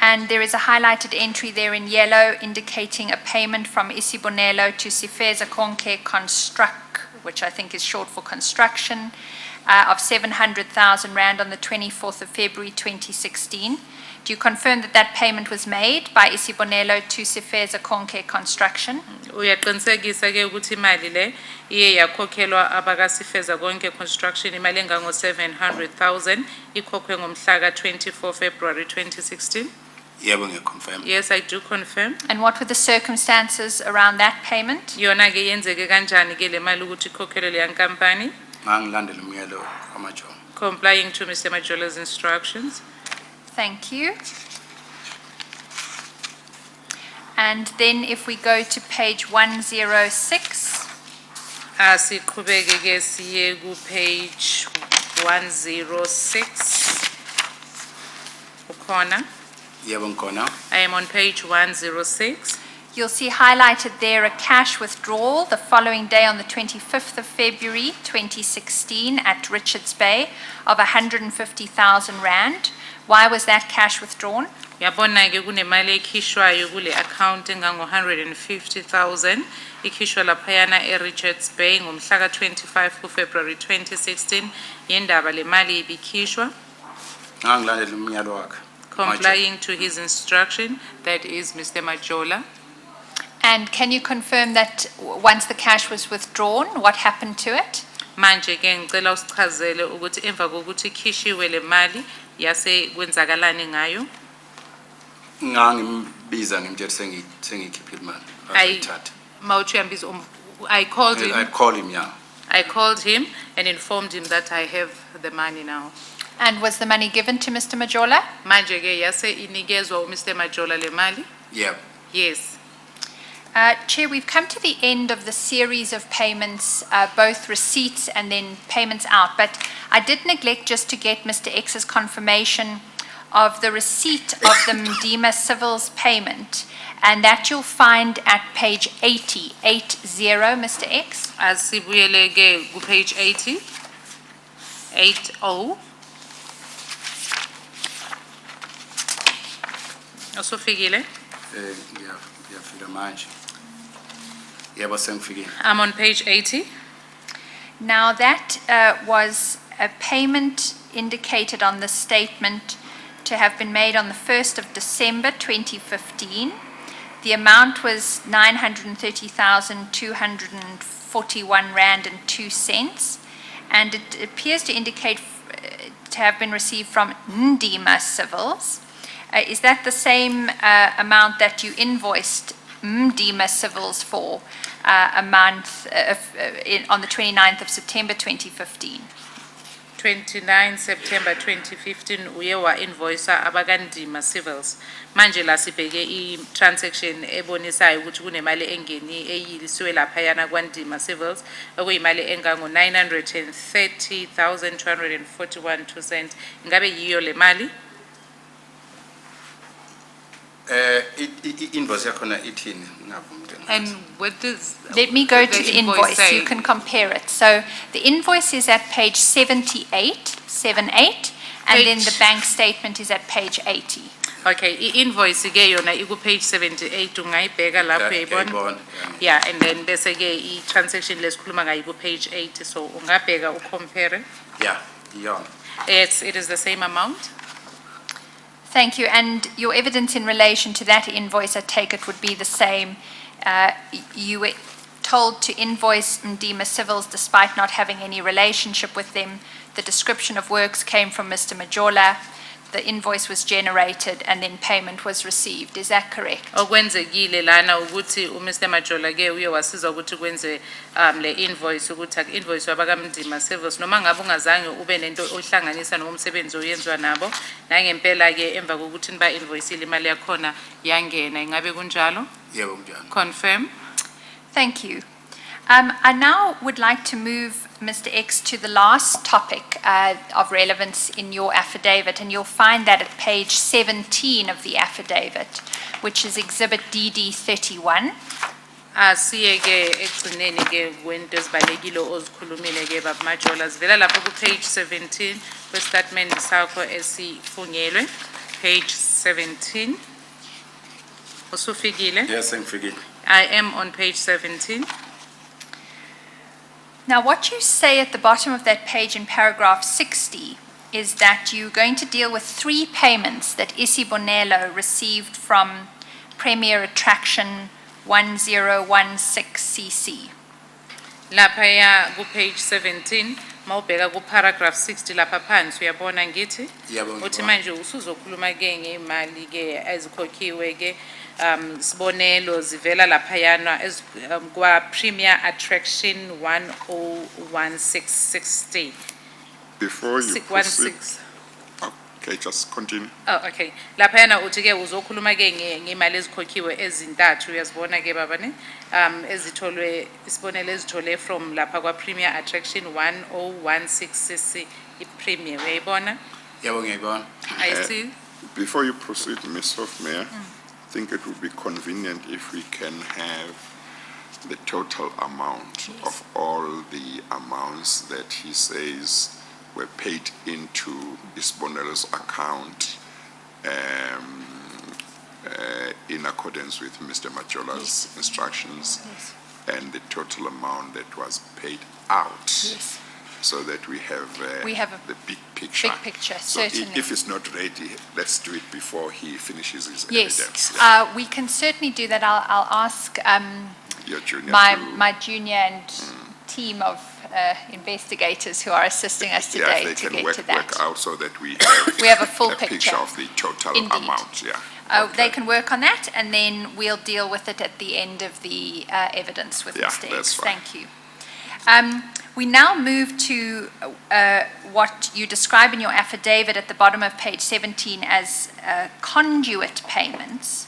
and there is a highlighted entry there in yellow indicating a payment from Isibonelo to Sifeza Konke Construct, which I think is short for construction, of 700,000 rand on the 24th of February 2016. Do you confirm that that payment was made by Isibonelo to Sifeza Konke Construction? Uyaqinisekisa ke ukuthi imali le iye yakhokhelwa abakasifeza konke construction imali engango 700,000 ikhokhwe ngomhla ka 24 February 2016. Yebo ngiyaconfirm. Yes, I do confirm. And what were the circumstances around that payment? Yona ke yenzeke kanjani ke le mali ukuthi ikhokhelwe le nkampani, Ngangilandela umyalo wamajola. complying to Mr. Majola's instructions. Thank you. And then if we go to page 106, Asiqhubeke ke siye ku page 106. Ukhona? Yebo ngikhona. I am on page 106. you'll see highlighted there a cash withdrawal the following day on the 25th of February 2016 at Richards Bay of 150,000 rand. Why was that cash withdrawn? Yabona ke kunemali ekhishwayo kule account engango 150,000 ikhishwa laphayana eRichards Bay ngomhla ka 25 kuFebruary 2016 yendaba le mali ibikhishwa Ngangilandela umyalo wakhe. complying to his instruction, that is Mr. Majola. And can you confirm that once the cash was withdrawn, what happened to it? Manje ke ngicela usichazele ukuthi emva kokuthi ikhishiwe le mali yase kwenzakalani ngayo. Ngangimbiza ngimtshela sengikhiphile imali. Ayithatha. Mawuthi uyambiza I called him. I call him yeah. I called him and informed him that I have the money now. And was the money given to Mr. Majola? Manje ke yase inikezwa uMr. Majola le mali? Yep. Yes. Chair, we've come to the end of the series of payments, both receipts and then payments out, but I did neglect just to get Mr. X's confirmation of the receipt of the Mdima Civils payment, and that you'll find at page 80, Mr. X. Asibuyele ke ku page 80. 80. Usufikile? Ngiyafika manje. Yebo sengifikile. I'm on page 80. Now that was a payment indicated on the statement to have been made on the 1st of December 2015. The amount was 930,241 rand and 2 cents, and it appears to indicate to have been received from Ndima Civils. Is that the same amount that you invoiced Mdima Civils for a month on the 29th of September 2015? 29 September 2015 uye wa invoicer abakandima Civils. Manje la sibheke i-transaction ebonisayo ukuthi kunemali engeni eyilisiwe laphayana kwaNdima Civils okuyimali engango 930,241 2 cents. Ngabe yiyo le mali? Invoice yakhona ithini ngavumile. And what does Let me go to the invoice, say? you can compare it. So the invoice is at page 78, and then the Page- bank statement is at page 80. Okay, i-invoice ke yona iku page 78 ungayibheka lapho uyayibona. Ngiyayibona, Yeah, and then bese ke i-transaction lesikhuluma ngayo ku page 80, so ungabheka ucompare. Yeah, iyona. Yes, it is the same amount. Thank you. And your evidence in relation to that invoice, I take it, would be the same. You were told to invoice Mdima Civils despite not having any relationship with them. The description of works came from Mr. Majola. The invoice was generated and then payment was received. Is that correct? Okwenzekile lana ukuthi uMr. Majola ke uye wasiza ukuthi kwenze le invoice ukuthi invoice wabakamdima Civils noma ngabe ungazange ube nento ohlanganisa nomsebenzi oyenzwa nabo nangempela ke emva kokuthi niba invoice imali yakhona yangena ingabe kunjalo? Yebo kunjalo. Confirm. Thank you. I now would like to move Mr. X to the last topic of relevance in your affidavit, and you'll find that at page 17 of the affidavit, which is Exhibit DD 31. Asiye ke egcineni ke kwento ezibalekile ozikhulumile ke baba Majola sivela lapho ku page 17 kwestatement sakho esifungelwe page 17. Usufikile? Yes, sengifikile. I am on page 17. Now, what you say at the bottom of that page in paragraph 60 is that you're going to deal with 3 payments that Isibonelo received from Premier Attraction 1016cc. Laphaya ku page 17 mawubheka ku paragraph 60 lapha phansi uyabona ngithi Yebo, uthi ngibona. manje usuzokhuluma ke ngemali ke ezikhokhiwe ke sibonelo zivela laphayana kwa Premier Attraction 101660 Before you proceed, 616. okay, just continue. Oh, okay. Laphayana uthi ke uzokhuluma ke ngemali ezikhokhiwe ezintathu uyazibona ke baba ne ezitholwe isibonelo ezithole from lapha kwa Premier Attraction 1016cc ipremium uyayibona Yebo, ngiyayibona. I see Before you proceed, Ms. Hofmeyer, I think it would be convenient if we can have the total amount of all the amounts that he says were paid into Isbonelo's account in accordance with Mr. Majola's instructions, and the total amount that was paid out, Yes. so that we have We have a the big picture. big picture, So i- certainly. if it's not ready, let's do it before he finishes his Yes, evidence. Yeah. we can certainly do that. I'll ask Your junior my to- junior and team of investigators who are assisting us yeah, today they to can get work to that. out so that we have We have a full a picture. picture of the total Indeed. amount, yeah. They Okay. can work on that, and then we'll deal with it at the end of the evidence with Yeah, Mr. that's X. fine. Thank you. We now move to what you describe in your affidavit at the bottom of page 17 as conduit payments.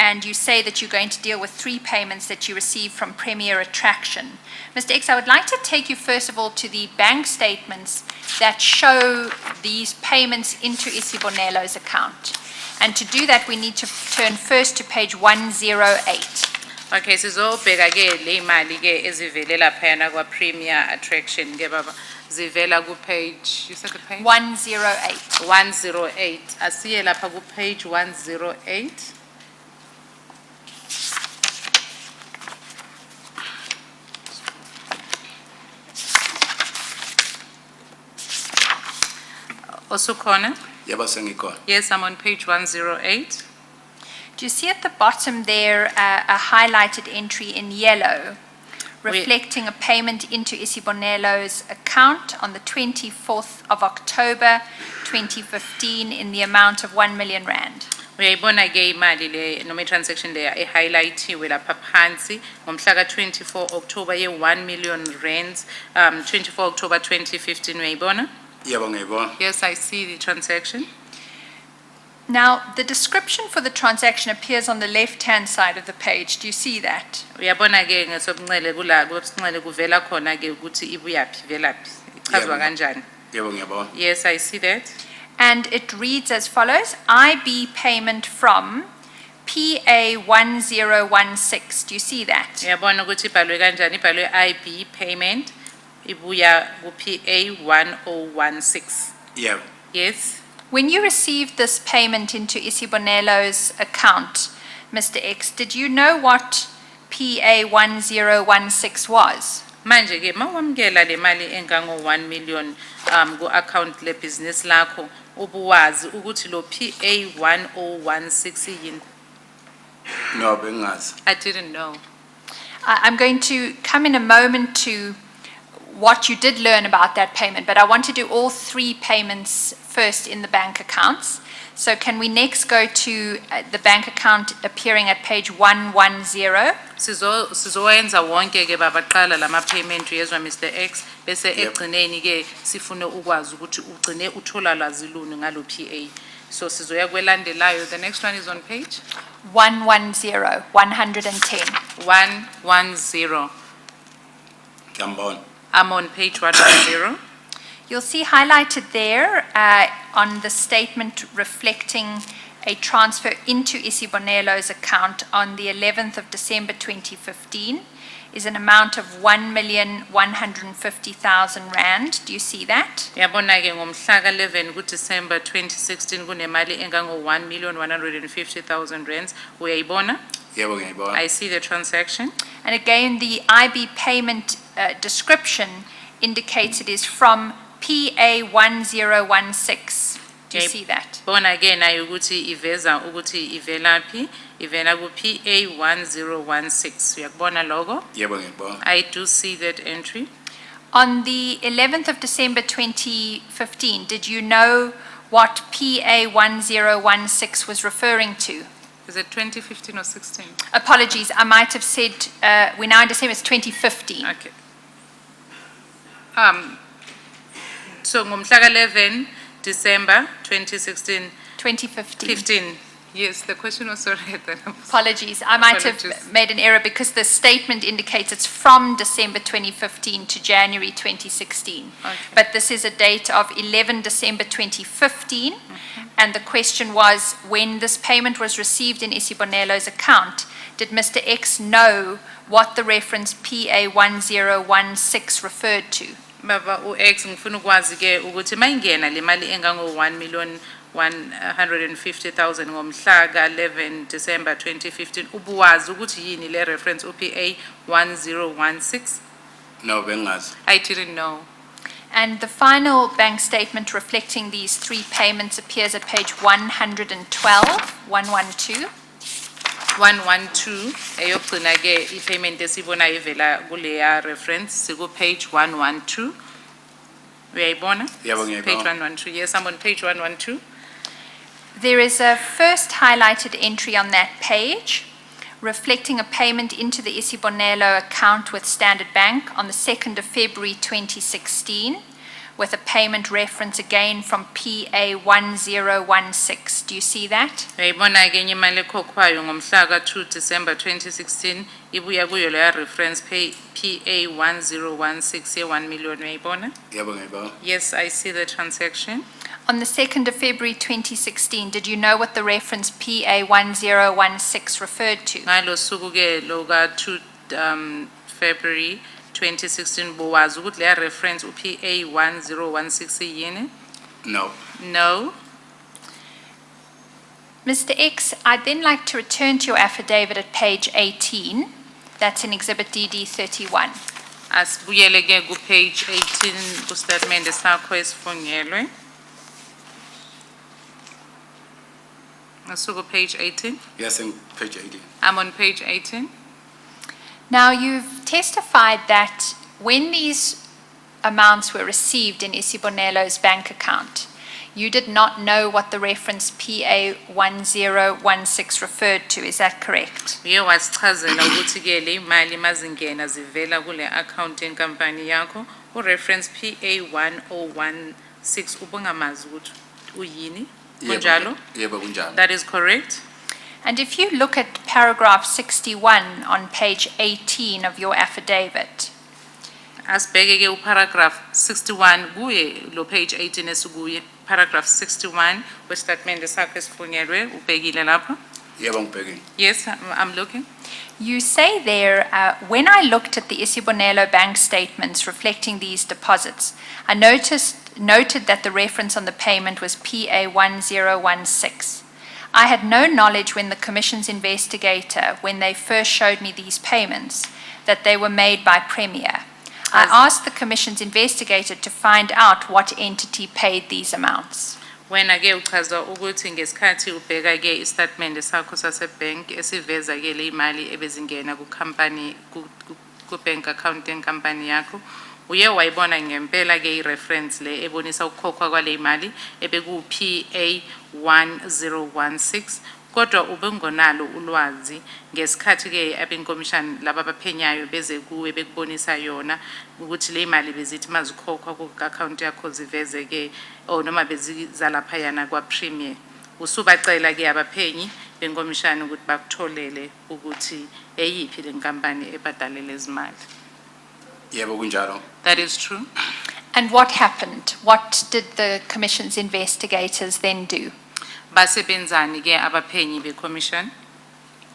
And you say that you're going to deal with 3 payments that you received from Premier Attraction. Mr. X, I would like to take you first of all to the bank statements that show these payments into Isibonelo's account. And to do that, we need to turn first to page 108. Okay, sizobheka ke le imali ke ezivele laphayana kwa Premier Attraction ke baba zivela ku page you said the page 108. 108 asiye lapha ku page 108 Osukhona? Yebo, sengikhona. Yes, I'm on page 108. Do you see at the bottom there a highlighted entry in yellow reflecting a payment into Isibonelo's account on the 24th of October 2015 in the amount of 1 million rand? Uyayibona ke imali le noma i-transaction le e-highlightiwe lapha phansi ngomhla ka-24 October ye-1 million rands 24 October 2015 uyayibona? Yebo, ngiyayibona. Yes, I see the transaction. Now, the description for the transaction appears on the left-hand side of the page. Do you see that? Uyabona ke ngesobunxele kusobunxele kuvela khona ke ukuthi ibuyaphi velaphi ichazwa Yebo. kanjani? Yebo, ngiyabona. Yes, I see that. And it reads as follows: IB payment from PA 1016. Do you see that? Uyabona ukuthi ibhalwe kanjani? Ibhalwe IB payment ibuya ku PA 1016. Yebo. Yes. When you received this payment into Isibonelo's account, Mr. X, did you know what PA 1016 was? Manje ke mawamkela le mali engango 1 million ku account le business lakho ubuwazi ukuthi lo PA 1016 yini? No, bengazi. I didn't know. I'm going to come in a moment to what you did learn about that payment, but I want to do all 3 payments first in the bank accounts. So can we next go to the bank account appearing at page 110? Sizowenza wonke ke baba qala lama payment uyezwa Mr X bese Yep. egcineni ke sifune ukwazi ukuthi ugcine uthola lwazi luni ngalo PA. So sizoya kwelandelayo. The next one is on page 110, 110. 110. Ngiyambona. I'm on page 110. You'll see highlighted there on the statement reflecting a transfer into Isibonelo's account on the 11th of December 2015 is an amount of 1,150,000 rand. Do you see that? Yabona ke ngomhla ka 11 ku December 2016 kunemali engango 1,150,000 rands. Uyayibona? Yebo, ngiyayibona. I see the transaction. And again, the IB payment description indicates it is from PA 1016. Do you Yep. see that? Bona ke nayo ukuthi iveza ukuthi ivelaphi, ivela ku PA 1016. Uyakubona logo? Yebo ngiyabona. I do see that entry. On the 11th of December 2015, did you know what PA 1016 was referring to? Is it 2015 or 16? Apologies, I might have said, we're now in December, it's 2015. Okay. So ngomhla ka 11 December 2016, 2015. 15. Yes, the question was sorry then. Apologies, I might Apologies. have made an error because the statement indicates it's from December 2015 to January 2016. Okay. But this is a date of 11 December 2015, and the question was, when this payment was received in Isibonelo's account, did Mr. X know what the reference PA 1016 referred to? Baba uX ngifuna ukwazi ke ukuthi mayingena le mali engango 1,150,000 ngomhla ka 11 December 2015 ubuwazi ukuthi yini le reference uPA 1016. No bengazi. I didn't know. And the final bank statement reflecting these three payments appears at page 112, 112. 112 eyogcina ke i-payment esibona ivela kuleya reference siku page 112. Uyayibona? Yebo Page ngiyayibona. 112. Yes, I'm on page 112. There is a first highlighted entry on that page reflecting a payment into the Isibonelo account with Standard Bank on the 2nd of February 2016 with a payment reference again from PA 1016. Do you see that? Uyayibona ke imali ekhokhwayo ngomhla ka 2 December 2016 ibuya kuyo leya reference PA 1016 ye 1 million uyayibona? Yebo ngiyabona. Yes, I see the transaction. On the 2nd of February 2016, did you know what the reference PA 1016 referred to? Ngalo suku ke lo ka 2 February 2016 buwazi ukuthi leya reference uPA 1016 yini? No. No. Mr. X, I'd then like to return to your affidavit at page 18. That's in Exhibit DD 31. Asibuyele ke ku page 18 ku statement sakho esifungelwe. Asuku page 18. Yes, in page 18. I'm on page 18. Now, you've testified that when these amounts were received in Isibonelo's bank account, you did not know what the reference PA 1016 referred to. Is that correct? Uye wasichazela ukuthi ke le imali mazingena zivela kule account yenkampani yakho ureference PA 1016 ubungamazi ukuthi uyini kunjalo. Yebo kunjalo. That is correct. And if you look at paragraph 61 on page 18 of your affidavit, Asibheke ke uparagraph 61 kuye lo page 18 esikuye paragraph 61 westatement sakho esifungelwe ubhekile lapha. Yebo ngibhekile. Yes, I'm looking. you say there, when I looked at the Isibonelo bank statements reflecting these deposits, I noted that the reference on the payment was PA 1016. I had no knowledge when the Commission's investigator, when they first showed me these payments, that they were made by Premier. I asked the Commission's investigator to find out what entity paid these amounts. Wena ke uchaza ukuthi ngesikhathi ubheka ke istatement sakho sasebank esiveza ke le imali ebezingena ku-company ku-bank account yenkampani yakho uye wayibona ngempela ke i-reference le ebonisa ukukhokhwa kwale imali ebeku-PA 1016 kodwa ubengonalo ulwazi ngesikhathi ke abenkomishani laba abaphenyayo beze kuwe bekubonisa yona ukuthi le imali bezithi mazikhokhwa ku-account yakho ziveze ke noma bezizalaphayana kwa-Premier usubacela ke abaphenyi benkomishani ukuthi bakutholele ukuthi eyiphi le nkampani ebhadalele izimali. Yebo kunjalo. That is true. And what happened? What did the Commission's investigators then do? Basebenzani ke abaphenyi be-commission?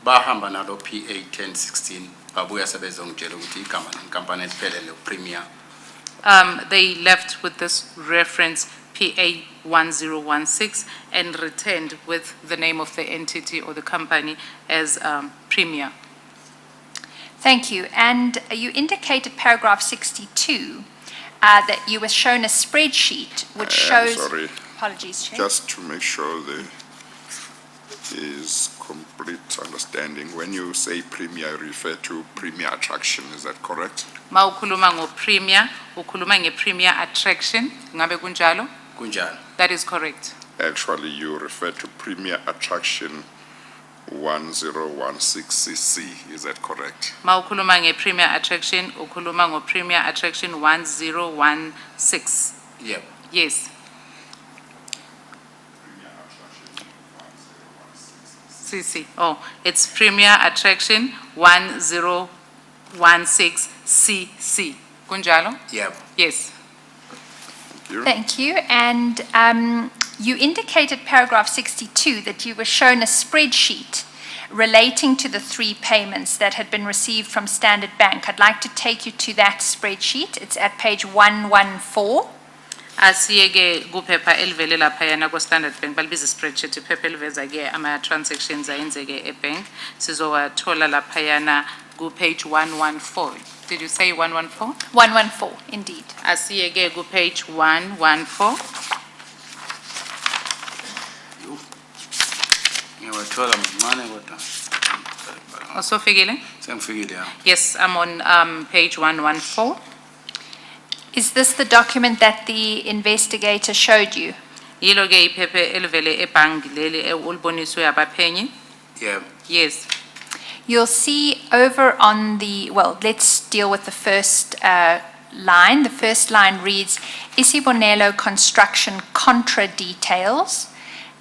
Bahamba nalo PA 1016 babuya sebezongitshela ukuthi igama lenkampani eliphelele uPremier. They left with this reference PA 1016 and returned with the name of the entity or the company as Premier. Thank you. And you indicated paragraph 62 that you were shown a spreadsheet which shows... Sorry, Apologies, Chair. just to make sure there is complete understanding. When you say premier, you refer to premier attraction, is that correct? Ma ukhuluma ngo-premier, ukhuluma nge-premier attraction, ngabe kunjalo? kunjalo. That is correct. Actually, you refer to premier attraction 1016cc, is that correct? Ma ukhuluma nge-premier attraction, ukhuluma ngo-premier attraction 1016. Yep. Yes. CC. Oh, it's premier attraction 1016cc. Kunjalo? Yep. Yes. You? Thank you. And you indicated paragraph 62 that you were shown a spreadsheet relating to the 3 payments that had been received from Standard Bank. I'd like to take you to that spreadsheet. It's at page 114. Asiyeke kuphepha elivele laphayana kwa-Standard Bank balibiza spreadsheet iphepha eliveza-ke ama-transactions ayenzeke ebank sizowathola laphayana ku-page 114. Did you say 114? 114, indeed. Asiyeke ku-page 114. Ngiyawathola mncane kodwa. Osofikile? Sengifikile ya. Yes, I'm on page 114. Is this the document that the investigator showed you? Yilo-ke iphepha elivele ebhangi leli uliboniswe abaphenyi? Yep. Yes. You'll see over on the, well, let's deal with the first line. The first line reads, Isibonelo Construction Contra Details.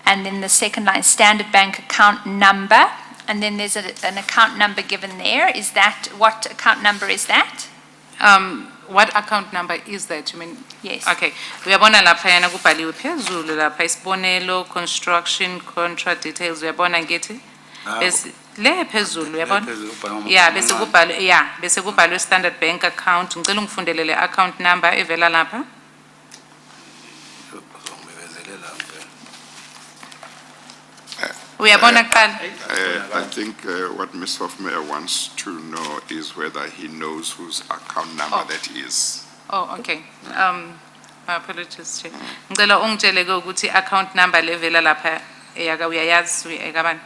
And then the second line, Standard Bank account number. And then there's an account number given there. Is that, what account number is that? What account number is that? You mean? Yes. Okay. Uyabona laphayana kubhaliwe phezulu lapha Isibonelo Construction Contract Details. Uyabona ngithi? Bese le phezulu uyabona? Yeah, bese kubhalwe Standard Bank account. Ngicela ungifundele le account number evela lapha. Uyabona kuqala? I think what Ms. Hofmeyer wants to know is whether he knows whose account number Oh. that is. Oh, okay. My apologies, Chair. Ngicela ungitshele ke ukuthi account number levela lapha eyaka uyayazi ekabani.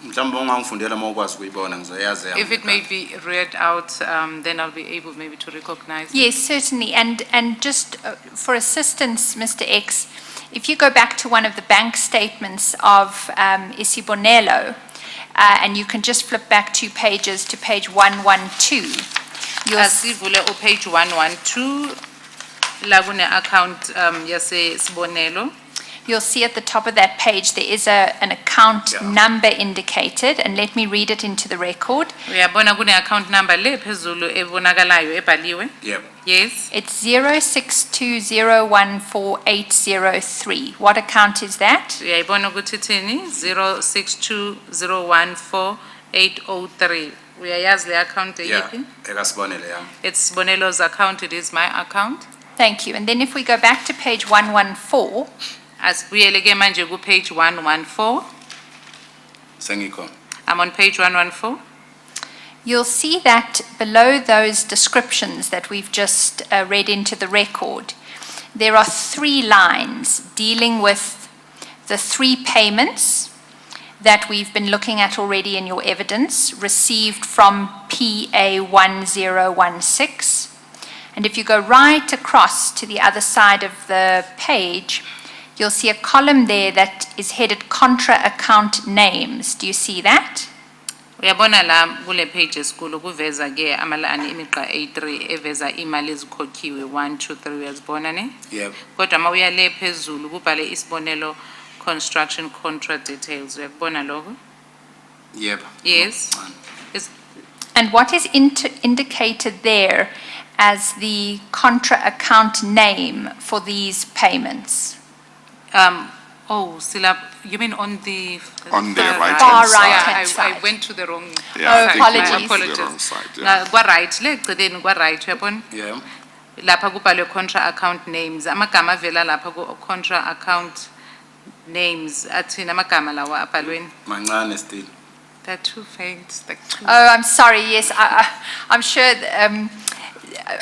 Mhlawumbe ungangifundela uma ukwazi ukuyibona ngizoyazi yami. If it may be read out, then I'll be able maybe to recognize. Yes, certainly. And just for assistance, Mr. X, if you go back to one of the bank statements of Isibonelo, and you can just flip back 2 pages to page 112, you'll Asivule page 112 la kune account yase Sibonelo. You'll see at the top of that page there is an account Yeah. number indicated, and let me read it into the record. Uyabona kune account number le phezulu ebonakalayo ebhaliwe. Yep. Yes. It's 0620148003. What account is that? Uyayibona ukuthi thini 0620148003. Uyayazi le account Yeah. eyiphi? Ekasibonele yami. It's Bonelo's account, it is my account. Thank you. And then if we go back to page 114, Asibuyele ke manje ku page 114. Sengikhona. I'm on page 114. you'll see that below those descriptions that we've just read into the record, there are 3 lines dealing with the 3 payments that we've been looking at already in your evidence, received from PA 1016. And if you go right across to the other side of the page, you'll see a column there that is headed contra account names. Do you see that? Uyabona la kule page esikhulu kuveza ke amalani imigqa A3 eveza imali ezikhokhiwe 1 2 3 uyazibona ne? Yep. Kodwa uma uya le phezulu kubhale Isibonelo construction contract details uyakubona lokho? Yep. Yes. Is And what is indicated there as the contra account name for these payments? you mean on the On the far right-hand Far side. right-hand I side. went to the wrong Yeah, Oh, I think you apologies. went to the Apologies. wrong side, yeah. Kwa right le egcedeni kwa right uyabona? Yeah. Lapha kubhalwe contra account names amagama avela lapha ku contra account names athina amagama lawa abhalweni. Mancane still. They're too faint, like too. Oh, I'm sorry. Yes, I'm sure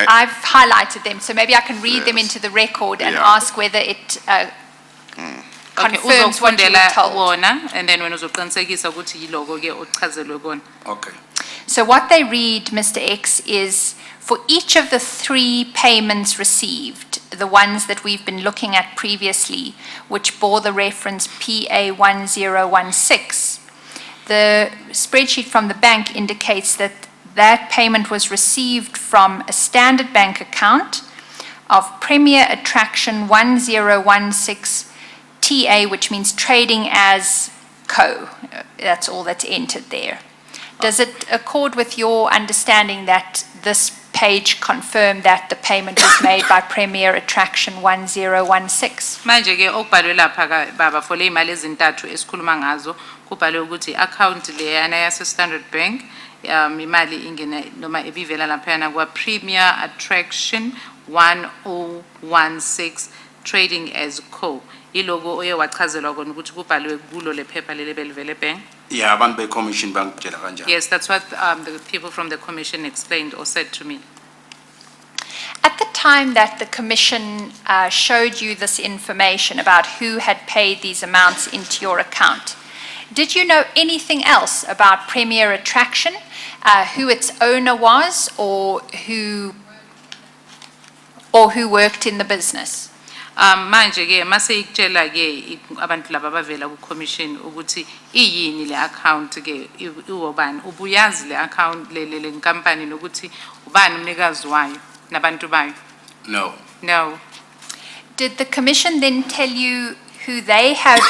I've highlighted them, so maybe I can read them Yes. into the record and Yeah. ask whether it Okay, confirms what you were uzokufundela told. wona, and then wena uzoqinisekisa ukuthi yiloko ke ochazelwe kona. Okay. So what they read, Mr. X, is for each of the 3 payments received, the ones that we've been looking at previously, which bore the reference PA1016, the spreadsheet from the bank indicates that that payment was received from a Standard Bank account of Premier Attraction 1016 TA, which means trading as co. That's all that's entered there. Does it accord with your understanding that this page confirmed that the payment was made by Premier Attraction 1016? Manje ke okubhalwe lapha baba for le imali ezintathu esikhuluma ngazo kubhalwe ukuthi account leyana yase Standard Bank imali ingena noma ebivela lapha kwa Premier Attraction 1016 trading as co. Ilogo oye wachazelwa kona ukuthi kubhalwe kulo lephepha leli belivele bank. Yeah, abantu be commission bangitshela kanjani. Yes, that's what the people from the commission explained or said to me. At the time that the Commission showed you this information about who had paid these amounts into your account, did you know anything else about Premier Attraction, who its owner was, or who worked in the business? Manje ke mase ikutshela ke abantu laba bavela ku commission ukuthi iyini le account ke iwobani ubuyazi le account le company nokuthi ubani umnikazi wayo nabantu bayo. No. No. Did the Commission then tell you who they had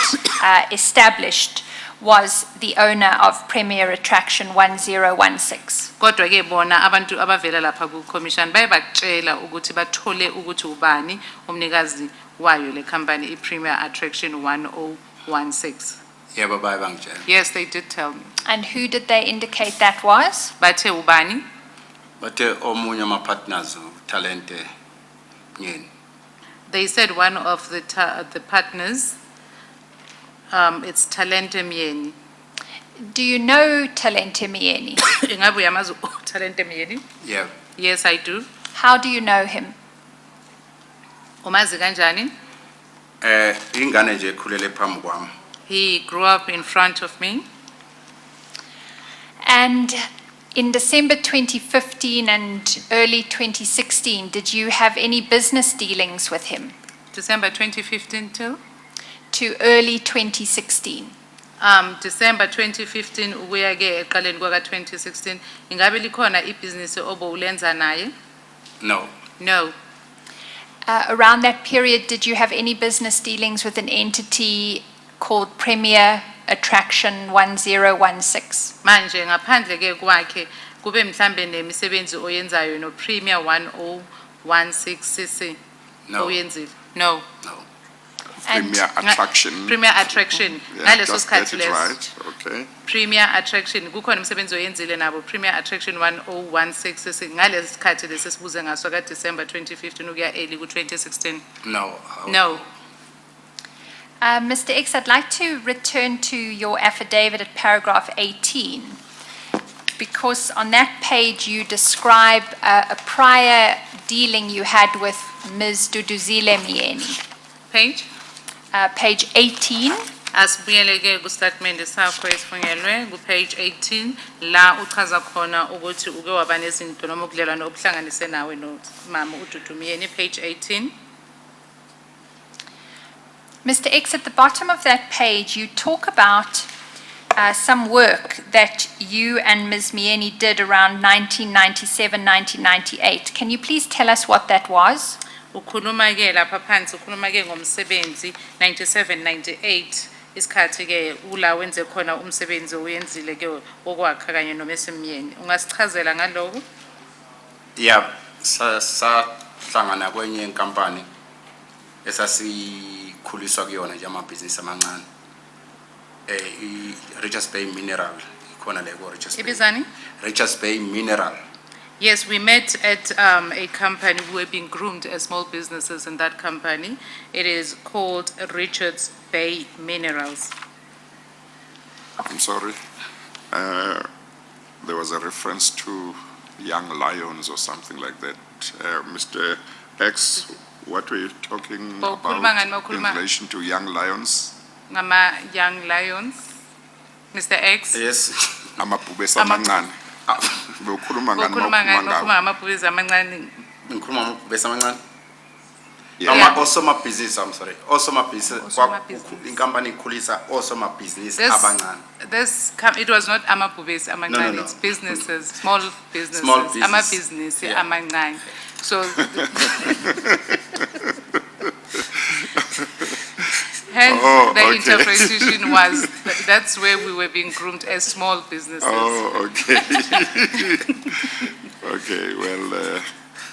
established was the owner of Premier Attraction 1016? Kodwa ke bona abantu abavela lapha ku commission bayabakutshela ukuthi bathole ukuthi ubani umnikazi wayo le company iPremier Attraction 1016. Yebo bayabangitshela. Yes, they did tell me. And who did they indicate that was? Bathe ubani? Bathe omunye ama partners uTalente Myeni. They said one of the partners, it's Talente Myeni. Do you know Talente Myeni? Ingabe uyamazi Talente Myeni? Yeah. Yes, I do. How do you know him? Umazi kanjani? Ingane nje ekhulele phambi kwami. He grew up in front of me. And in December 2015 and early 2016, did you have any business dealings with him? December 2015 till? To early 2016. December 2015 ukuya ke eqaleni kwaka 2016 ingabe likhona ibhizinisi obowulenza naye? No. No. Around that period, did you have any business dealings with an entity called Premier Attraction 1016? Manje ngaphandle ke kwakhe kube mhlambe nemisebenzi oyenzayo no Premier 1016cc No. oyenzile? No. No. And- Premier Attraction. Premier Attraction Yeah, ngaleso just get sikhathi it leso. right, okay. Premier Attraction kukhona umsebenzi oyenzile nabo Premier Attraction 1016 ngalesi sikhathi lesi sibuze ngaso ka December 2015 ukuya early ku 2016. No. No. Mr. X, I'd like to return to your affidavit at paragraph 18, because on that page you describe a prior dealing you had with Ms. Duduzile Myeni. Page? Page 18. Asibuyele ke ku statement sakho esifungelwe ku page 18 la uchaza khona ukuthi uke waba nezinto noma ukudlelwana obuhlanganise nawe no mama uDudu Myeni, page 18. Mr. X, at the bottom of that page, you talk about some work that you and Ms. Myeni did around 1997, 1998. Can you please tell us what that was? Ukhuluma ke lapha phansi ukhuluma ke ngomsebenzi 97 98 isikhathi ke ula wenze khona umsebenzi oyenzile ke okwakha kanye noMrs Myeni. Ungasichazela ngaloko? Yeah, sahlangana kwenye inkampani esasikhuliswa kuyona nje amabhizinisi amancane. Richards Bay Mineral ikhona le ko Richards Bay. Ibizani? Richards Bay Mineral. Yes, we met at a company. We were being groomed as small businesses in that company. It is called Richards Bay Minerals. I'm sorry. There was a reference to young lions or something like that. Mr. X, what were you talking Bawukhuluma ngani, about in bawukhuluma? relation to young lions? Ngama Young Lions. Mr. X. Yes. Amabhubesi amancane. Bawukhuluma ngani Bawukhuluma ngani, mawukhuluma ngawo? bawukhuluma ngamabhubesi amancane. Ngikhuluma amabhubesi amancane. Yeah. Osomabhizinisi, I'm sorry. Osomabhizinisi, Osomabhizinisi. inkampani ikhulisa osomabhizinisi This- abancane. It was not amabhubesi amancane, no. it's businesses, small businesses. Small business. Amabhizinisi Yeah. amancane. So hence Oh, the okay. interpretation was, that's where we were being groomed as small businesses. Oh, okay. Okay, well,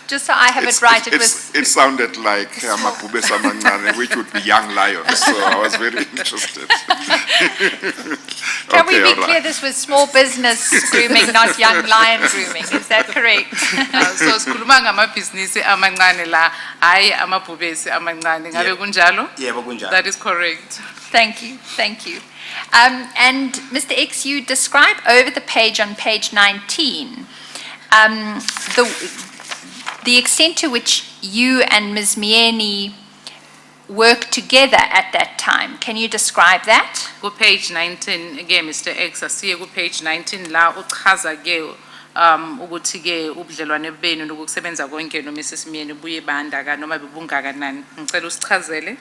Just so I have it right, it was, it sounded like amabhubesi amancane, which would be young lions, so I was very interested. can we Okay, be all clear right. this was small business grooming, not young lion grooming? Is that correct? So sikhuluma ngamabhizinisi amancane la, hayi amabhubesi amancane. Ngabe Yeah. kunjalo? Yebo kunjalo. That is correct. Thank you, thank you. And Mr. X, you describe over the page on page 19 the extent to which you and Ms. Mieni worked together at that time. Can you describe that? Ku page 19 again Mr. X asiye ku page 19 la uchaza ke ukuthi ke ubudlelwane benu nokusebenza konke no Mrs. Mieni buye banda ka noma bebungakanani. Ngicela usichazele.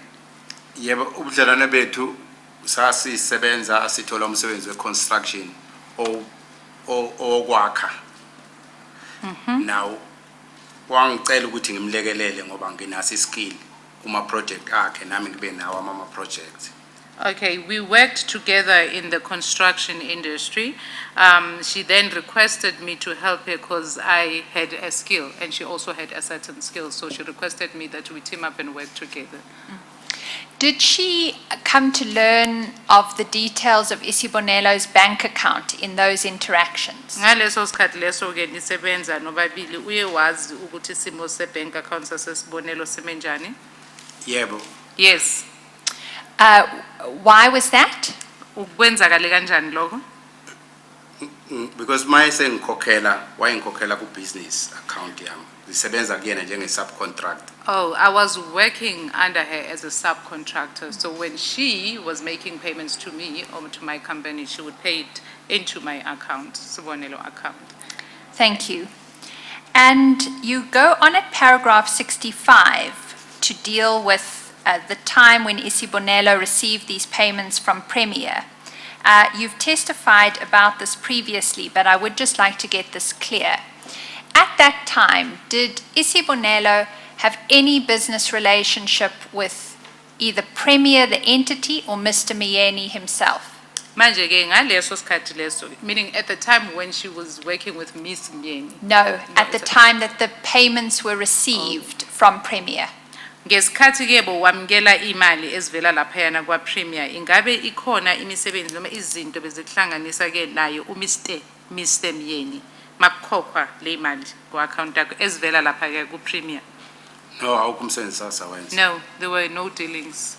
Yebo, ubudlelwane bethu sasisebenza sithola umsebenzi we-construction okwakha. Now, wangicela ukuthi ngimlekelele ngoba nginaso iskill kuma-project akhe nami ngibe nawo ama-project. Okay, we worked together in the construction industry. She then requested me to help her because I had a skill and she also had a certain skill. So she requested me that we team up and work together. Did she come to learn of the details of Isibonelo's bank account in those interactions? Ngaleso sikhathi leso ke nisebenza nobabili uye wazi ukuthi isimo se-bank account sasesibonelo sime njani? Yebo, Yes. Why was that? Ukwenzakale kanjani lokho? because maye sengikhokhela, wayengikhokhela ku-business account yami. Ngisebenza kuyena njenge-subcontract. Oh, I was working under her as a subcontractor. So when she was making payments to me or to my company, she would pay it into my account, Sibonelo account. Thank you. And you go on at paragraph 65 to deal with the time when Isibonelo received these payments from Premier. You've testified about this previously, but I would just like to get this clear. At that time, did Isibonelo have any business relationship with either Premier, the entity, or Mr. Mieni himself? Manje ke ngaleso sikhathi leso, meaning at the time when she was working with Miss Mieni. No, at the it's a- time that the payments were received from Premier. Ngesikhathi ke bowamkela imali ezivela laphayana kwa Premier, ingabe ikhona imisebenzi noma izinto bezikuhlanganisa ke naye Mr. Mieni makukhokhwa le mali ku account yakho ezivela lapha ke ku Premier? No, awukho umsebenzi sasawenza. No, there were no dealings.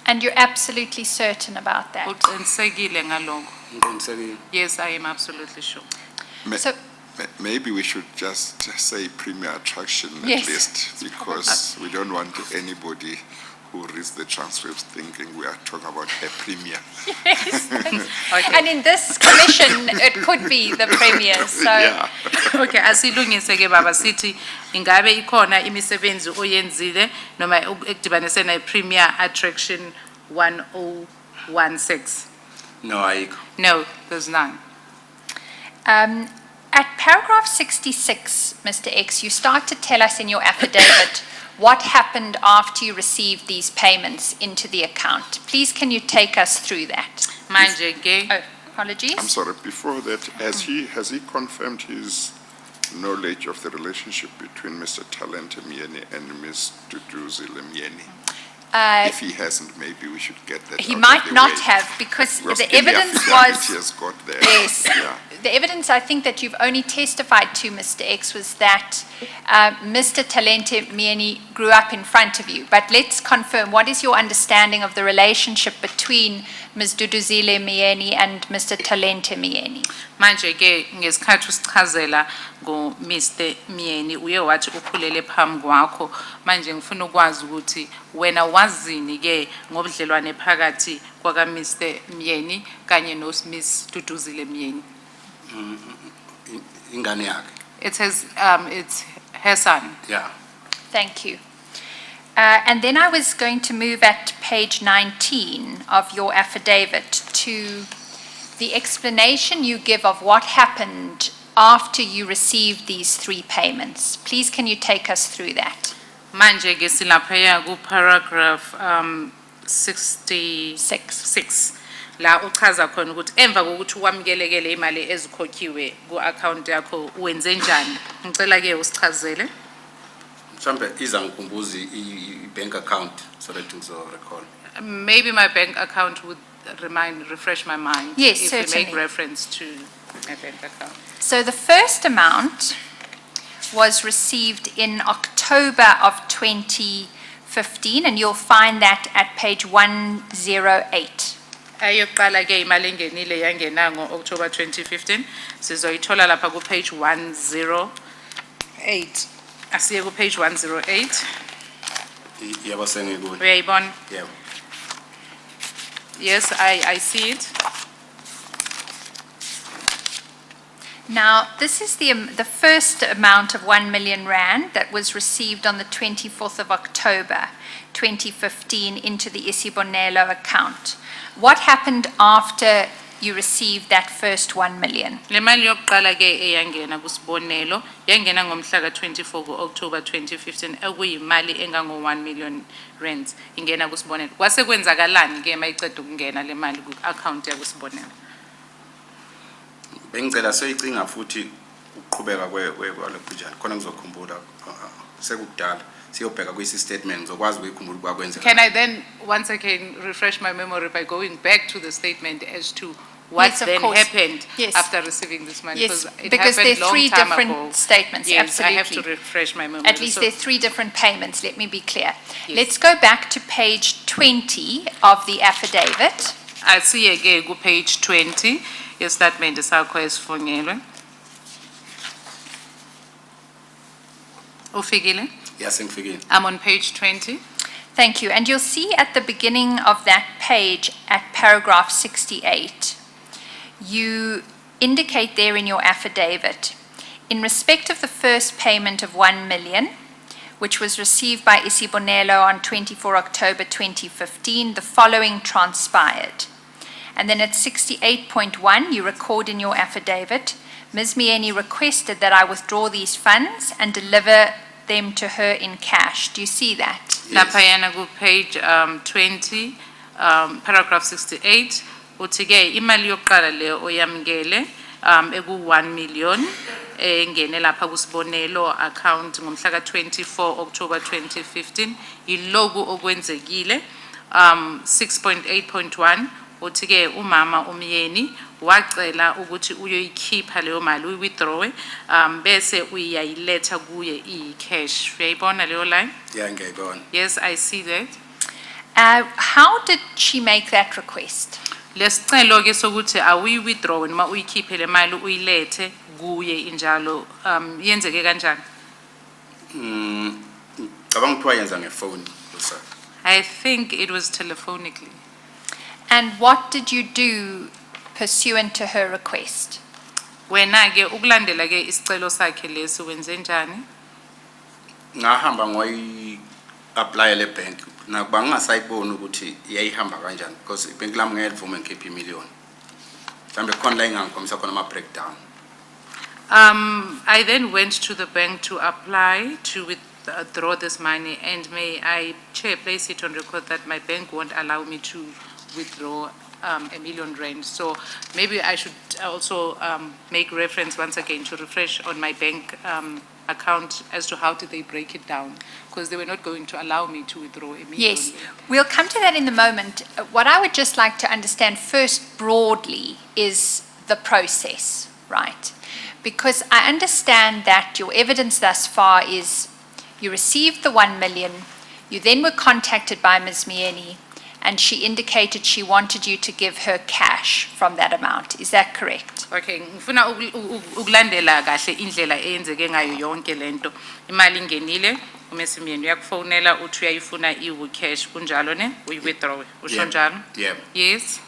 And you're absolutely certain about that? Uqinisekile ngalokho? Ngiqinisekile. Yes, I am absolutely sure. So- Maybe we should just say premier attraction at Yes. least, because we don't want anybody who reads the transcripts thinking we are talking about a premier. Yes. Okay. And in this commission, it could be the Premier, so. Yeah. Okay, asilungise ke baba sithi ingabe ikhona imisebenzi oyenzile noma ekudibanise na Premier Attraction 1016? No, ayikho. No, there's none. At paragraph 66, Mr. X, you start to tell us in your affidavit what happened after you received these payments into the account. Please, can you take us through that? Manje ke Oh, apologies. I'm sorry, before that, has he confirmed his knowledge of the relationship between Mr. Talente Mieni and Ms. Duduzile Mieni? If he hasn't, maybe we should get that He out of might the not way. have, because Because the in evidence affidavit was. he has got there. Yes. Yeah. The evidence I think that you've only testified to, Mr. X, was that Mr. Talente Mieni grew up in front of you. But let's confirm, what is your understanding of the relationship between Ms. Duduzile Mieni and Mr. Talente Mieni? Manje ke ngesikhathi usichazela ngo Mr Myeni uye wathi ukhulele phambi kwakho manje ngifuna ukwazi ukuthi wena wazini ke ngobudlelwane phakathi kwaka Mr Myeni kanye no Miss Duduzile Myeni. ingane yakhe. It's her son. Yeah. Thank you. And then I was going to move at page 19 of your affidavit to the explanation you give of what happened after you received these 3 payments. Please, can you take us through that? Manje ke silaphaya ku paragraph 66 6. la uchaza khona ukuthi emva kokuthi wamkelekele imali ezikhokhiwe ku account yakho wenze njani. Ngicela ke usichazele. Mhlambe iza ngikhumbuza i-bank account so that ngizo recall. Maybe my bank account would refresh my mind. Yes, if certainly. you make reference to my bank account. So the first amount was received in October of 2015, and you'll find that at page 108. Ayoqala ke imali engenile yangena ngo-October 2015 sizoyithola lapha ku page 108. Asiye ku page 108. Yebo sengikude. Uyayibona? Yebo. Yes, I see it. Now, this is the first amount of 1 million rand that was received on the 24th of October 2015 into the Isibonelo account. What happened after you received that first 1 million? Le mali yokuqala ke eyangena kuSibonelo yangena ngomhla ka-24 ku-October 2015 ekuyimali engango 1 million rands ingena kuSibonelo. Kwase kwenzakalani ke mayiceda ukungena le mali ku-account yakuSibonelo? Bengicela soyicinga futhi ukuqhubeka kwalokujana khona ngizokhumbula sekudala siyobheka kwisi statement ngizokwazi ukukhumbula kwakwenza. Can I then once again refresh my memory by going back to the statement as to what Yes, of then course. happened Yes. after receiving this money? Yes, it because happened there are 3 long time different ago. statements, Yes, I have to absolutely. refresh my memory. At least So- there are 3 different payments, let me be clear. Yes. Let's go back to page 20 of the affidavit. Asiye ke ku page 20 yestatement sakho esifongelwe. Ufikile? Yes, ngifikile. I'm on page 20. Thank you. And you'll see at the beginning of that page at paragraph 68, you indicate there in your affidavit, in respect of the first payment of 1 million, which was received by Isibonelo on 24 October 2015, the following transpired. And then at 68.1, you record in your affidavit, Ms. Myeni requested that I withdraw these funds and deliver them to her in cash. Do you see that? Lapha yana ku page 20 paragraph 68 uthi ke imali yokuqala le oyamkele eku 1 million engene lapha kuSibonelo account ngomhla ka 24 October 2015 iloku okwenzekile 6.8.1 uthi ke umama uMyeni wacela ukuthi uyoyikhipha leyo mali uyi-withdraw bese uyayiletha kuye iyi-cash. Uyayibona leyo line? Yeah, ngiyayibona. Yes, I see that. How did she make that request? Lesicelo ke sokuthi awuyi-withdraw noma uyikhiphe le mali uyilethe kuye injalo yenzeke kanjani? Cabanga kuthiwa yenza ngefoni sir. I think it was telephonically. And what did you do pursuant to her request? Wena ke ukulandela ke isicelo sakhe lesi wenze njani? Ngahamba ngoyi-apply le bank nakuba ngingasayiboni ukuthi iyayihamba kanjani because ibhank lami ngeke livume ngikhiphe imiliyoni. Mhlambe khona la engangikhombisa khona ama-breakdown. I then went to the bank to apply to withdraw this money, and may I, Chair, place it on record that my bank won't allow me to withdraw R1 million. So maybe I should also make reference once again to refresh on my bank account as to how did they break it down, because they were not going to allow me to withdraw R1 million. Yes, we'll come to that in a moment. What I would just like to understand first broadly is the process, right? Because I understand that your evidence thus far is you received the 1 million, you then were contacted by Ms. Myeni, and she indicated she wanted you to give her cash from that amount. Is that correct? Okay, ngifuna ukulandela kahle indlela eyenzeke ngayo yonke lento. Imali ingenile, uMesimyeni uyakufonela uthi uyayifuna cash kunjalo ne? Uyi-withdraw. Usho Yep. njalo? Yep. Yes.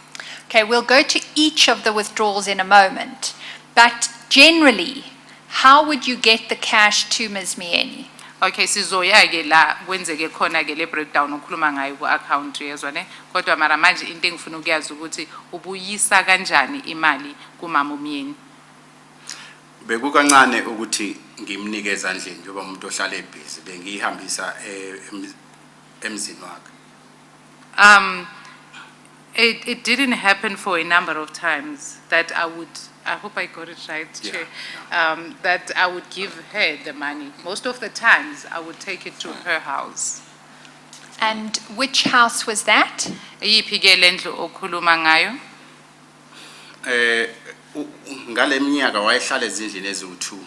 Okay, we'll go to each of the withdrawals in a moment. But generally, how would you get the cash to Ms. Mieni? Okay, sizoya ke la kwenzeke khona ke le breakdown okhuluma ngayo ku account yezwa ne? Kodwa mara manje into engifuna ukuyazi ukuthi ubuyisa kanjani imali kumama uMyeni. Bekukancane ukuthi ngimnike ezandleni njengoba umuntu ohlala ebhizi bengihambisa emzini wakhe. It didn't happen for a number of times that I hope I got it right, Yeah, Chair, that I would give her the money. Most of the times, I would take it to her house. And which house was that? Iyiphi ke lendlu okhuluma ngayo? Ngale minyaka wayehlala ezindlini eziwu2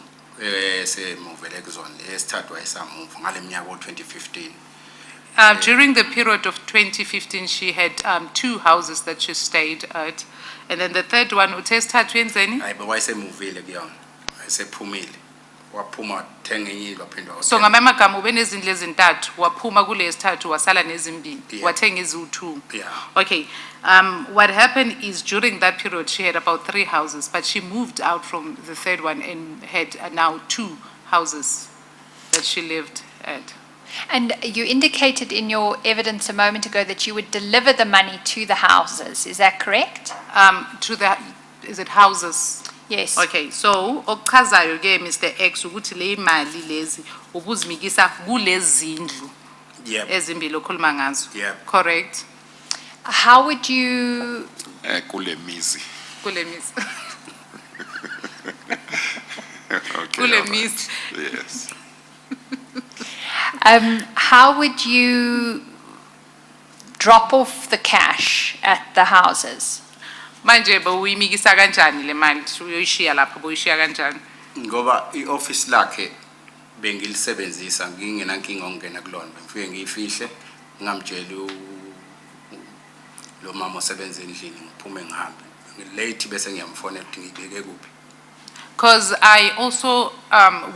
esemuvele kuzona lesithathu wayesamuva ngale minyaka o2015. During the period of 2015, she had 2 houses that she stayed at. And then the third one, utesithathu yenzeni? Hayibe wayesemuvile kuyona wayesephumile waphuma thenga enye indlu waphinda So ngamanye amagama ubenezindlu ezintathu waphuma kulezithathu wasala nezimbili Yeah. wathenga eziwu2. Yeah. Okay, what happened is during that period she had about 3 houses, but she moved out from the third one and had now 2 houses that she lived at. And you indicated in your evidence a moment ago that you would deliver the money to the houses. Is that correct? To the, is it houses? Yes. Okay, so okuchazayo ke Mr X ukuthi le imali lezi ubuzimikisa kulezi zindlu Yep. ezimbili okhuluma ngazo. Yep. Correct? How would you, Kule mizi. Kule miss. Okay. Kule all right. miss. Yes. how would you drop off the cash at the houses? Manje bowuyimikisa kanjani le mali uyoyishiya lapho boyishiya kanjani? Ngoba ioffice lakhe bengilisebenzisa ngingenankinga ongena kulona bengifike ngiyifihle ngamtshela lo mama osebenza endlini ngiphume ngihambe late bese ngiyamfonela ukuthi ngibeke kuphi. Because I also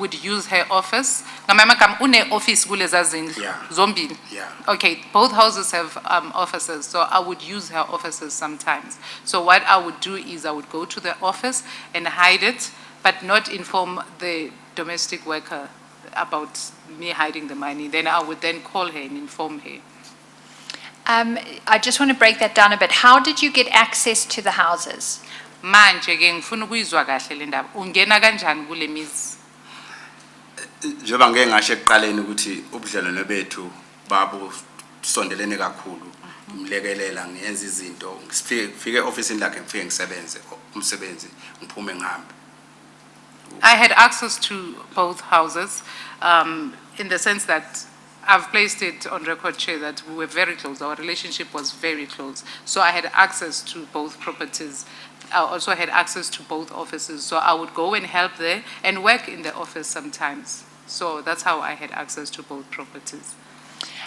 would use her office. Ngamanye amagama une office kuleza zindlu Yeah. zombili. Yeah. Okay, both houses have offices, so I would use her offices sometimes. So what I would do is I would go to the office and hide it, but not inform the domestic worker about me hiding the money. Then I would then call her and inform her. I just want to break that down a bit. How did you get access to the houses? Manje ke ngifuna ukuyizwa kahle le ndaba. Ungena kanjani kule mizi? Njengoba ngeke ngasho ekuqaleni ukuthi ubudlelwano bethu babu sondelene kakhulu imlekelela ngiyenza izinto ngifike office lakhe ngifike ngisebenze umsebenzi ngiphume ngihambe. I had access to both houses, in the sense that I've placed it on record, Chair, that we were very close. Our relationship was very close. So I had access to both properties. I also had access to both offices. So I would go and help there and work in the office sometimes. So that's how I had access to both properties.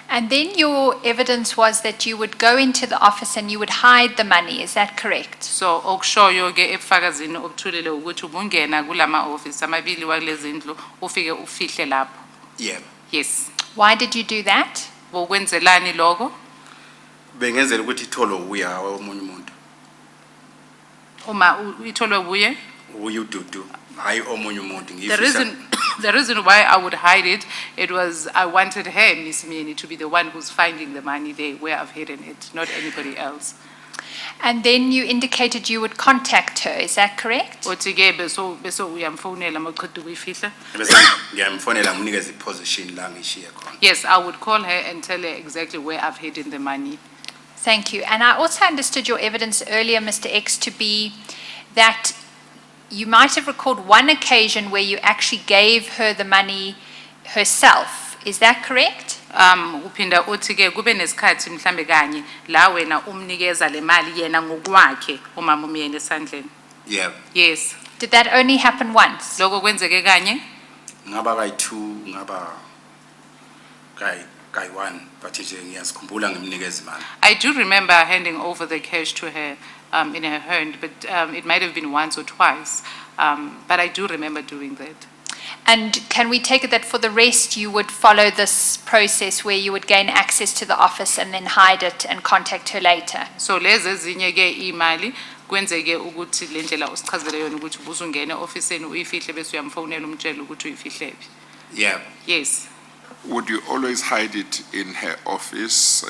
And then your evidence was that you would go into the office and you would hide the money. Is that correct? So okushoyo ke ebufakazini obuthulile ukuthi ubungena kulama office amabili walezi ndlu ufike ufihle lapho. Yeah. Yes. Why did you do that? Bokwenzelani lokho? Bengenzela ukuthi itholo uya omunye umuntu. Uma itholwe buye? Uyududu hayi omunye umuntu The reason why I would hide it, it was I wanted her, Miss Mieni, to be the one who's finding the money there where I've hidden it, not anybody else. And then you indicated you would contact her. Is that correct? Othi ke beso uyamfonela maqedwe ukuyifihla. bese ngiyamfonela nginikeza iposition la ngishiya khona. Yes, I would call her and tell her exactly where I've hidden the money. Thank you. And I also understood your evidence earlier, Mr. X, to be that you might have recalled one occasion where you actually gave her the money herself. Is that correct? Uphinda uthi ke kube nesikhathi mhlambe kanye la wena umnikeza le mali yena ngokwakhe umama uMyeni esandleni. Yeah. Yes. Did that only happen once? Lokho kwenzeke kanye? Ngaba kayi2 ngaba kayi-1 but nje ngiyasikhumbula ngimnikeza imali. I do remember handing over the cash to her in her hand, but it might have been once or twice. But I do remember doing that. And can we take it that for the rest, you would follow this process where you would gain access to the office and then hide it and contact her later? So lezi ezinye ke imali kwenzeke ukuthi le ndlela usichazele yona ukuthi ubuzungene officeeni uyifihle bese uyamfonela umtshela ukuthi uyifihlephi. Yeah. Yes. Would you always hide it in her office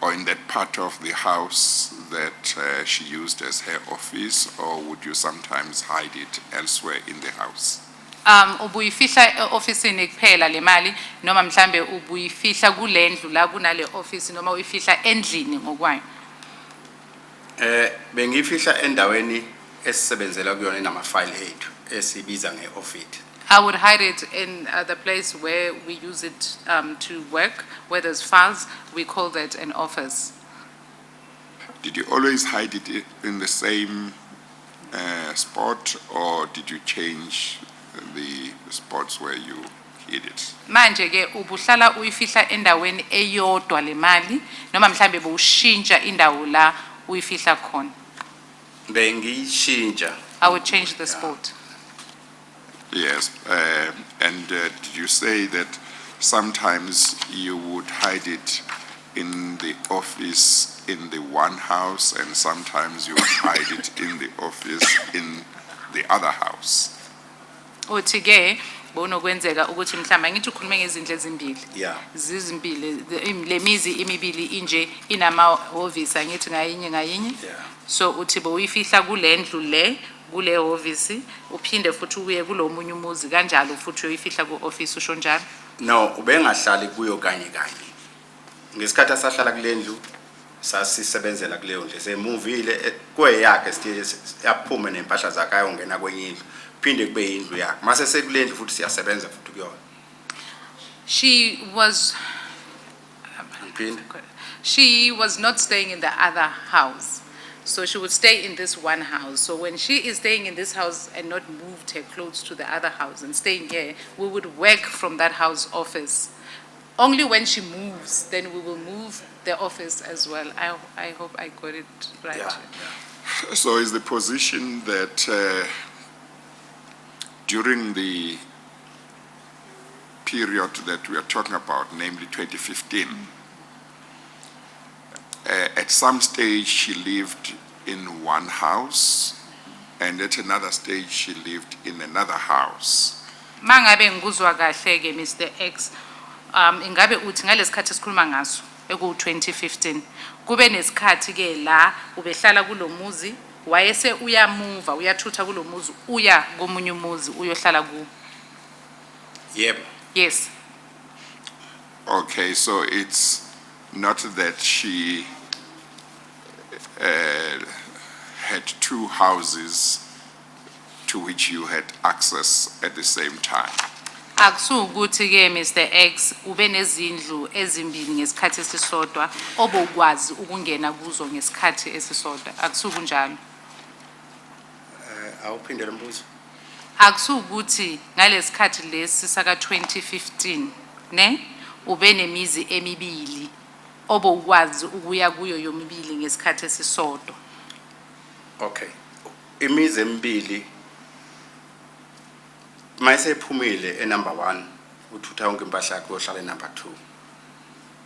or in that part of the house that she used as her office, or would you sometimes hide it elsewhere in the house? Ubuyifihla officeini kuphela le mali noma mhlambe ubuyifihla kule ndlu la kunale office noma uyifihla endlini ngokwayo? Bengifihla endaweni esisebenzela kuyona enama-file ethu esibiza nge-office. I would hide it in the place where we use it to work, where there's files. We call that an office. Did you always hide it in the same spot, or did you change the spots where you hid it? Manje ke ubuhlala uyifihla endaweni eyodwa le mali noma mhlambe bowushintsha indawo la uyifihla khona? Bengiyishintsha. I would change the spot. Yes, and did you say that sometimes you would hide it in the office in the one house and sometimes you would hide it in the office in the other house? Uthi ke bonokwenzeka ukuthi mhlamba ngithi ukhulume ngezindle ezimbili. Yeah. Zizimbili le mizi imibili inje inama office angithi ngayinye ngayinye. Yeah. So uthi bowuyifihla kule ndlu le kule office uphinde futhi uye kulomunye umuzi kanjalo futhi uyoyifihla ku office usho njalo? No, ubengahlali kuyo kanye kanye. Ngesikhathi asahlala kule ndlu sasisebenzela kuleyo ndlu semuvile kweyakhe siyaphuma nempahla zakhe ayongena kwenye indlu phinde kube indlu yakhe mase sekule ndlu futhi siyasebenza futhi kuyona. She was not staying in the other house. So she would stay in this one house. So when she is staying in this house and not moved her clothes to the other house and staying here, we would work from that house office. Only when she moves, then we will move the office as well. I hope I got it right. Yeah. So is the position that during the period that we are talking about, namely 2015, at some stage she lived in one house and at another stage she lived in another house? Mangabe ngikuzwa kahle ke Mr. X, ingabe uthi ngalesikhathi esikhuluma ngaso eku 2015 kube nesikhathi ke la ubehlala kulomuzi wayese uyamuva uyathutha kulomuzi uya komunye umuzi uyohlala ku? Yep. Yes. Okay, so it's not that she had two houses to which you had access at the same time. Akusukuthi ke Mr. X ube nezindlu ezimbili ngesikhathi esisodwa obukwazi ukungena kuzo ngesikhathi esisodwa akusukunjalo. Awuphinde lombuzo. Akusukuthi ngalesikhathi lesi saka 2015 ne ube nemizi emibili obukwazi ukuya kuyo yomibili ngesikhathi esisodwa. Okay. Imizi emibili mayisephumile number 1 uthutha yonke impahla yakhe uyohlala number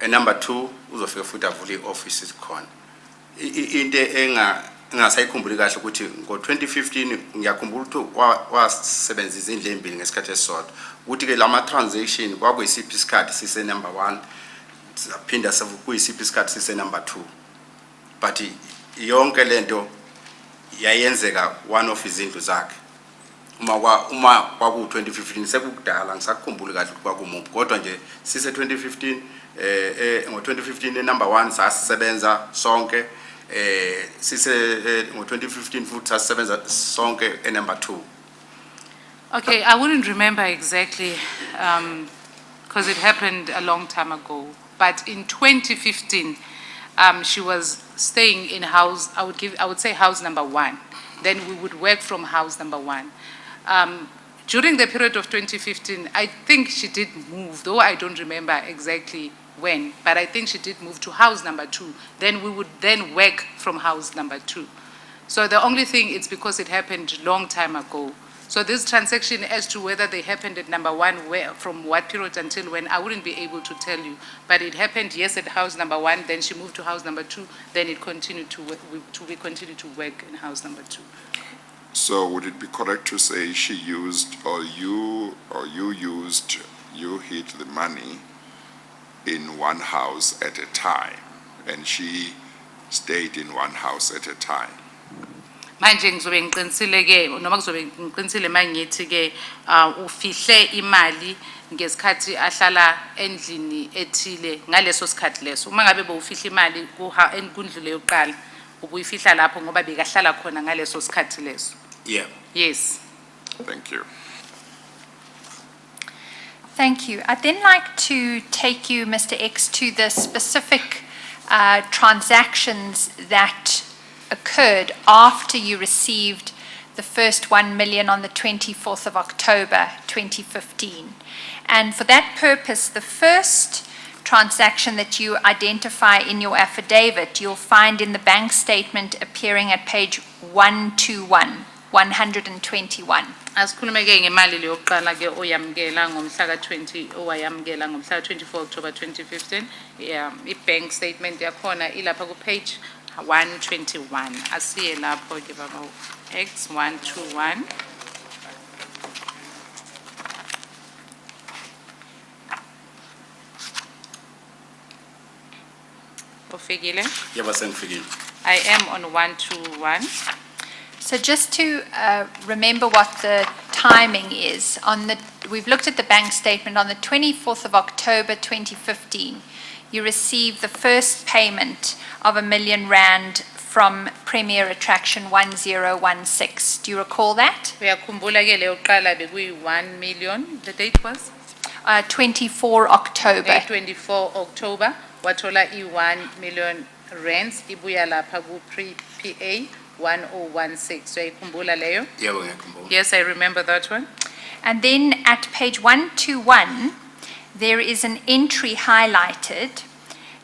2. Number 2 uzofika futhi avule ioffice khona. Into engasayikhumbuli kahle ukuthi ngo2015 ngiyakhumbula ukuthi wasebenzisa izindle ezimbili ngesikhathi esisodwa. Ukuthi ke lama transaction kwakuyisiphi isikhathi sise number 1 saphinda sekuyisiphi isikhathi sise number 2. But yonke lento yayenzeka one of izindlu zakhe. Uma kwaku 2015 sekukudala ngisakukhumbula kahle ukuthi kwakumuphi kodwa nje sise 2015 ngo2015 number 1 sasisebenza sonke sise ngo2015 futhi sasisebenza sonke number 2. Okay, I wouldn't remember exactly because it happened a long time ago. But in 2015, she was staying in house. I would say house number 1. Then we would work from house number 1. During the period of 2015, I think she did move, though I don't remember exactly when, but I think she did move to house number 2. Then we would then work from house number 2. So the only thing, it's because it happened long time ago. So this transaction as to whether they happened at number 1, where, from what period until when, I wouldn't be able to tell you. But it happened, yes, at house number 1, then she moved to house number 2, then it continued to work, we continued to work in house number 2. So would it be correct to say she used, or you hid the money in one house at a time, and she stayed in one house at a time? Manje ngizobe ngiqinisile ke noma kuzobe ngiqinisile mangithi ke ufihle imali ngesikhathi ahlala endlini ethile ngaleso sikhathi leso. Uma ngabe bowufihla imali enkundlule yokuqala ubuyifihla lapho ngoba bekahlala khona ngaleso sikhathi leso. Yeah. Yes. Thank you. Thank you. I'd then like to take you, Mr. X, to the specific transactions that occurred after you received the first 1 million on the 24th of October 2015. And for that purpose, the first transaction that you identify in your affidavit, you'll find in the bank statement appearing at page 121. Asikhulume ke ngemali leyo yokuqala ke oyamkela ngomhla ka20 owayamkela ngomhla ka24 October 2015. I-bank statement yakhona ilapha ku page 121. Asiye lapho ke baba X 121. Ufikile? Yebo sengifikile. I am on 121. So just to remember what the timing is, we've looked at the bank statement on the 24th of October 2015. You received the first payment of R1 million from Premier Attraction 1016. Do you recall that? Uyakhumbula ke leyo qala bekuyi 1 million. The date was 24 October. 24 October. Wathola i1 million rands ibuya lapha ku PA 1016. Uyakhumbula leyo? Yebo ngiyakhumbula. Yes, I remember that one. And then at page 121, there is an entry highlighted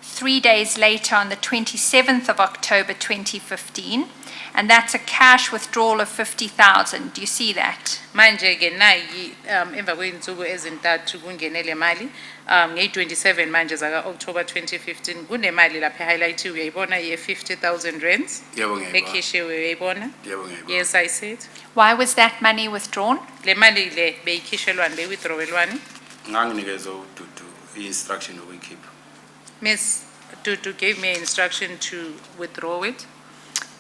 3 days later on the 27th of October 2015, and that's a cash withdrawal of 50,000. Do you see that? Manje ke nayi emva kweinsuku ezintathu kungenele mali nge27 manje zaka October 2015 kunemali lapha highlight uyayibona ye 50,000 rands. Yebo ngiyayibona. Ekhishiwe uyayibona? Yebo ngiyayibona. Yes, I see it. Why was that money withdrawn? Le mali le beyikhishelwani bewithdrawelwani? Nganginikeza uDudu i-instruction yokuyikhipha. Miss Dudu gave me instruction to withdraw it.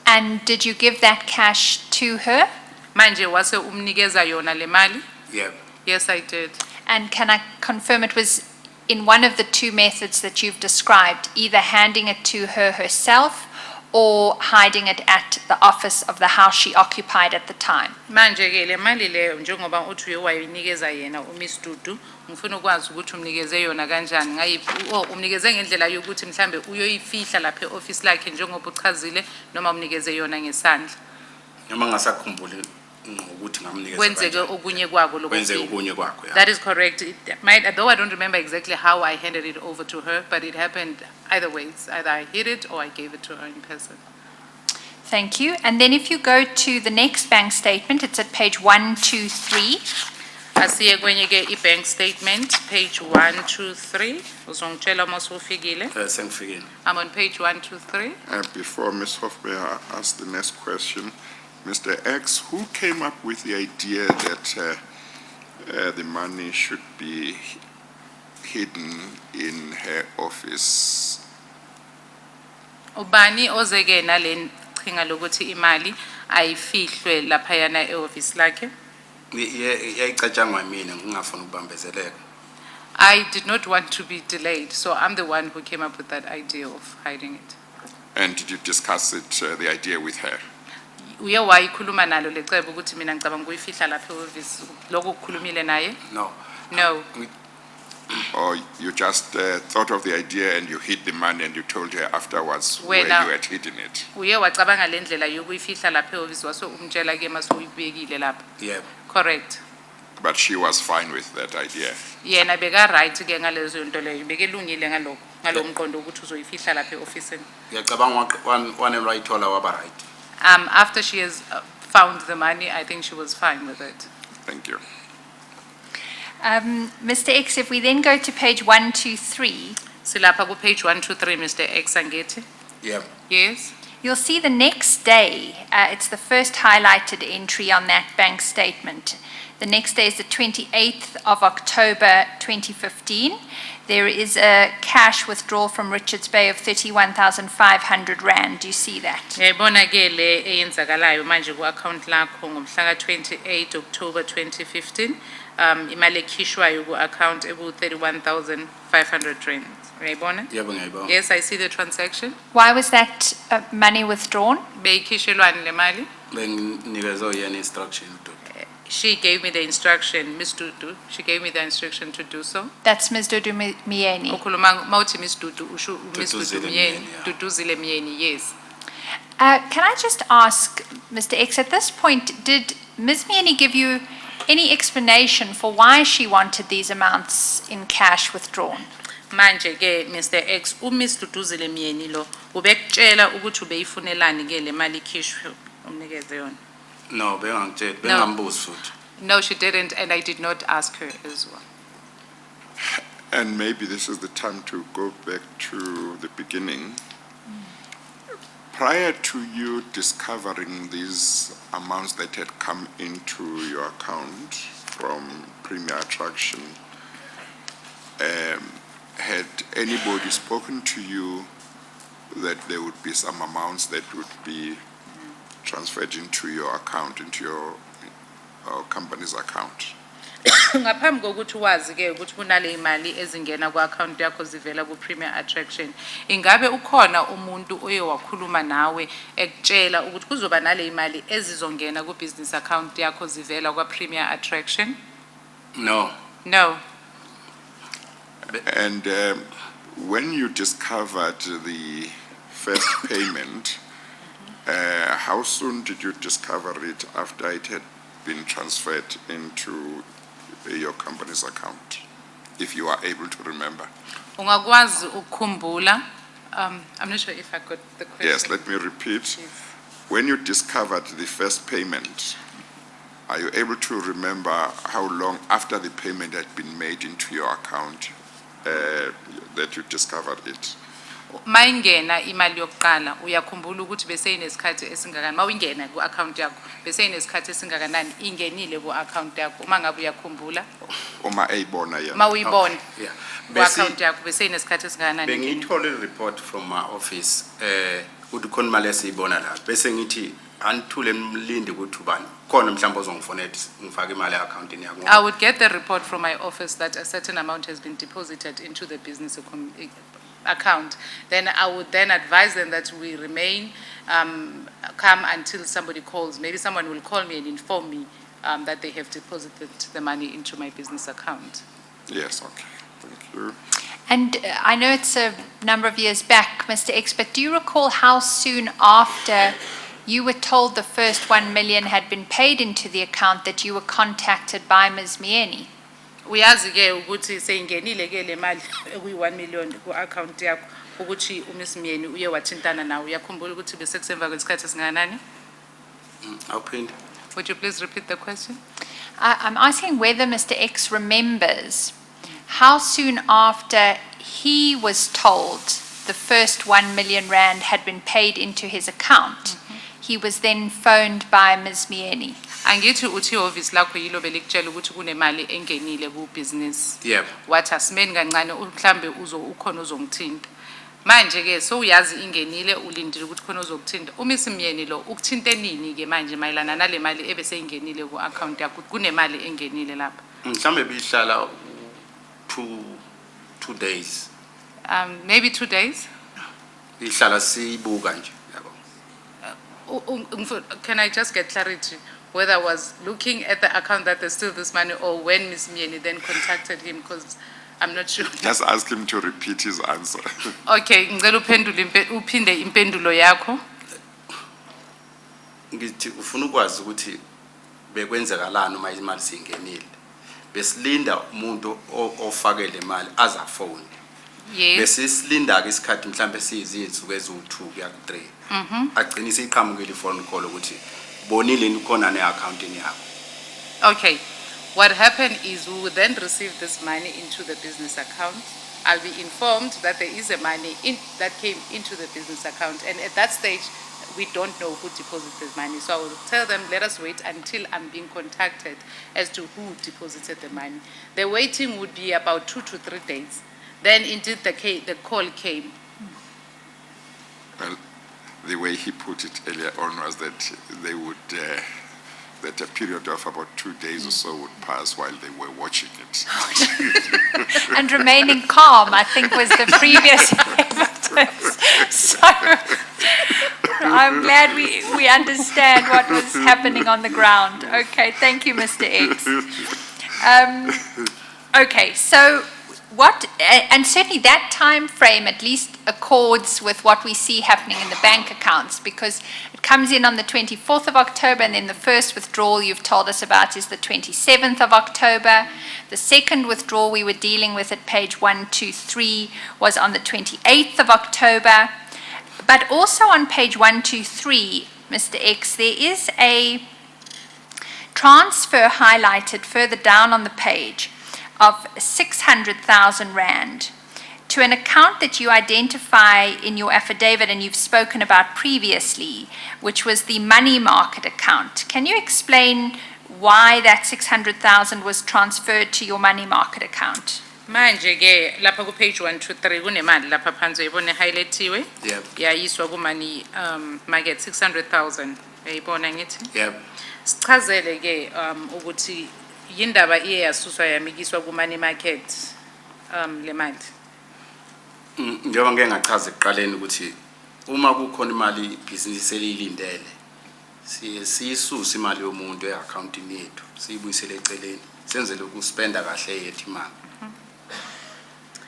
And did you give that cash to her? Manje wase umnikeza yona le mali? Yebo. Yes, I did. And can I confirm it was in one of the two methods that you've described, either handing it to her herself or hiding it at the office of the house she occupied at the time? Manje ke le mali leyo njengoba uthi uyowayinikeza yena uMiss Dudu ngifuna ukwazi ukuthi umnikeze yona kanjani ngayiphi umnikeze ngendlela yokuthi mhlambe uyoyifihla lapha eoffice lakhe njengoba uchazile noma umnikeze yona ngesandla Noma ngasakhumbule ukuthi ngamnikeza kwenzeke okunye kwako lokho Kwenze okunye kwakho. That is correct. Though I don't remember exactly how I handed it over to her, but it happened either ways. Either I hid it or I gave it to her in person. Thank you. And then if you go to the next bank statement, it's at page 123. Asiye kwenye ke i-bank statement, page 123. Uzongitshela uma usufikile. Sengifikile. I'm on page 123. Before Ms. Hofmeyer asks the next question, Mr. X, who came up with the idea that the money should be hidden in her office? Ubani ozeke nale qhinga lokuthi imali ayifihlwe lapha yana e-office lakhe? Yayicatshangwa mina ngingafuna ukubambezeleka. I did not want to be delayed, so I'm the one who came up with that idea of hiding it. And did you discuss it, the idea with her? Uye wayikhuluma nalo lecebo ukuthi mina ngicabanga ukuyifihla lapha e-office lokho ukukhulumile naye? No. No. Or you just thought of the idea and you hid the money and you told her afterwards where you Wena- had hidden it? Uye wacabanga lendlela yokuyifihla lapha e-office wase umtshela ke mase uyibekile lapha. Yebo. Correct. but she was fine with that idea. Yena beka right ke ngalezo zinto leyo bekelungile ngalokho ngalomqondo ukuthi uzoyifihla lapha eofficeini. Ngiyacabanga wanelwa ithola waba right. After she has found the money, I think she was fine with it. Thank you. Mr. X, if we then go to page 123, Silapha ku page 123, Mr. X angithi. Yeah. Yes. you'll see the next day, it's the first highlighted entry on that bank statement. The next day is the 28th of October 2015. There is a cash withdrawal from Richards Bay of 31,500 rand. Do you see that? Ngiyayibona ke le eyenzakalayo manje ku account lakho ngomhla ka 28 October 2015. Imali ekhishwayo ku account ebu 31,500 rand. Ngiyayibona? Yebo ngiyayibona. Yes, I see the transaction. Why was that money withdrawn? Beyikhishelwani le mali? Benginikezwe yena instruction to. She gave me the instruction, Ms. Dudu. She gave me the instruction to do so. That's Ms. Dudu Mieni. Ukhuluma mawuthi Ms. Dudu usho Ms. Dudu Duduzile Myeni, Myeni, yeah. Duduzile Myeni, yes. Can I just ask, Mr. X, at this point, did Ms. Mieni give you any explanation for why she wanted these amounts in cash withdrawn? Manje ke Mr. X Ms. Duduzile Myeni lo ubekutshela ukuthi ubeyifunelani ke le mali ikhishwe umnikeze yona. No, bengambuzi futhi. No, she didn't, and I did not ask her as well. And maybe this is the time to go back to the beginning. Prior to you discovering these amounts that had come into your account from Premier Attraction, had anybody spoken to you that there would be some amounts that would be transferred into your account, into your company's account? Ngaphambi kokuthi wazi ke ukuthi kunale imali ezingena ku account yakho zivela ku Premier Attraction, ingabe ukhona umuntu oye wakhuluma nawe ekutshela ukuthi kuzoba nale imali ezizongena ku business account yakho zivela kwa Premier Attraction? No. No. And when you discovered the first payment, how soon did you discover it after it had been transferred into your company's account, if you are able to remember? Ungakwazi ukukhumbula? I'm not sure if I got the question. Yes, let me repeat. When you discovered the first payment, are you able to remember how long after the payment had been made into your account that you discovered it? Mayingena imali yokuqala uyakhumbula ukuthi bese inesikhathi esingakani mawingena ku account yakho bese inesikhathi esingakanani ingenile ku account yakho uma ngabe uyakhumbula Uma eyibona yena. mawuyibona Yeah. ku account yakho bese inesikhathi esingakanani Bengiyithole report from my office ukuthi khona imali esiyibona la bese ngithi anithule mlindi ukuthi ubani khona mhlawumbe ozongifonela ngifake imali e-accountini yakho. I would get the report from my office that a certain amount has been deposited into the business account. Then I would then advise them that we remain calm until somebody calls. Maybe someone will call me and inform me that they have deposited the money into my business account. Yes, okay. Thank you. And I know it's a number of years back, Mr. X, but do you recall how soon after you were told the first 1 million had been paid into the account that you were contacted by Ms. Mieni? Uyazi ke ukuthi seyingenile ke le mali ekuyi 1 million ku account yakho ukuthi uMs Myeni uye wathintana nawe uyakhumbula ukuthi bese kusemva kwesikhathi singanani? Awuphinde. Would you please repeat the question? I'm asking whether Mr. X remembers how soon after he was told the first 1 million rand had been paid into his account, he was then phoned by Ms. Mieni. Angithi uthi office lakho yilo belikutshela ukuthi kunemali engenile ku business. Yebo. Wathi asimeni kancane mhlambe ukhona uzongithinta. Manje ke so uyazi ingenile ulindile ukuthi khona uzokuthinta. UMs Myeni lo ukuthinte nini ke manje mayelana nale mali ebese ingenile ku account yakho kunemali engenile lapha? Mhlawumbe bihlala 2 days. Maybe 2 days. Ihlala siyibuka nje yabo. Can I just get clarity whether I was looking at the account that there's still this money or when Ms. Myeni then contacted him, because I'm not sure. Just ask him to repeat his answer. Okay, ngicela uphinde impendulo yakho. Ngithi ufuna ukwazi ukuthi bekwenzekalani uma imali singenile. besilinda umuntu ofake le mali azafone. Yes. Bese silinda ke isikhathi mhlambe siyizinsuku eziwu2 kuya ku3. Agcinise iqhamukile phone call ukuthi bonile nikhona neaccountini yakho. Okay. What happened is we would then receive this money into the business account. I'll be informed that there is a money that came into the business account, and at that stage, we don't know who deposited the money. So I will tell them, let us wait until I'm being contacted as to who deposited the money. The waiting would be about 2 to 3 days. Then indeed the call came. Well, the way he put it earlier on was that they would, that a period of about 2 days or so would pass while they were watching it. And remaining calm, I think, was the previous evidence. So I'm glad we understand what was happening on the ground. Okay, thank you, Mr. X. Okay, so and certainly that time frame at least accords with what we see happening in the bank accounts, because it comes in on the 24th of October, and then the first withdrawal you've told us about is the 27th of October. The second withdrawal we were dealing with at page 123 was on the 28th of October. But also on page 123, Mr. X, there is a transfer highlighted further down on the page of 600,000 Rand to an account that you identify in your affidavit and you've spoken about previously, which was the money market account. Can you explain why that 600,000 was transferred to your money market account? Manje ke lapha ku page 123 kunemali lapha phansi uyibona highlightiwe. Yep. Yayiswa ku money market 600,000. Uyibona ngithi? Yep. Sichazele ke ukuthi yindaba iye yasuswa yamikiswa ku money market le mali. Njengoba ngeke ngachaza ekuqaleni ukuthi uma kukhona imali ibhizinisi elilindele siyisusa imali yomuntu eaccountini yethu siyibuyisele eceleni senzele ukuspenda kahle yethu imali.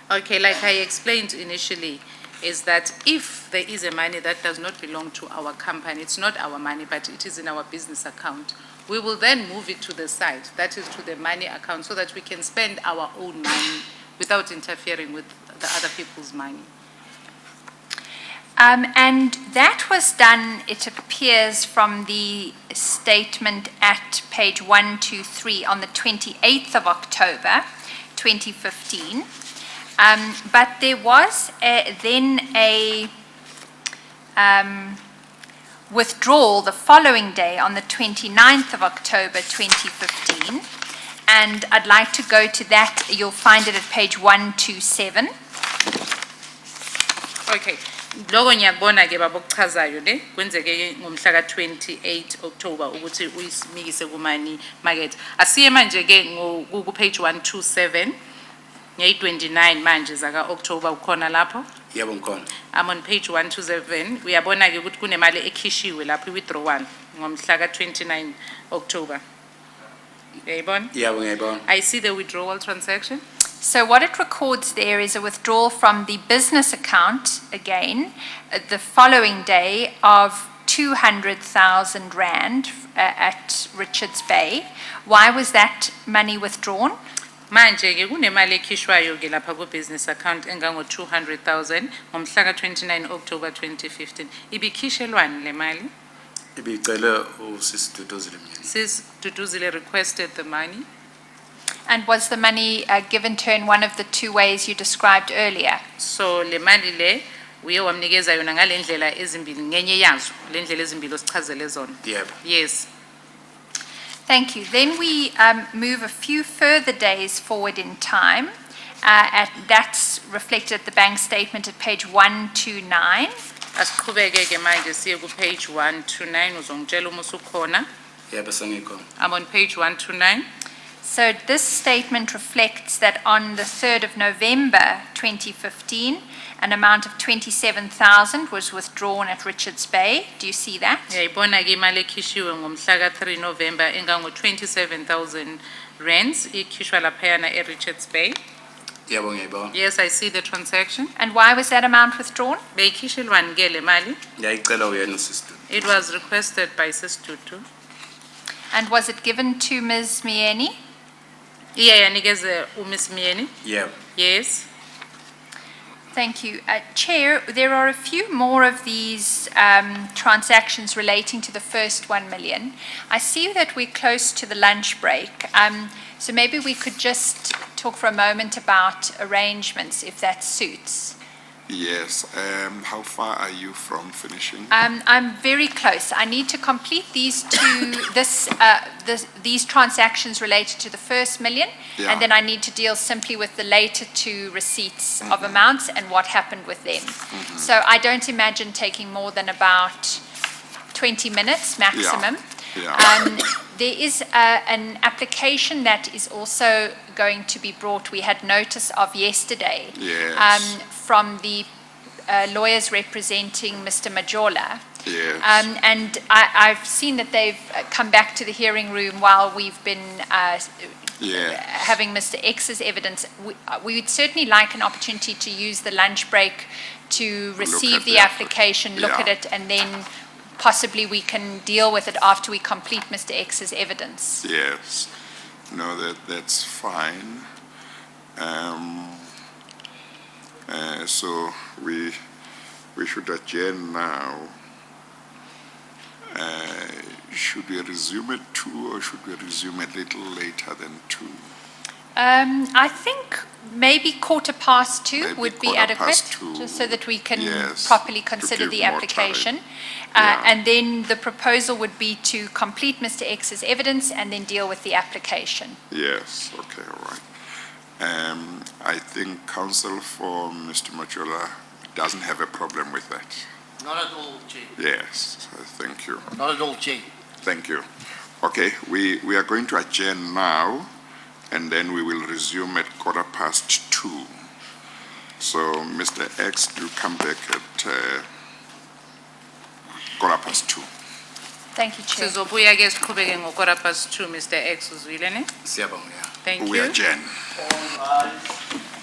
Okay, like I explained initially, is that if there is a money that does not belong to our company, it's not our money, but it is in our business account, we will then move it to the side, that is to the money account, so that we can spend our own money without interfering with the other people's money. And that was done, it appears, from the statement at page 123 on the 28th of October, 2015. But there was then a withdrawal the following day on the 29th of October 2015. And I'd like to go to that. You'll find it at page 127. Okay. Loko ngiyakubona ke baba okuchazayo le kwenzeke ngomhla ka28 October ukuthi uyisimikise ku money market. Asiye manje ke ku page 127 ngeyi29 manje zaka October ukhona lapho. Yebo ngikhona. I'm on page 127. Uyabona ke ukuthi kunemali ekhishiwe lapho withdrawal ngomhla ka29 October. Uyayibona? Yebo ngiyayibona. I see the withdrawal transaction. So what it records there is a withdrawal from the business account, again, the following day of 200,000 Rand at Richards Bay. Why was that money withdrawn? Manje ke kunemali ekhishwayo ke lapha ku business account engango 200,000 ngomhla ka29 October 2015. Ibikhishelwani le mali? Ibicele uSisi Duduzile mina. Sis Duduzile requested the money. And was the money given to her in one of the two ways you described earlier? So le mali le uye wamnikeza yona ngale ndlela ezimbili ngenye yazo le ndlela ezimbili osichazele zona. Yebo. Yes. Thank you. Then we move a few further days forward in time. That's reflected at the bank statement at page 129. Asiqhubeke ke manje siye ku page 129 uzongitshela uma usukhona. Yebo sengikhona. I'm on page 129. So this statement reflects that on the 3rd of November 2015, an amount of 27,000 was withdrawn at Richards Bay. Do you see that? Yayibona ke imali ekhishiwe ngomhla ka3 November engango 27,000 rands ikhishwa laphayana eRichards Bay. Yebo ngiyayibona. Yes, I see the transaction. And why was that amount withdrawn? Beyikhishelwani ke le mali? Ngiyayicela uyena uSisi Dudu. It was requested by Sis Dudu. And was it given to Ms. Mieni? Iye yanikeze uMiss Myeni. Yebo. Yes. Thank you. Chair, there are a few more of these transactions relating to the first 1 million. I see that we're close to the lunch break. So maybe we could just talk for a moment about arrangements, if that suits. Yes, how far are you from finishing? I'm very close. I need to complete these these transactions related to the first million, Yeah. and then I need to deal simply with the later two receipts of amounts and what happened with them. So I don't imagine taking more than about 20 minutes maximum. Yeah. There is an application that is also going to be brought, we had notice of yesterday. Yes. From the lawyers representing Mr. Majola. Yes. And I've seen that they've come back to the hearing room while we've been Yeah. having Mr. X's evidence. We would certainly like an opportunity to use the lunch break to receive at the the application, look at yeah. it, and then possibly we can deal with it after we complete Mr. X's evidence. Yes. No, that's fine. So we should adjourn now. Should we resume at 2 or should we resume a little later than 2? I think maybe 2:15 Maybe would be 2:15, adequate, just so that we can yes, properly to consider give the more application. time. Yeah. And then the proposal would be to complete Mr. X's evidence and then deal with the application. Yes, okay, all right. I think counsel for Mr. Majola doesn't have a problem with that. Not at all, Chair. Yes, thank you. Not at all, Chair. Thank you. Okay, we are going to adjourn now, and then we will resume at 2:15. So, Mr. X, do come back at 2:15. Thank you, Chair. Sizobuya ke siqhubeke ngo2:15 Mr. X uzwile ne? Siyabonga. Thank We you. adjourn. All rise.